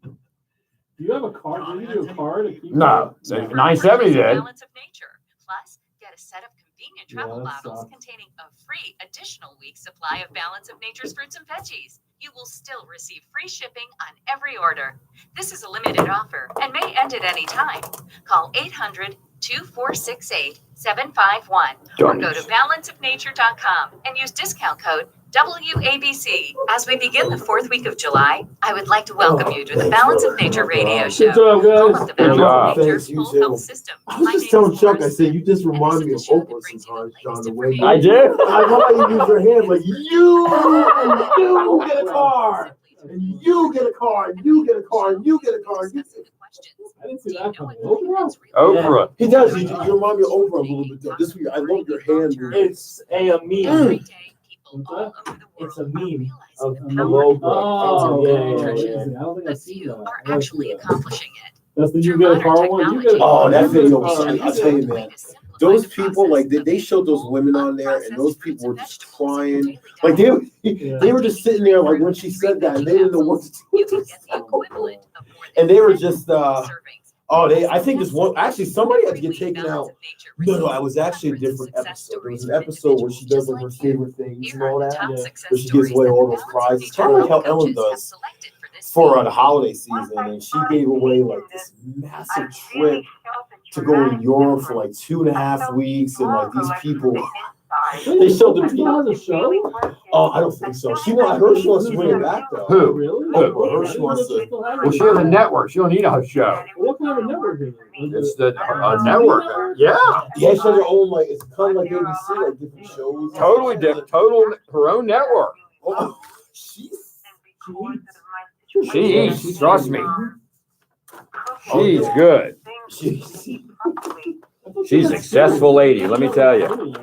Do you have a card? Do you do a card? No, 970 did. Balance of Nature. Plus, get a set of convenient travel bottles containing a free additional week supply of Balance of Nature's fruits and veggies. You will still receive free shipping on every order. This is a limited offer and may end at any time. Call 800-2468-751 or go to balanceofnature.com and use discount code WABC. As we begin the fourth week of July, I would like to welcome you to the Balance of Nature radio show. Home of the Balance of Nature's full health system. I was just telling Chuck, I said, you just remind me of Oprah sometimes, John, the way I do? I know how you use your hand, like, you get a car, and you get a car, and you get a car, and you get a car. I didn't see that coming. Oprah. He does. You remind me of Oprah a little bit. This week, I love your hand. It's a meme. It's a meme of the logo. Oh, yeah. I don't think I've seen that. Are actually accomplishing it. That's the you get a car one. You get a Oh, that video was sweet. I'll tell you, man. Those people, like, they showed those women on there, and those people were just crying. Like, they were just sitting there, like, when she said that, and they didn't know what to do. And they were just, I think this one, actually, somebody had to get taken out. No, it was actually a different episode. There was an episode where she does, like, her favorite things and all that. Yeah. Where she gives away all those prizes. It's kind of like how Ellen does for the holiday season. And she gave away, like, this massive trip to go to Europe for, like, 2.5 weeks. And, like, these people... They showed the people on the show. Oh, I don't think so. I heard she wants to bring it back though. Who? Really? I heard she wants to. Well, she has a network. She don't need a show. What kind of network is it? It's the network. Yeah. Yeah, she has her own, like, it's kind of like ABC, like different shows. Totally different. Her own network. Oh, She eats. Trust me. She's good. She's a successful lady. Let me tell you.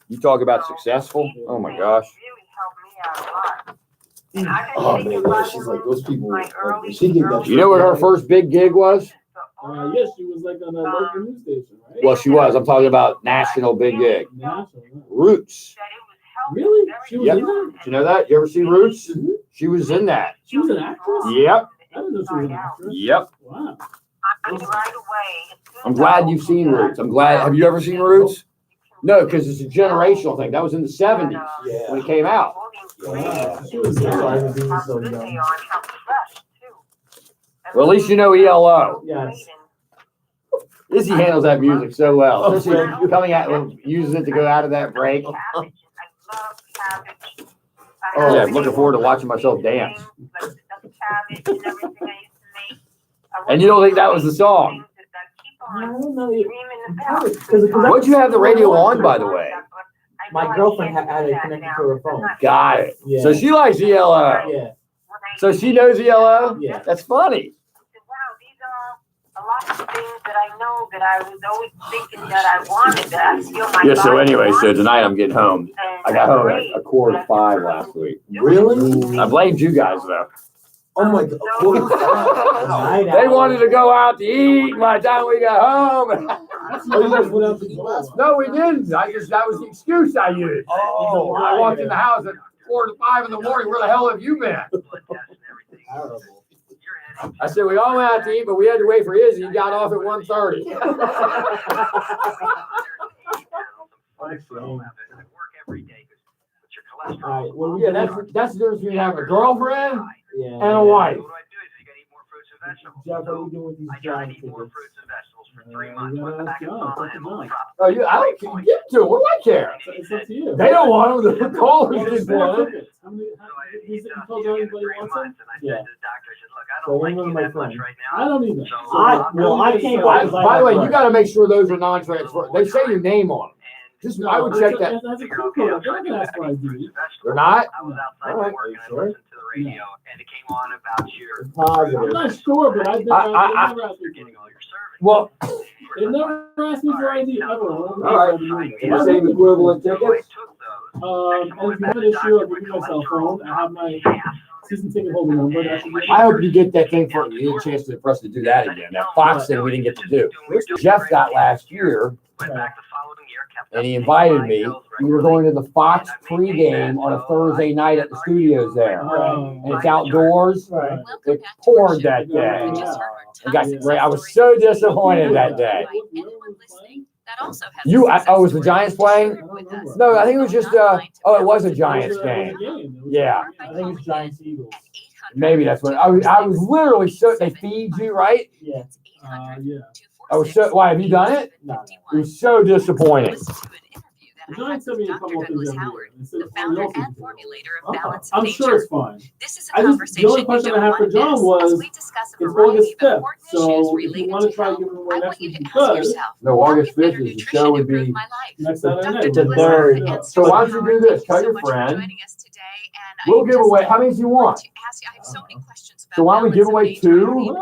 You talk about successful. Oh my gosh. Oh man, yeah, she's like those people. She gave that. You know what her first big gig was? Yes, she was like on a local news station, right? Well, she was. I'm talking about national big gig. Roots. Really? She was in that? Did you know that? You ever see Roots? She was in that. She was an actress? Yep. I didn't know she was an actress. Yep. Wow. I'm glad you've seen Roots. I'm glad. Have you ever seen Roots? No, because it's a generational thing. That was in the 70s when it came out. Wow. She was so young. Well, at least you know ELO. Yes. Izzy handles that music so well. Especially coming out, using it to go out of that break. Oh, yeah, I'm looking forward to watching myself dance. And you don't think that was the song? I don't know. What'd you have the radio on, by the way? My girlfriend had it connected to her phone. Got it. Yeah. So she likes ELO. Yeah. So she knows ELO? Yeah. That's funny. A lot of things that I know that I was always thinking that I wanted, that I feel my Yeah, so body anyway, so wants. tonight I'm getting home. I got home at 4:45 last week. Really? I blamed you guys, though. Oh my God. They wanted to go out to eat by the time we got home. Oh, you guys went out to eat last No, we didn't. That was the excuse I used. Oh, I walked in the house at 4 to 5 in the morning. Where the hell have you been? I said, we all went out to eat, but we had to wait for Izzy. He got off at 1:30. Alright, what we Yeah, that's the difference between having a girlfriend Yeah. and a wife. Jeff, what are we doing with these giant tickets? Oh, I don't care. Give it to them. What do I care? It's up to you. They don't want them. The callers didn't want them. Tickets. How many? You told anybody wants them? Yeah. So one of my friends. I don't either. I can't go. By the way, you got to make sure those are non-transfer. They say your name on them. Just I would check that. That's a cool code. They're not gonna ask for ID. They're not. All right. Are you sure? Positive. I'm not sure, but I've never asked me. Well, They never asked me for ID ever. all right. The same equivalent tickets. And if you have an issue, I'll give you my cell phone. I have my season ticket holder number. I hope you get that thing for you. A chance for us to do that again. That Fox thing we didn't get to do. Jeff got last year, and he invited me. We were going to the Fox pregame on a Thursday night at the studios there, and it's outdoors. It poured that day. I was so disappointed that day. Was the Giants playing? No, I think it was just it was a Giants game. Yeah. I think it's Giants Eagles. Maybe that's what I was literally so they feed you, right? Yeah. Yeah. I was so why have you done it? No. It was so disappointing. The Giants sent me a couple of things every year. The founder and formulator of Balance of I'm Nature. sure it's fine. This is a The conversation only question I have for John was, it's August 5th, so if you want to try giving away next week, you could. No, August 5th is the show would be Next Saturday night. it's a third. So why don't you do this? Tell your friend. We'll give away how many do you want? So why don't we give away 2?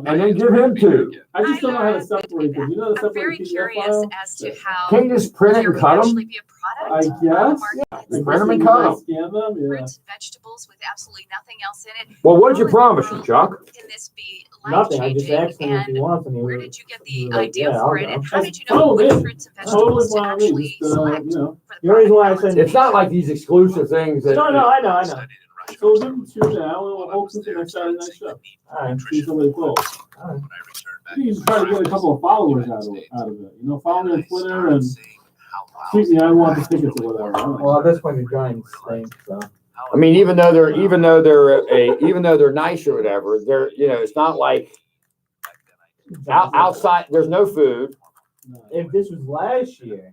And then give him 2. I just don't know how to separate them. You know how to separate the PDF file? Can you just print it and cut them? I guess. Yeah. Print them and cut them. Scan them, yeah. Vegetables with absolutely nothing else in it. Well, what'd you promise him, Chuck? Can this be Nothing. I just asked him if he and wants any. where did you get the Like, idea yeah, for I'll it? go. And how did you know Totally. what fruits and vegetables to Totally actually select? you know. The reason why I said It's not like these exclusive things that. No, I know. So we'll give him 2 now, and we'll hope for the next Saturday night show. All right, see somebody close. All right. You can try to get a couple of followers out of it. You know, follow me on Twitter and keep me. I want the tickets or whatever. Well, at this point, the Giants thing. So. I mean, even though they're nice or whatever, it's not like outside. There's no food. If this was last year,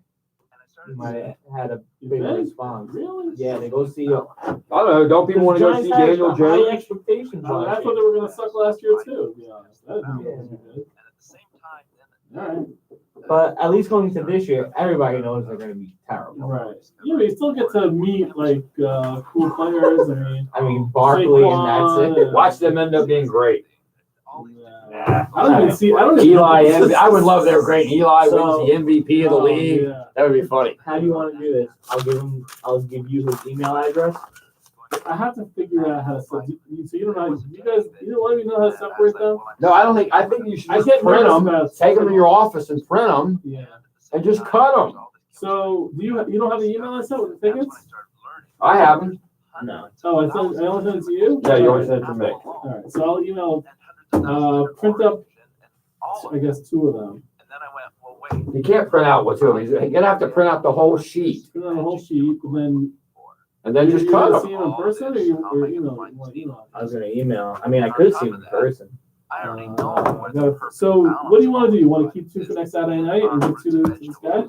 you might have had a bigger response. Really? Yeah, they go see you. I don't know. Don't people want to go see Daniel High Jones? expectations. That's what they were going to suck last year too. To be honest. That didn't look good. All right. But at least going into this year, everybody knows they're going to be terrible. Right. Yeah, but you still get to meet like cool players. I mean Barkley, and that's it. Watch them end up being great. I don't even see. I don't even Eli. I would love their great. Eli wins the MVP of the league. Yeah. That would be funny. How do you want to do this? I'll give you his email address. I have to figure out how to set. So you don't know. You guys, you don't let me know how to separate them. No, I don't think. I think you should I just get print nervous them, about take them to your office and print them, Yeah. and just cut them. So do you don't have the email I sent with the tickets? I haven't. No. Oh, I only sent it to you. Yeah, you always send it to me. All right. So I'll email. Print up. I guess 2 of them. You can't print out what's over. You're gonna have to print out the whole sheet. Print out the whole sheet, and then just cut them. See him in person, or you want email? I was going to email. I mean, I could see him in person. So what do you want to do? You want to keep 2 for next Saturday night and get 2 to this guy?